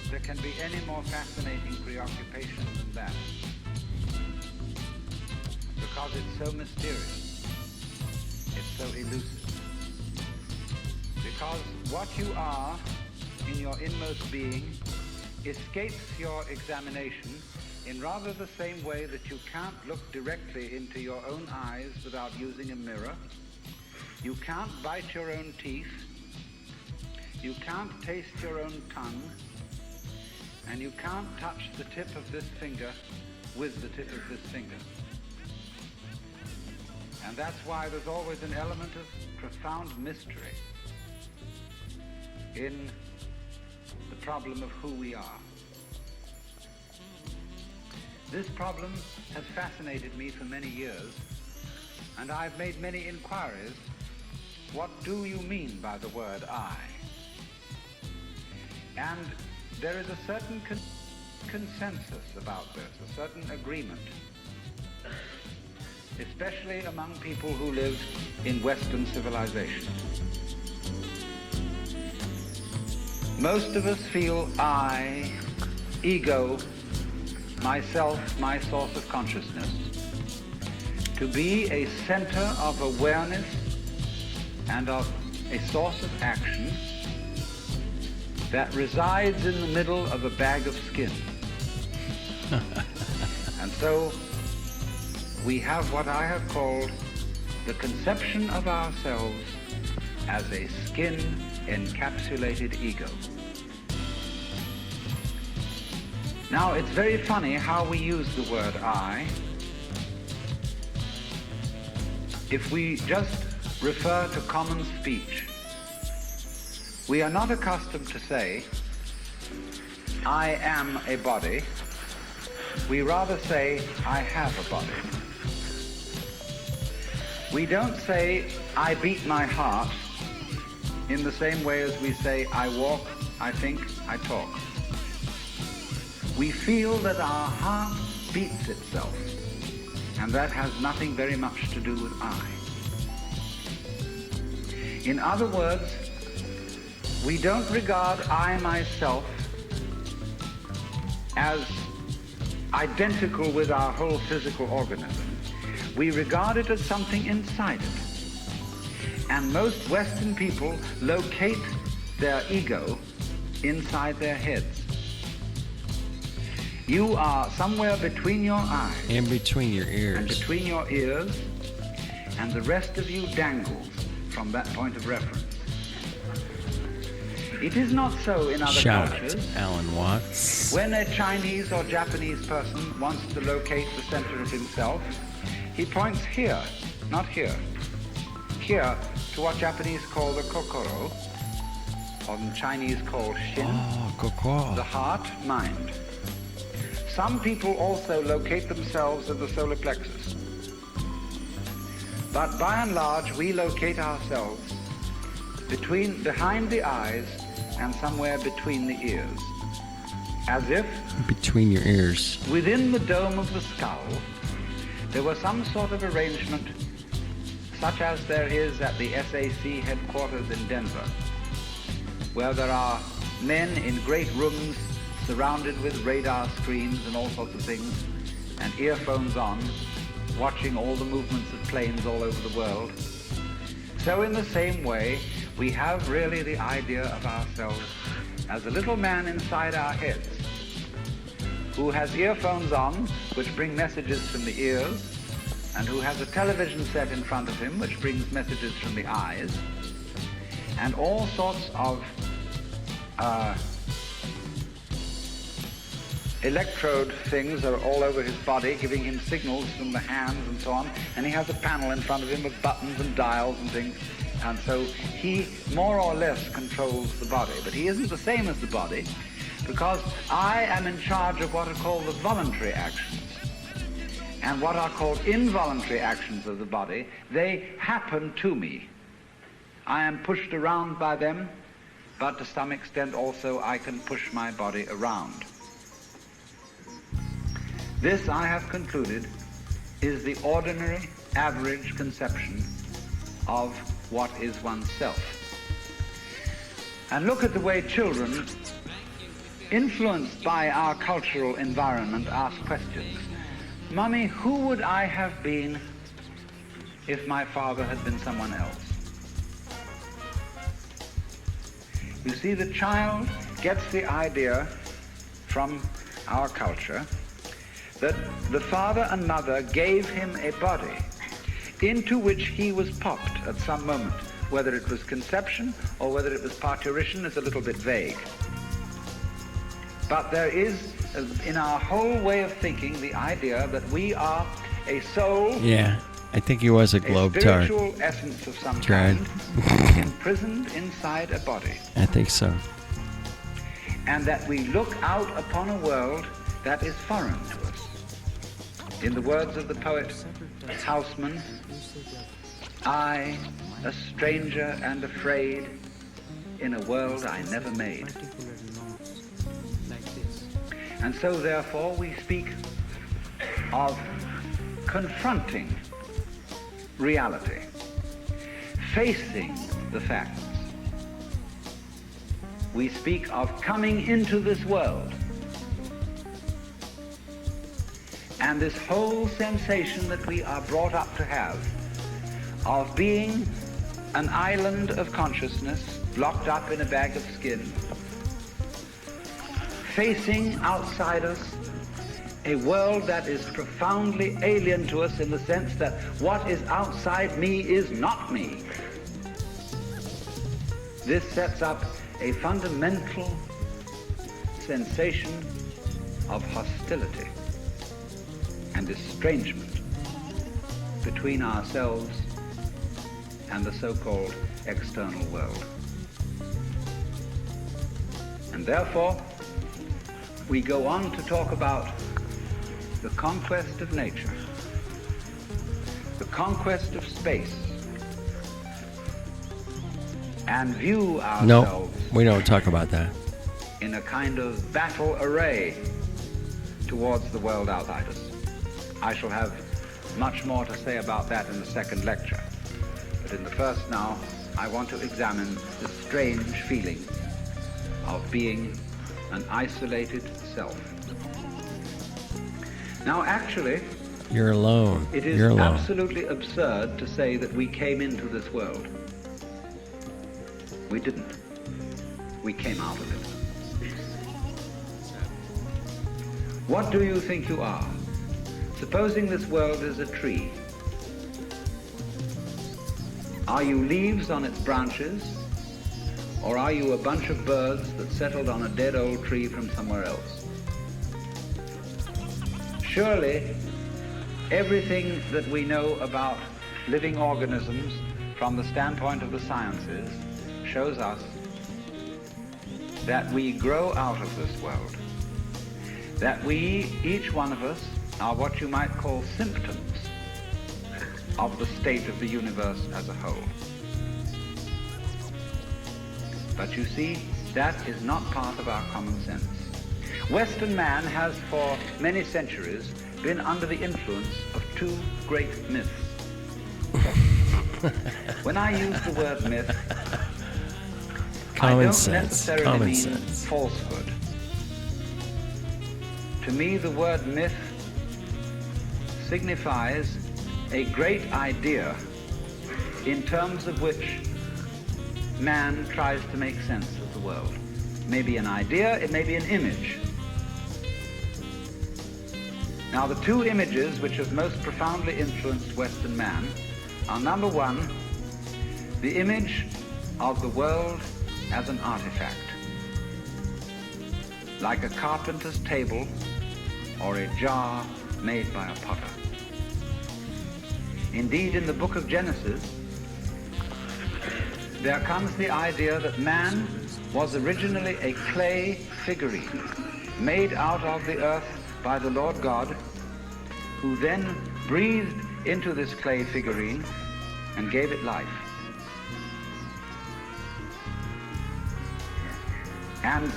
Speaker 6: there can be any more fascinating preoccupation than that. because it's so mysterious. It's so elusive. Because what you are in your inmost being escapes your examination in rather the same way that you can't look directly into your own eyes without using a mirror. You can't bite your own teeth. You can't taste your own tongue. And you can't touch the tip of this finger with the tip of this finger. And that's why there's always an element of profound mystery in the problem of who we are. This problem has fascinated me for many years, and I've made many inquiries. What do you mean by the word I? And there is a certain consensus about this, a certain agreement, especially among people who live in Western civilization. Most of us feel I, ego, myself, my source of consciousness, to be a center of awareness and of a source of action that resides in the middle of a bag of skin. And so we have what I have called the conception of ourselves as a skin-encapsulated ego. Now, it's very funny how we use the word I. If we just refer to common speech, we are not accustomed to say, I am a body. We rather say, I have a body. We don't say, I beat my heart, in the same way as we say, I walk, I think, I talk. We feel that our heart beats itself, and that has nothing very much to do with I. In other words, we don't regard I, myself, as identical with our whole physical organism. We regard it as something inside it. And most Western people locate their ego inside their heads. You are somewhere between your eyes.
Speaker 1: In between your
Speaker 6: And
Speaker 1: ears.
Speaker 6: between your ears, and the rest of you dangles from that point of reference. It is not so in other
Speaker 1: Shout out
Speaker 6: cultures.
Speaker 1: to Alan Watts.
Speaker 6: When a Chinese or Japanese person wants to locate the center of himself, he points here, not here. Here to what Japanese call the kokoro, or the Chinese call shin,
Speaker 1: Oh, Kokwa.
Speaker 6: the heart, mind. Some people also locate themselves in the solar plexus. But by and large, we locate ourselves behind the eyes and somewhere between the ears. As if
Speaker 1: Between your ears.
Speaker 6: within the dome of the skull, there was some sort of arrangement such as there is at the SAC headquarters in Denver, where there are men in great rooms surrounded with radar screens and all sorts of things, and earphones on, watching all the movements of planes all over the world. So in the same way, we have really the idea of ourselves as a little man inside our heads who has earphones on which bring messages from the ears, and who has a television set in front of him which brings messages from the eyes, and all sorts of electrode things are all over his body, giving him signals from the hands and so on, and he has a panel in front of him with buttons and dials and things, and so he more or less controls the body. But he isn't the same as the body, because I am in charge of what are called the voluntary actions. And what are called involuntary actions of the body, they happen to me. I am pushed around by them, but to some extent also I can push my body around. This, I have concluded, is the ordinary, average conception of what is oneself. And look at the way children, influenced by our cultural environment, ask questions.
Speaker 8: Mummy, who would I have been if my father had been someone else? You see, the child gets the idea from our culture that the father and mother gave him a body into which he was popped at some moment. Whether it was conception or whether it was parturition is a little bit vague. But there is, in our whole way of thinking, the idea that we are a soul,
Speaker 1: Yeah, I think he was a
Speaker 8: a
Speaker 1: globe-tart.
Speaker 8: spiritual essence of some
Speaker 1: Tried.
Speaker 8: kind, imprisoned inside a body,
Speaker 1: I think so.
Speaker 8: and that we look out upon a world that is foreign to us. In the words of the poet Houseman, I, a stranger and afraid, in a world I never made. And so therefore we speak of confronting reality, facing the facts. We speak of coming into this world. And this whole sensation that we are brought up to have of being an island of consciousness locked up in a bag of skin, facing outside us a world that is profoundly alien to us in the sense that what is outside me is not me. This sets up a fundamental sensation of hostility and estrangement between ourselves and the so-called external world. And therefore, we go on to talk about the conquest of nature, the conquest of space, and view ourselves
Speaker 1: No, we don't talk about that.
Speaker 8: in a kind of battle array towards the world outside us. I shall have much more to say about that in the second lecture. But in the first now, I want to examine the strange feeling of being an isolated self. Now actually,
Speaker 1: You're alone.
Speaker 8: it is
Speaker 1: You're alone.
Speaker 8: absolutely absurd to say that we came into this world. We didn't. We came out of it. What do you think you are? Supposing this world is a tree. Are you leaves on its branches, or are you a bunch of birds that settled on a dead old tree from somewhere else? Surely, everything that we know about living organisms from the standpoint of the sciences shows us that we grow out of this world, that we, each one of us, are what you might call symptoms of the state of the universe as a whole. But you see, that is not part of our common sense. Western man has for many centuries been under the influence of two great myths. When I use the word myth, I
Speaker 1: Common
Speaker 8: don't
Speaker 1: sense.
Speaker 8: necessarily
Speaker 1: Common
Speaker 8: mean
Speaker 1: sense.
Speaker 8: falsehood. To me, the word myth signifies a great idea in terms of which man tries to make sense of the world. It may be an idea, it may be an image. Now, the two images which have most profoundly influenced Western man are, number one, the image of the world as an artifact, like a carpenter's table or a jar made by a potter. Indeed, in the book of Genesis, there comes the idea that man was originally a clay figurine made out of the earth by the Lord God, who then breathed into this clay figurine and gave it life. And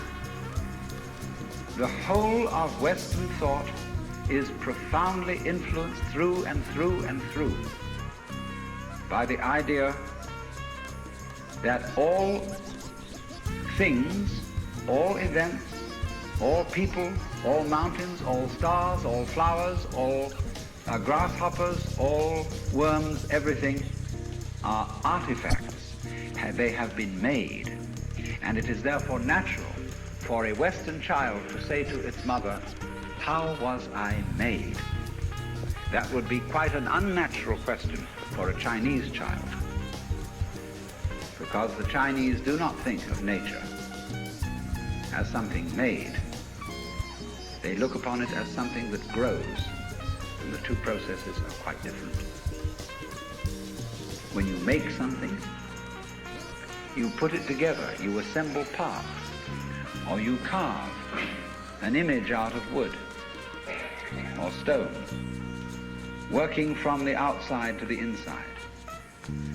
Speaker 8: the whole of Western thought is profoundly influenced through and through and through by the idea that all things, all events, all people, all mountains, all stars, all flowers, all grasshoppers, all worms, everything are artifacts. They have been made. And it is therefore natural for a Western child to say to its mother, "How was I made?" That would be quite an unnatural question for a Chinese child, because the Chinese do not think of nature as something made. They look upon it as something that grows, and the two processes are quite different. When you make something, you put it together, you assemble parts, or you carve an image out of wood or stone, working from the outside to the inside.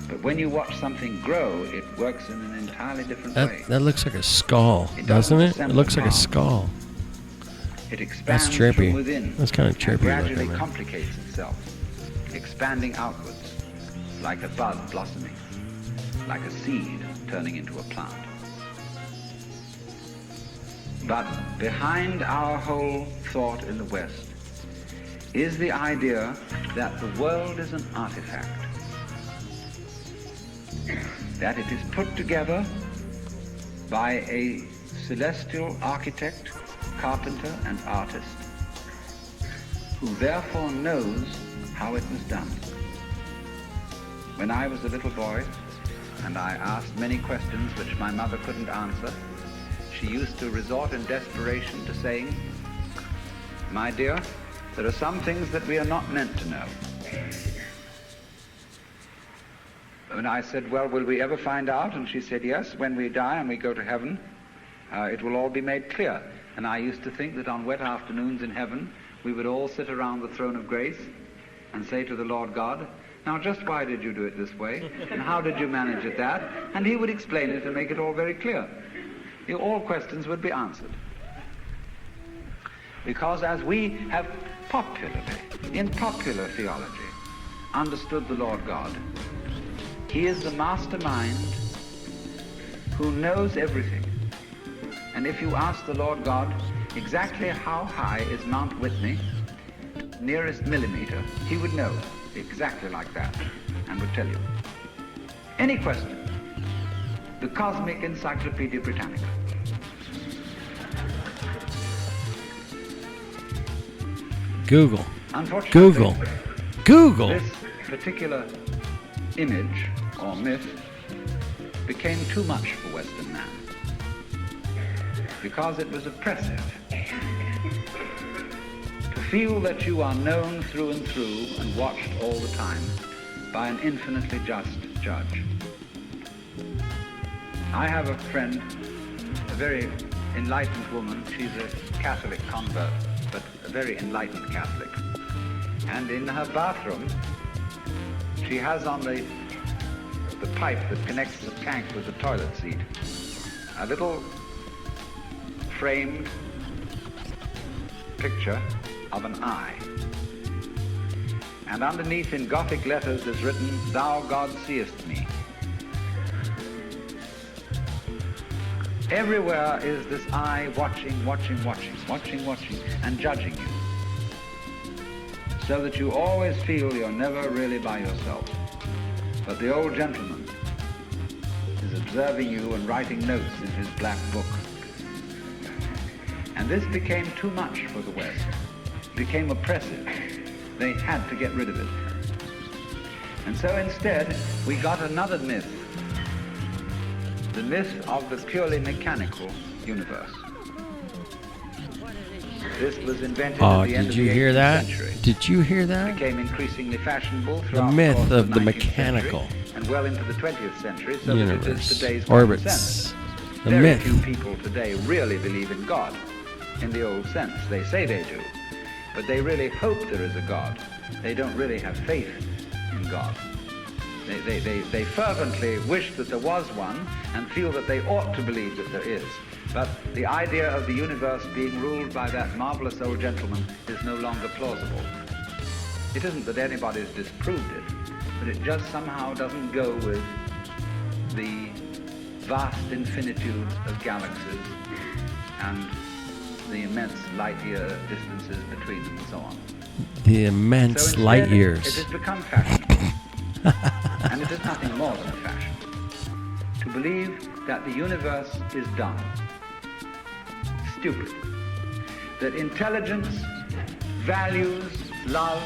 Speaker 8: But when you watch something grow, it works in an entirely different way.
Speaker 1: That looks like a skull,
Speaker 8: It
Speaker 1: doesn't it? It
Speaker 8: assemble
Speaker 1: looks like a
Speaker 8: parts.
Speaker 1: skull.
Speaker 8: It expands
Speaker 1: That's trippy.
Speaker 8: from within.
Speaker 1: That's kind of
Speaker 8: and
Speaker 1: trippy
Speaker 8: gradually
Speaker 1: looking, man.
Speaker 8: complicates itself, expanding outwards, like a bud blossoming, like a seed turning into a plant. But behind our whole thought in the West is the idea that the world is an artifact, that it is put together by a celestial architect, carpenter, and artist, who therefore knows how it was done. When I was a little boy, and I asked many questions which my mother couldn't answer, she used to resort in desperation to saying, "My dear, there are some things that we are not meant to know." And I said, "Well, will we ever find out?" And she said, "Yes, when we die and we go to heaven, it will all be made clear." And I used to think that on wet afternoons in heaven, we would all sit around the throne of grace and say to the Lord God, "Now just why did you do it this way? And how did you manage it that?" And he would explain it and make it all very clear. All questions would be answered. Because as we have popularly, in popular theology, understood the Lord God, he is the mastermind who knows everything. And if you ask the Lord God exactly how high is Mount Whitney, nearest millimeter, he would know exactly like that and would tell you. Any question, the Cosmic Encyclopedia Britannica.
Speaker 1: Google.
Speaker 8: Unfortunately,
Speaker 1: Google.
Speaker 8: this particular image or myth became too much for Western man because it was oppressive. To feel that you are known through and through and watched all the time by an infinitely just judge. I have a friend, a very enlightened woman. She's a Catholic convert, but a very enlightened Catholic. And in her bathroom, she has on the pipe that connects the tank with the toilet seat a little framed picture of an eye. And underneath in Gothic letters is written, "Thou God seest me." Everywhere is this eye watching, and judging you. So that you always feel you're never really by yourself. But the old gentleman is observing you and writing notes in his black book. And this became too much for the West. It became oppressive. They had to get rid of it. And so instead, we got another myth. The myth of the purely mechanical universe. This was invented at the end of the 18th century.
Speaker 1: Did you hear that?
Speaker 8: Became increasingly fashionable throughout
Speaker 1: The myth
Speaker 8: course
Speaker 1: of the
Speaker 8: 19th
Speaker 1: mechanical
Speaker 8: century and well into the 20th century, so that it is
Speaker 1: universe.
Speaker 8: today's common
Speaker 1: Orbits.
Speaker 8: sense.
Speaker 1: The
Speaker 8: Very
Speaker 1: myth.
Speaker 8: few people today really believe in God in the old sense. They say they do, but they really hope there is a God. They don't really have faith in God. They fervently wish that there was one and feel that they ought to believe that there is. But the idea of the universe being ruled by that marvelous old gentleman is no longer plausible. It isn't that anybody's disproved it, but it just somehow doesn't go with the vast infinitudes of galaxies and the immense light-year distances between them and so on.
Speaker 1: The immense
Speaker 8: So
Speaker 1: light
Speaker 8: instead,
Speaker 1: years.
Speaker 8: it has become fashionable, and it is nothing more than a fashion, to believe that the universe is dumb, stupid, that intelligence, values, love,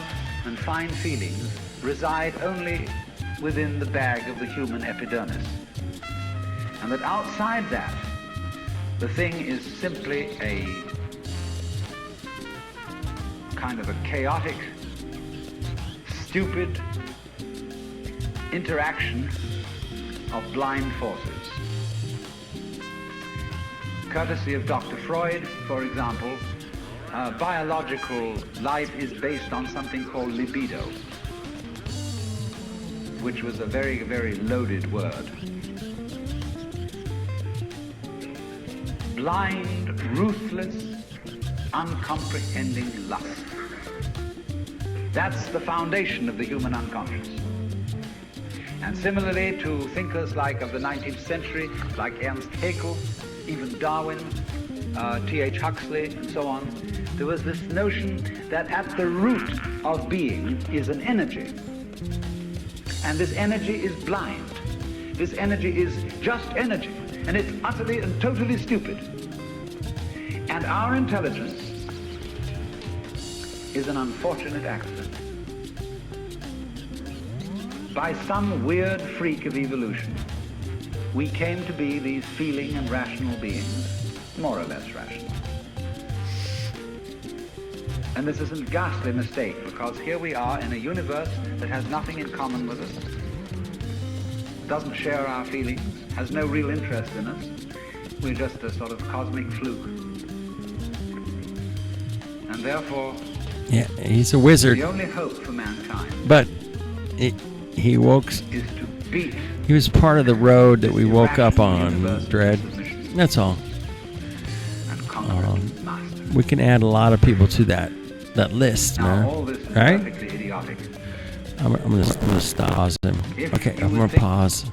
Speaker 8: and fine feelings reside only within the bag of the human epidermis, and that outside that, the thing is simply a kind of a chaotic, stupid interaction of blind forces. Courtesy of Dr. Freud, for example, biological life is based on something called libido, which was a very, very loaded word. Blind, ruthless, uncomprehending lust. That's the foundation of the human unconscious. And similarly to thinkers like of the 19th century, like Ernst Haeckel, even Darwin, T.H. Huxley, and so on, there was this notion that at the root of being is an energy. And this energy is blind. This energy is just energy. And it's utterly and totally stupid. And our intelligence is an unfortunate accident. By some weird freak of evolution, we came to be these feeling and rational beings, more or less rational. And this is a ghastly mistake, because here we are in a universe that has nothing in common with us, doesn't share our feelings, has no real interest in us. We're just a sort of cosmic fluke. And therefore,
Speaker 1: Yeah, he's a wizard.
Speaker 8: the only hope for mankind
Speaker 1: But he woke.
Speaker 8: is to beat
Speaker 1: He was part of the road that we woke up on, Dread. That's all.
Speaker 8: and conquer its master.
Speaker 1: We can add a lot of people to that list,
Speaker 8: Now,
Speaker 1: man.
Speaker 8: all this is
Speaker 1: Right?
Speaker 8: perfectly idiotic.
Speaker 1: I'm gonna stop. Pause him.
Speaker 8: If
Speaker 1: Okay,
Speaker 8: you
Speaker 1: I'm
Speaker 8: would
Speaker 1: gonna
Speaker 8: think-
Speaker 1: pause.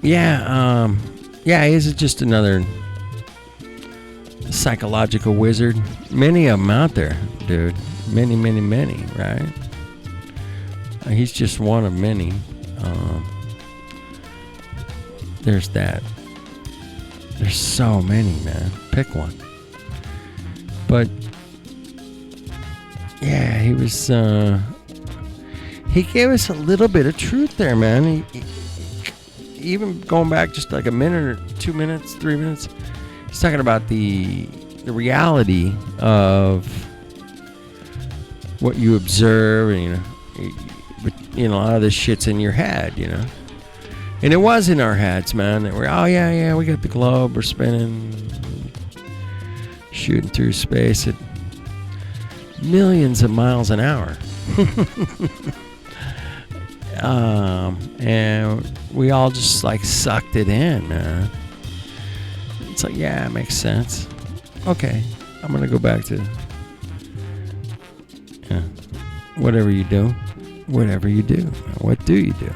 Speaker 1: Yeah, he's just another psychological wizard. Many of them out there, dude. Many, right? He's just one of many. There's that. There's so many, man. Pick one. But yeah, he was. He gave us a little bit of truth there, man. He even going back just like a minute or 2 minutes, 3 minutes. He's talking about the reality of what you observe, and a lot of this shit's in your head, And it was in our heads, man. That we're, oh yeah, we got the globe, we're spinning, shooting through space at millions of miles an hour. And we all just like sucked it in, man. It's like, yeah, it makes sense. Okay, I'm gonna go back to whatever you do. Whatever you do. What do you do?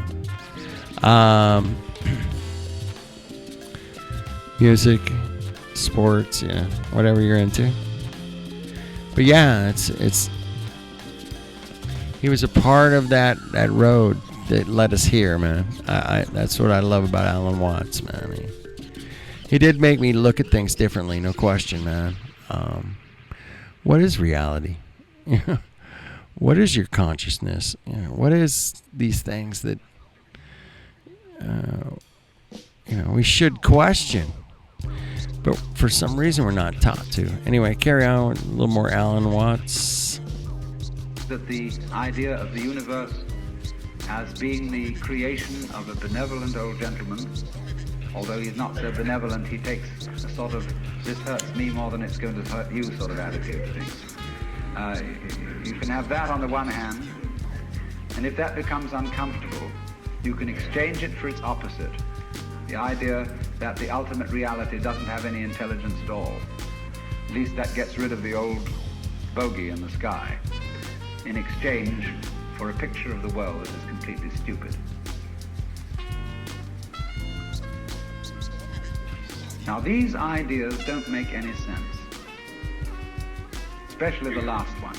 Speaker 1: Music, sports, whatever you're into. But yeah, it's he was a part of that road that led us here, man. I that's what I love about Alan Watts, man. I mean, he did make me look at things differently, no question, man. What is reality? What is your consciousness? What is these things that we should question, but for some reason we're not taught to. Anyway, carry on with a little more Alan Watts.
Speaker 8: That the idea of the universe as being the creation of a benevolent old gentleman, although he's not so benevolent, he takes a sort of, this hurts me more than it's going to hurt you sort of attitude to things. You can have that on the one hand, and if that becomes uncomfortable, you can exchange it for its opposite. The idea that the ultimate reality doesn't have any intelligence at all. At least that gets rid of the old bogey in the sky, in exchange for a picture of the world that is completely stupid. Now, these ideas don't make any sense, especially the last one,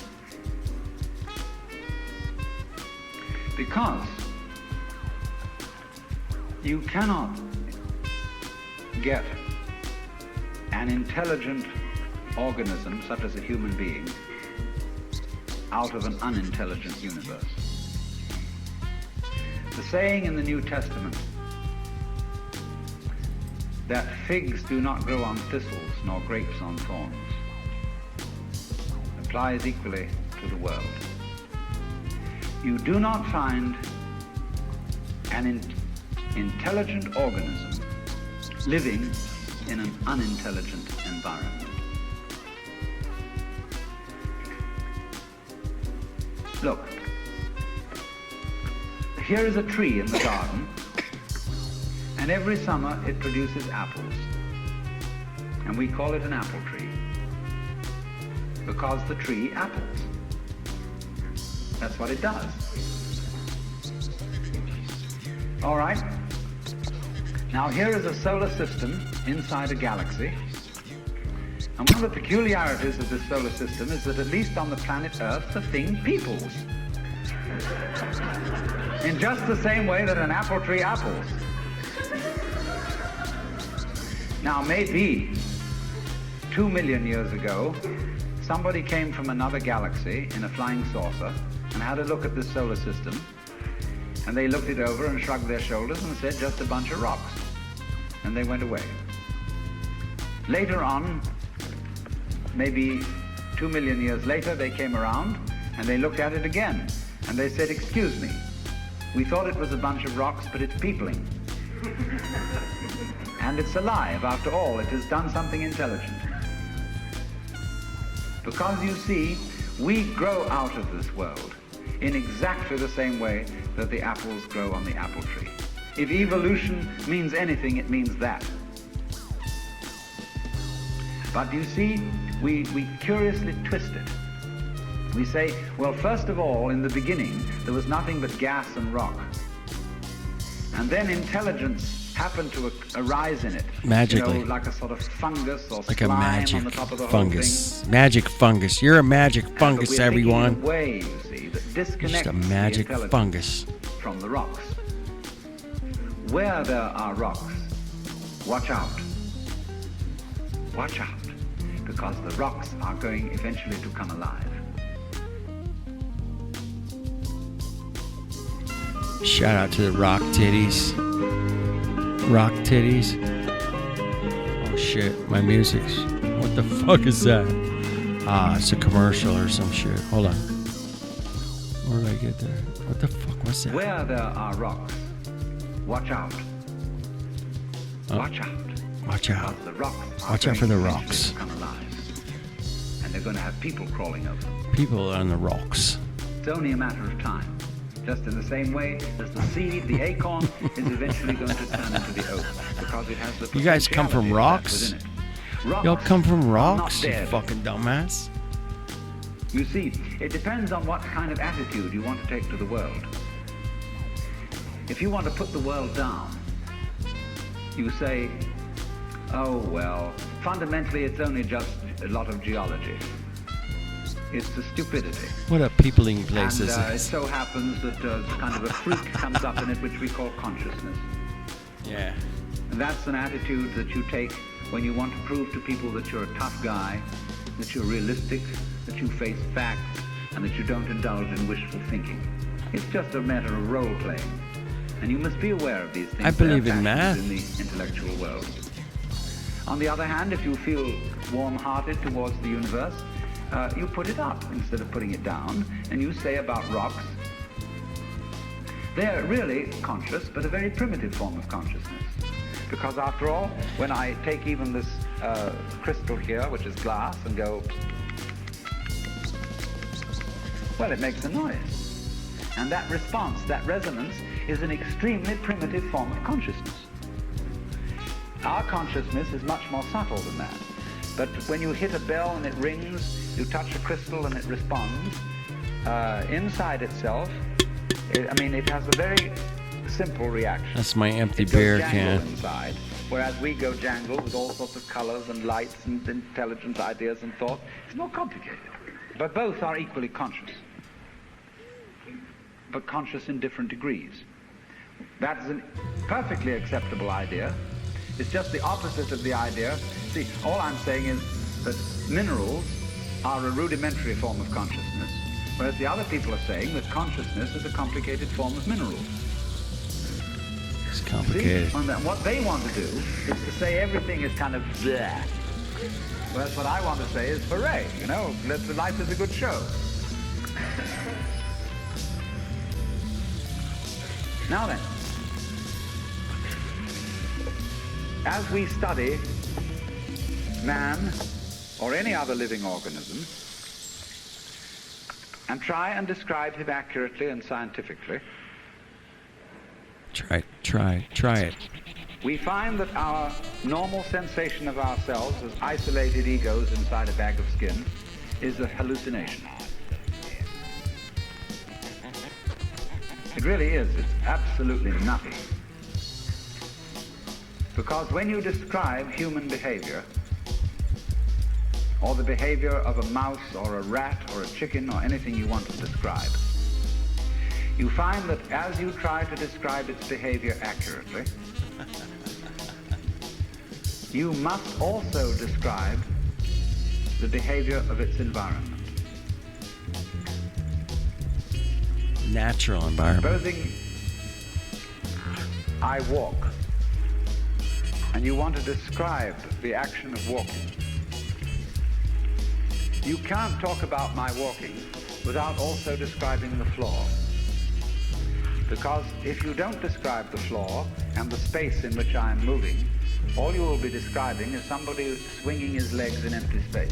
Speaker 8: because you cannot get an intelligent organism, such as a human being, out of an unintelligent universe. The saying in the New Testament that figs do not grow on thistles nor grapes on thorns applies equally to the world. You do not find an intelligent organism living in an unintelligent environment. Look, here is a tree in the garden, and every summer it produces apples, and we call it an apple tree because the tree apples. That's what it does. All right. Now here is a solar system inside a galaxy, and one of the peculiarities of this solar system is that at least on the planet Earth the thing peoples in just the same way that an apple tree apples. Now maybe 2 million years ago somebody came from another galaxy in a flying saucer and had a look at this solar system, and they looked it over and shrugged their shoulders and said, just a bunch of rocks, and they went away. Later on, maybe 2 million years later, they came around and they looked at it again, and they said, excuse me, we thought it was a bunch of rocks, but it's peopling. And it's alive. After all, it has done something intelligent. Because you see, we grow out of this world in exactly the same way that the apples grow on the apple tree. If evolution means anything, it means that. But you see, we curiously twist it. We say, well, first of all, in the beginning, there was nothing but gas and rock. And then intelligence happened to arise in it.
Speaker 1: Magically.
Speaker 8: You know, like a sort of fungus or
Speaker 1: Like a
Speaker 8: slime
Speaker 1: magic
Speaker 8: on the top of the
Speaker 1: fungus.
Speaker 8: whole thing.
Speaker 1: Magic fungus. You're a magic fungus,
Speaker 8: But we're
Speaker 1: everyone.
Speaker 8: thinking in a way, you see, that disconnects
Speaker 1: Just a
Speaker 8: the
Speaker 1: magic
Speaker 8: intelligence
Speaker 1: fungus.
Speaker 8: from the rocks. Where there are rocks, watch out. Watch out, because the rocks are going eventually to come alive.
Speaker 1: Shout out to the rock titties. Rock titties. Oh shit, my music's. What the fuck is that? Ah, it's a commercial or some shit. Hold on. Where did I get there? What the fuck? What's that?
Speaker 8: Where there are rocks, watch out.
Speaker 1: Oh.
Speaker 8: Watch out.
Speaker 1: Watch out.
Speaker 8: Because the rocks are
Speaker 1: Watch out
Speaker 8: going
Speaker 1: for the
Speaker 8: eventually
Speaker 1: rocks.
Speaker 8: to come alive. And they're going to have people crawling over them.
Speaker 1: People on the rocks.
Speaker 8: It's only a matter of time. Just in the same way as the seed, the acorn, is eventually going to turn into the oak, because it has the
Speaker 1: You guys come from
Speaker 8: potentiality
Speaker 1: rocks?
Speaker 8: within it. Rocks
Speaker 1: Y'all come from
Speaker 8: are
Speaker 1: rocks,
Speaker 8: not
Speaker 1: you
Speaker 8: dead.
Speaker 1: fucking dumbass.
Speaker 8: You see, it depends on what kind of attitude you want to take to the world. If you want to put the world down, you say, oh well, fundamentally it's only just a lot of geology. It's the stupidity.
Speaker 1: What a peopling place
Speaker 8: And
Speaker 1: is
Speaker 8: it
Speaker 1: this?
Speaker 8: so happens that kind of a freak comes up in it which we call consciousness.
Speaker 1: Yeah.
Speaker 8: And that's an attitude that you take when you want to prove to people that you're a tough guy, that you're realistic, that you face facts, and that you don't indulge in wishful thinking. It's just a matter of role-playing. And you must be aware of these things.
Speaker 1: I believe
Speaker 8: They're
Speaker 1: in math.
Speaker 8: fashions in the intellectual world. On the other hand, if you feel warm-hearted towards the universe, you put it up instead of putting it down, and you say about rocks, they're really conscious, but a very primitive form of consciousness. Because after all, when I take even this crystal here, which is glass, and go, well, it makes a noise. And that response, that resonance, is an extremely primitive form of consciousness. Our consciousness is much more subtle than that. But when you hit a bell and it rings, you touch a crystal and it responds, inside itself, it has a very simple reaction.
Speaker 1: That's my empty
Speaker 8: It goes
Speaker 1: beer
Speaker 8: jangle
Speaker 1: can.
Speaker 8: inside, whereas we go jangle with all sorts of colors and lights and intelligent ideas and thought. It's more complicated. But both are equally conscious, but conscious in different degrees. That is a perfectly acceptable idea. It's just the opposite of the idea. See, all I'm saying is that minerals are a rudimentary form of consciousness, whereas the other people are saying that consciousness is a complicated form of minerals.
Speaker 1: It's complicated.
Speaker 8: See? And what they want to do is to say everything is kind of bleh. Whereas what I want to say is hooray, you know, life is a good show. Now then, as we study man or any other living organism and try and describe him accurately and scientifically,
Speaker 1: Try it.
Speaker 8: we find that our normal sensation of ourselves as isolated egos inside a bag of skin is a hallucination. It really is. It's absolutely nothing. Because when you describe human behavior, or the behavior of a mouse or a rat or a chicken or anything you want to describe, you find that as you try to describe its behavior accurately, you must also describe the behavior of its environment.
Speaker 1: Natural environment.
Speaker 8: Supposing I walk, and you want to describe the action of walking. You can't talk about my walking without also describing the floor. Because if you don't describe the floor and the space in which I am moving, all you will be describing is somebody swinging his legs in empty space.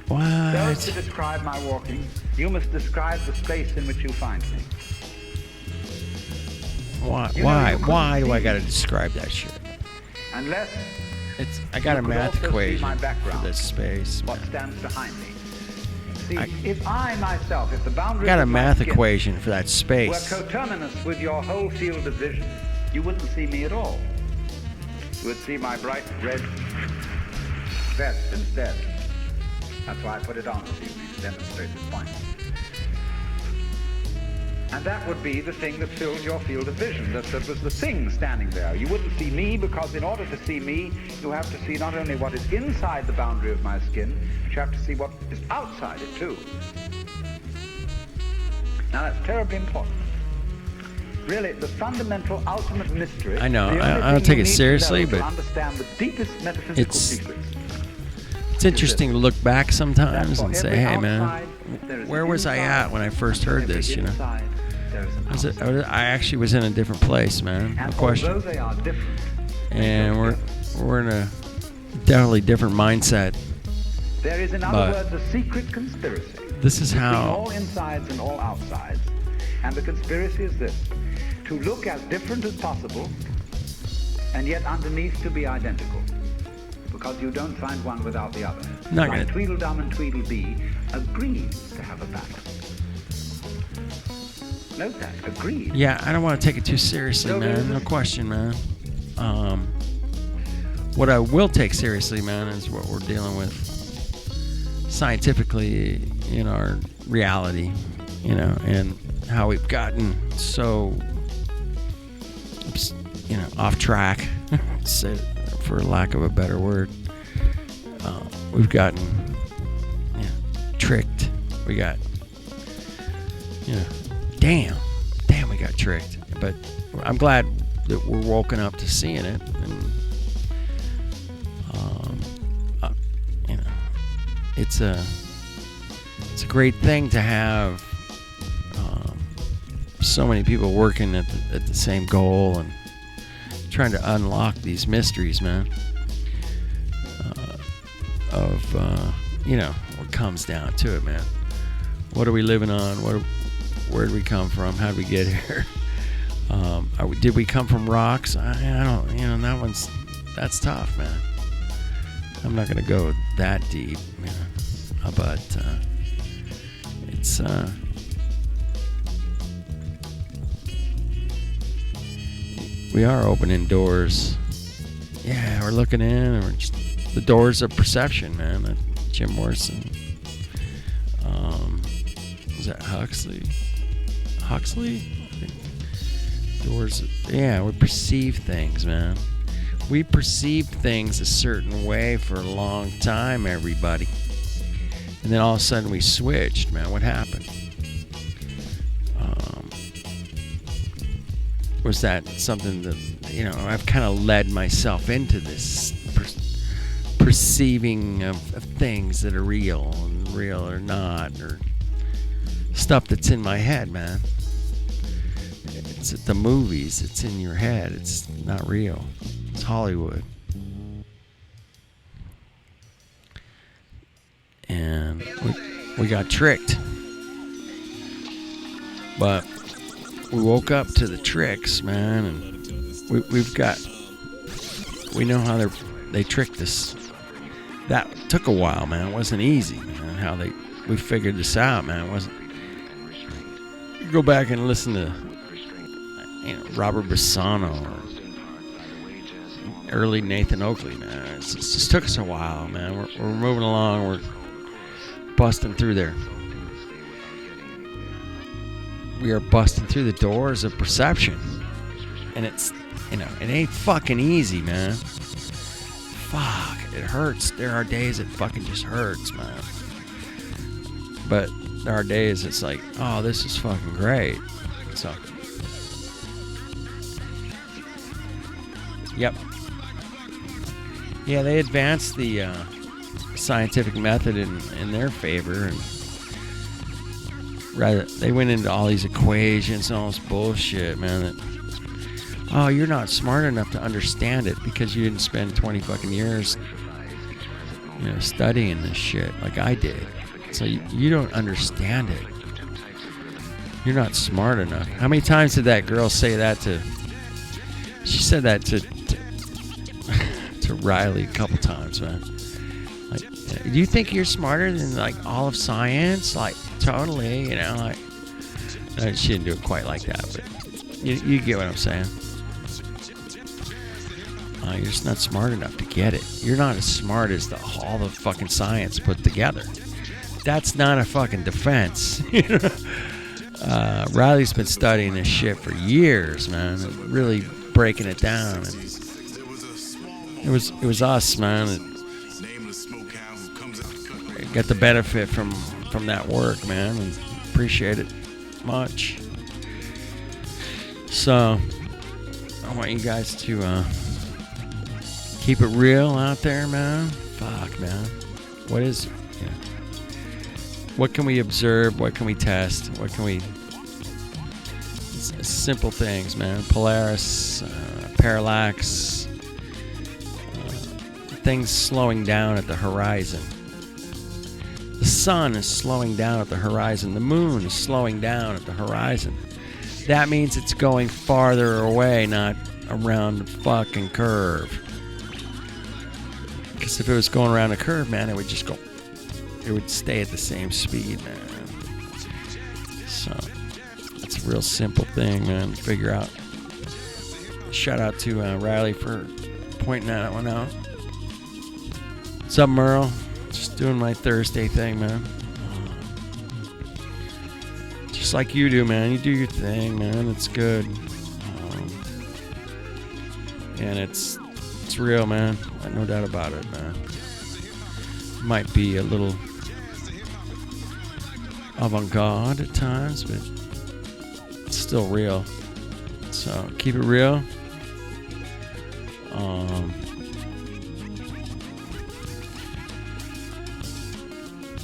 Speaker 8: So as to
Speaker 1: What?
Speaker 8: describe my walking, you must describe the space in which you find me.
Speaker 1: Why?
Speaker 8: You know,
Speaker 1: Why?
Speaker 8: you couldn't
Speaker 1: Why do
Speaker 8: see
Speaker 1: I gotta
Speaker 8: me.
Speaker 1: describe that shit?
Speaker 8: Unless
Speaker 1: I got a
Speaker 8: you could
Speaker 1: math
Speaker 8: also see
Speaker 1: equation
Speaker 8: my
Speaker 1: for
Speaker 8: background,
Speaker 1: this space.
Speaker 8: what
Speaker 1: man.
Speaker 8: stands behind me. See,
Speaker 1: I-
Speaker 8: if I myself, if the
Speaker 1: I
Speaker 8: boundaries
Speaker 1: got a
Speaker 8: of my
Speaker 1: math
Speaker 8: skin
Speaker 1: equation for that
Speaker 8: were
Speaker 1: space.
Speaker 8: coterminous with your whole field of vision, you wouldn't see me at all. You would see my bright red vest instead. That's why I put it on this evening, to demonstrate this point. And that would be the thing that filled your field of vision, that was the thing standing there. You wouldn't see me because in order to see me, you have to see not only what is inside the boundary of my skin, but you have to see what is outside it too. Now that's terribly important. Really, the fundamental, ultimate mystery.
Speaker 1: I know,
Speaker 8: the
Speaker 1: I
Speaker 8: only
Speaker 1: don't
Speaker 8: thing
Speaker 1: take
Speaker 8: you
Speaker 1: it
Speaker 8: need to
Speaker 1: seriously,
Speaker 8: know to
Speaker 1: but
Speaker 8: understand the deepest metaphysical
Speaker 1: it's-
Speaker 8: secrets.
Speaker 1: It's interesting to look back sometimes
Speaker 8: That for
Speaker 1: and say,
Speaker 8: every
Speaker 1: "Hey, man,
Speaker 8: outside, there is
Speaker 1: where
Speaker 8: an
Speaker 1: was I
Speaker 8: inside,
Speaker 1: at when I first
Speaker 8: and
Speaker 1: heard
Speaker 8: every
Speaker 1: this?" You know,
Speaker 8: inside, there is an outside.
Speaker 1: I actually was in a different place, man. No
Speaker 8: And
Speaker 1: question.
Speaker 8: although they are different,
Speaker 1: And we're in a definitely different mindset.
Speaker 8: there is, in other
Speaker 1: But
Speaker 8: words, a secret conspiracy
Speaker 1: this is
Speaker 8: between
Speaker 1: how
Speaker 8: all insides and all outsides. And the conspiracy is this: to look as different as possible, and yet underneath to be identical. Because you don't find one without the other.
Speaker 1: Not
Speaker 8: Like
Speaker 1: gonna-
Speaker 8: Tweedledum and Tweedledee agreed to have a battle. Note that, agreed.
Speaker 1: Yeah, I don't want to take it too seriously,
Speaker 8: So
Speaker 1: man.
Speaker 8: there's
Speaker 1: No
Speaker 8: this-
Speaker 1: question, man. What I will take seriously, man, is what we're dealing with scientifically in our reality, you know, and how we've gotten so, you know, off track, say, for lack of a better word. We've gotten, you know, tricked. We got, you know, damn, we got tricked. But I'm glad that we're woken up to seeing it, and you know, it's a great thing to have so many people working at the same goal and trying to unlock these mysteries, man. You know, what comes down to it, man. What are we living on? Where did we come from? How did we get here? Did we come from rocks? I don't, you know, that's tough, man. I'm not gonna go that deep, man. But it's We are opening doors. Yeah, we're looking in, and we're just the doors of perception, man. Jim Morrison. Was that Huxley? Huxley? Doors. Yeah, we perceive things, man. We perceived things a certain way for a long time, everybody. And then all of a sudden we switched, man. What happened? Was that something that, I've kind of led myself into this perceiving of things that are real and real or not, or stuff that's in my head, man. It's at the movies. It's in your head. It's not real. It's Hollywood. And we got tricked. But we woke up to the tricks, man, and we know how they tricked us. That took a while, man. It wasn't easy, man. How we figured this out, man. It wasn't. You go back and listen to Robert Bassano or early Nathan Oakley, man. It just took us a while, man. We're moving along. We're busting through there. We are busting through the doors of perception. And it's, it ain't fucking easy, man. Fuck, it hurts. There are days it fucking just hurts, man. But there are days it's like, oh, this is fucking great. So, yep. Yeah, they advanced the scientific method in their favor, and rather they went into all these equations and all this bullshit, man. That, oh, you're not smart enough to understand it because you didn't spend 20 fucking years, studying this shit like I did. So you don't understand it. You're not smart enough. How many times did that girl say that to? She said that to Riley a couple times, man. Like, do you think you're smarter than like all of science? Like, totally, like. No, she didn't do it quite like that, but you get what I'm saying. You're just not smart enough to get it. You're not as smart as all the fucking science put together. That's not a fucking defense. Riley's been studying this shit for years, man, and really breaking it down. And it was us, man. That got the benefit from that work, man, and appreciate it much. So I want you guys to keep it real out there, man. Fuck, man. What is it? Yeah. What can we observe? What can we test? What can we... It's simple things, man. Polaris, parallax, things slowing down at the horizon. The sun is slowing down at the horizon. The moon is slowing down at the horizon. That means it's going farther away, not around the fucking curve. Because if it was going around a curve, man, it would just go... It would stay at the same speed, man. So, it's a real simple thing, man, to figure out. Shout out to Riley for pointing that one out. What's up, Merle? Just doing my Thursday thing, man. Just like you do, man. You do your thing, man. It's good. And it's real, man. No doubt about it, man. Might be a little avant-garde at times, but it's still real. So keep it real.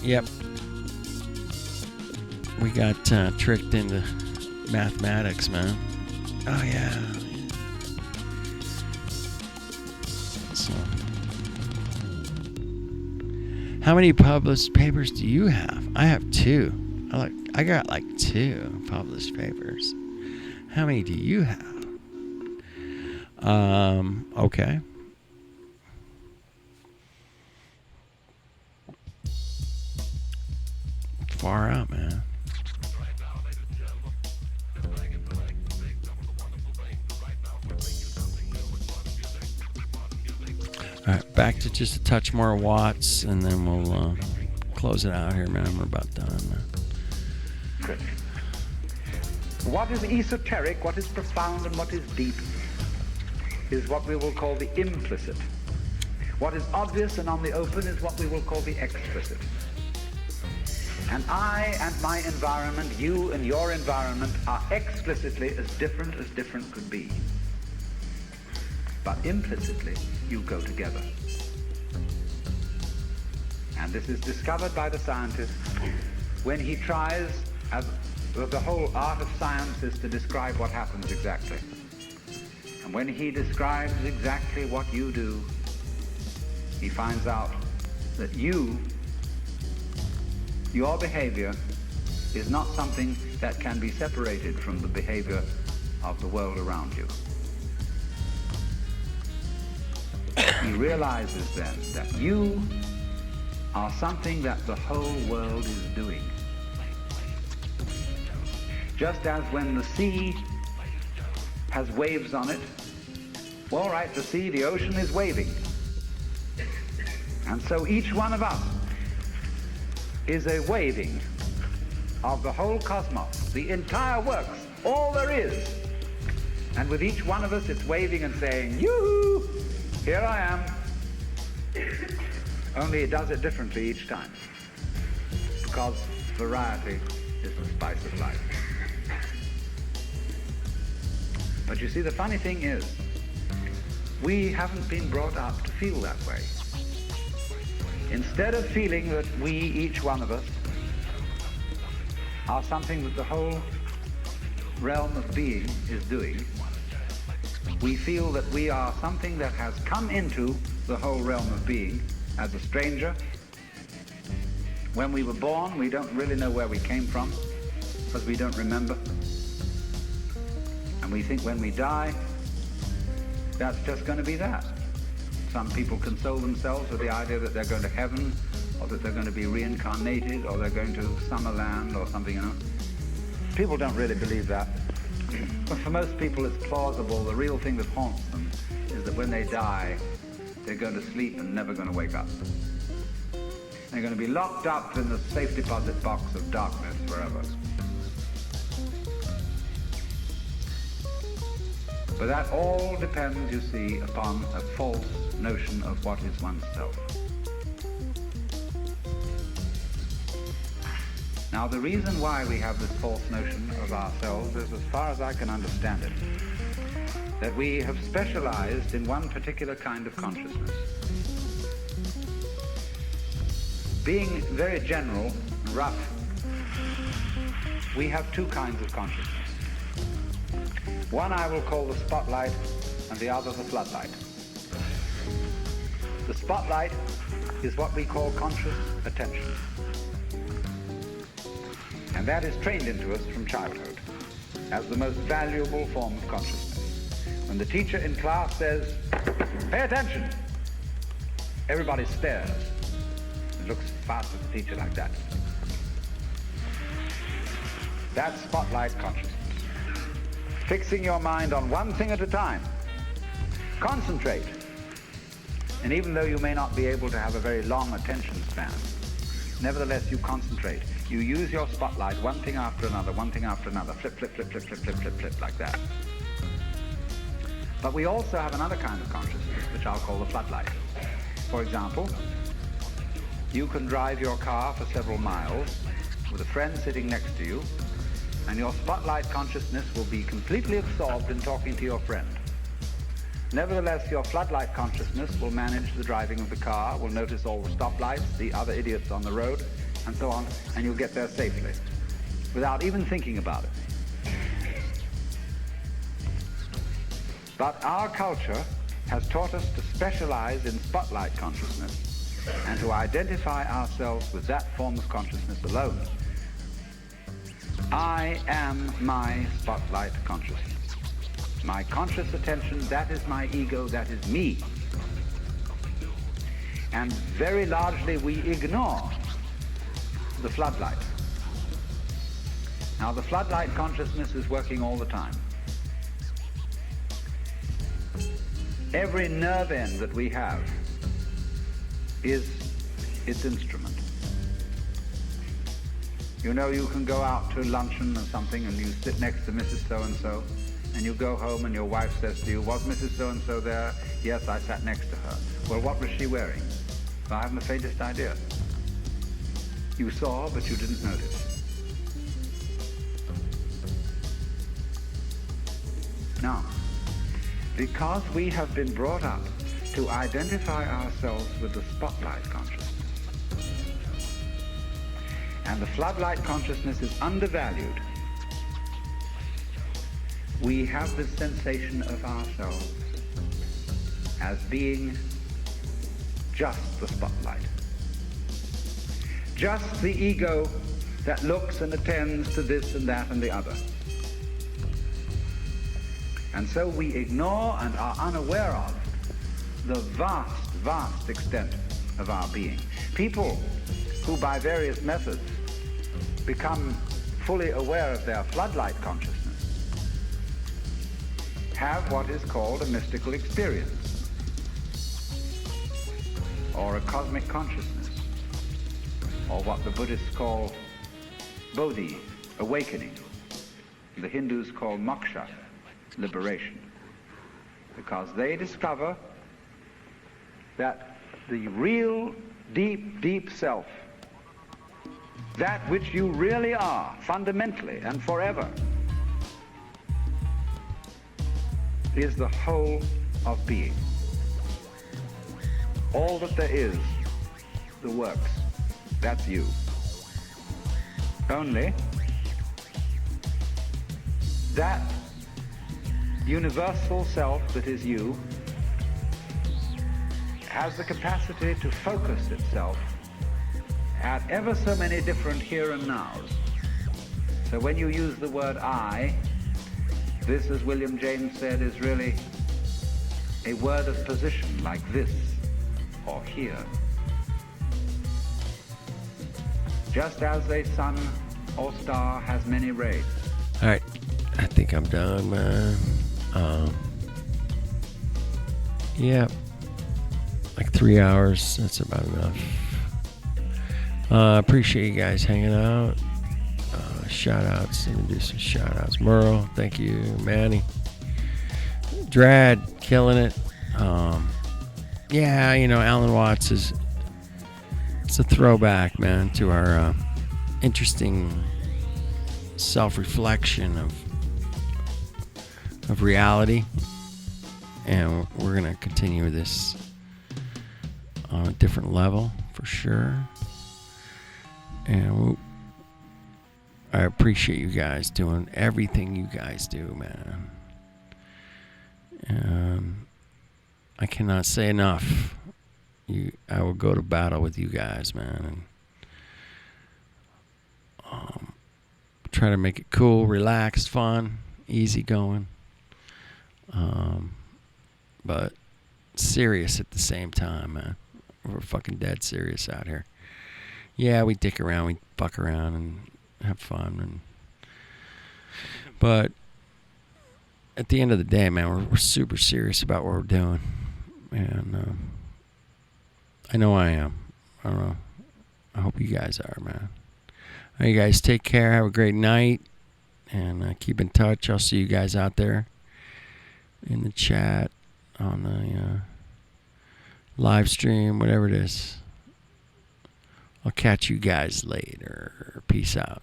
Speaker 1: Yep. We got tricked into mathematics, man. Oh yeah. So, how many published papers do you have? I have 2. I got like 2 published papers. How many do you have? Okay. Far out, man. All right, back to just a touch more watts, and then we'll close it out here, man. We're about done.
Speaker 8: Good. What is esoteric, what is profound, and what is deep is what we will call the implicit. What is obvious and on the open is what we will call the explicit. And I and my environment, you and your environment, are explicitly as different could be. But implicitly, you go together. And this is discovered by the scientist when he tries, as the whole art of science is to describe what happens exactly. And when he describes exactly what you do, he finds out that your behavior is not something that can be separated from the behavior of the world around you. He realizes then that you are something that the whole world is doing. Just as when the sea has waves on it, well, right, the ocean is waving. And so each one of us is a waving of the whole cosmos, the entire works, all there is. And with each one of us, it's waving and saying, yoo-hoo, here I am. Only it does it differently each time, because variety is the spice of life. But you see, the funny thing is, we haven't been brought up to feel that way. Instead of feeling that we, each one of us, are something that the whole realm of being is doing, we feel that we are something that has come into the whole realm of being as a stranger. When we were born, we don't really know where we came from, because we don't remember. And we think when we die, that's just going to be that. Some people console themselves with the idea that they're going to heaven, or that they're going to be reincarnated, or they're going to Summerland or something, you know. People don't really believe that. But for most people it's plausible. The real thing that haunts them is that when they die, they're going to sleep and never going to wake up. They're going to be locked up in the safe deposit box of darkness forever. But that all depends, you see, upon a false notion of what is oneself. Now, the reason why we have this false notion of ourselves is, as far as I can understand it, that we have specialized in one particular kind of consciousness. Being very general and rough, we have two kinds of consciousness. One I will call the spotlight, and the other the floodlight. The spotlight is what we call conscious attention. And that is trained into us from childhood as the most valuable form of consciousness. When the teacher in class says, "Pay attention," everybody stares and looks fast at the teacher like that. That's spotlight consciousness. Fixing your mind on one thing at a time. Concentrate. And even though you may not be able to have a very long attention span, nevertheless you concentrate. You use your spotlight, one thing after another, flip, flip, flip, flip, flip, flip, flip, flip, like that. But we also have another kind of consciousness, which I'll call the floodlight. For example, you can drive your car for several miles with a friend sitting next to you, and your spotlight consciousness will be completely absorbed in talking to your friend. Nevertheless, your floodlight consciousness will manage the driving of the car, will notice all the stoplights, the other idiots on the road, and so on, and you'll get there safely, without even thinking about it. But our culture has taught us to specialize in spotlight consciousness and to identify ourselves with that form of consciousness alone. I am my spotlight consciousness. My conscious attention, that is my ego, that is me. And very largely we ignore the floodlight. Now the floodlight consciousness is working all the time. Every nerve end that we have is its instrument. You know, you can go out to luncheon or something and you sit next to Mrs. So-and-so, and you go home and your wife says to you, was Mrs. So-and-so there? Yes, I sat next to her. Well, what was she wearing? I haven't the faintest idea. You saw, but you didn't notice. Now, because we have been brought up to identify ourselves with the spotlight consciousness, and the floodlight consciousness is undervalued, we have this sensation of ourselves as being just the spotlight. Just the ego that looks and attends to this and that and the other. And so we ignore and are unaware of the vast, vast extent of our being. People who by various methods become fully aware of their floodlight consciousness have what is called a mystical experience or a cosmic consciousness, or what the Buddhists call bodhi, awakening. The Hindus call moksha, liberation, because they discover that the real deep, deep self, that which you really are, fundamentally and forever, is the whole of being. All that there is, the works, that's you. Only that universal self that is you has the capacity to focus itself at ever so many different here and nows. So when you use the word I, this, as William James said, is really a word of position, like this or here. Just as a sun or star has many rays.
Speaker 1: All right, I think I'm done, man. Yeah, like 3 hours. That's about enough. Appreciate you guys hanging out. Shout outs. Let me do some shout outs. Merle, thank you. Manny, Drad, killing it. Yeah, you know, Alan Watts is, it's a throwback, man, to our interesting self-reflection of reality, and we're gonna continue this on a different level for sure. And I appreciate you guys doing everything you guys do, man. I cannot say enough. I will go to battle with you guys, man. And, try to make it cool, relaxed, fun, easy going. But serious at the same time, man. We're fucking dead serious out here. Yeah, we dick around, we fuck around and have fun, but at the end of the day, man, we're super serious about what we're doing, and I know I am. I don't know. I hope you guys are, man. All right, you guys, take care. Have a great night, and keep in touch. I'll see you guys out there in the chat, on the live stream, whatever it is. I'll catch you guys later. Peace out.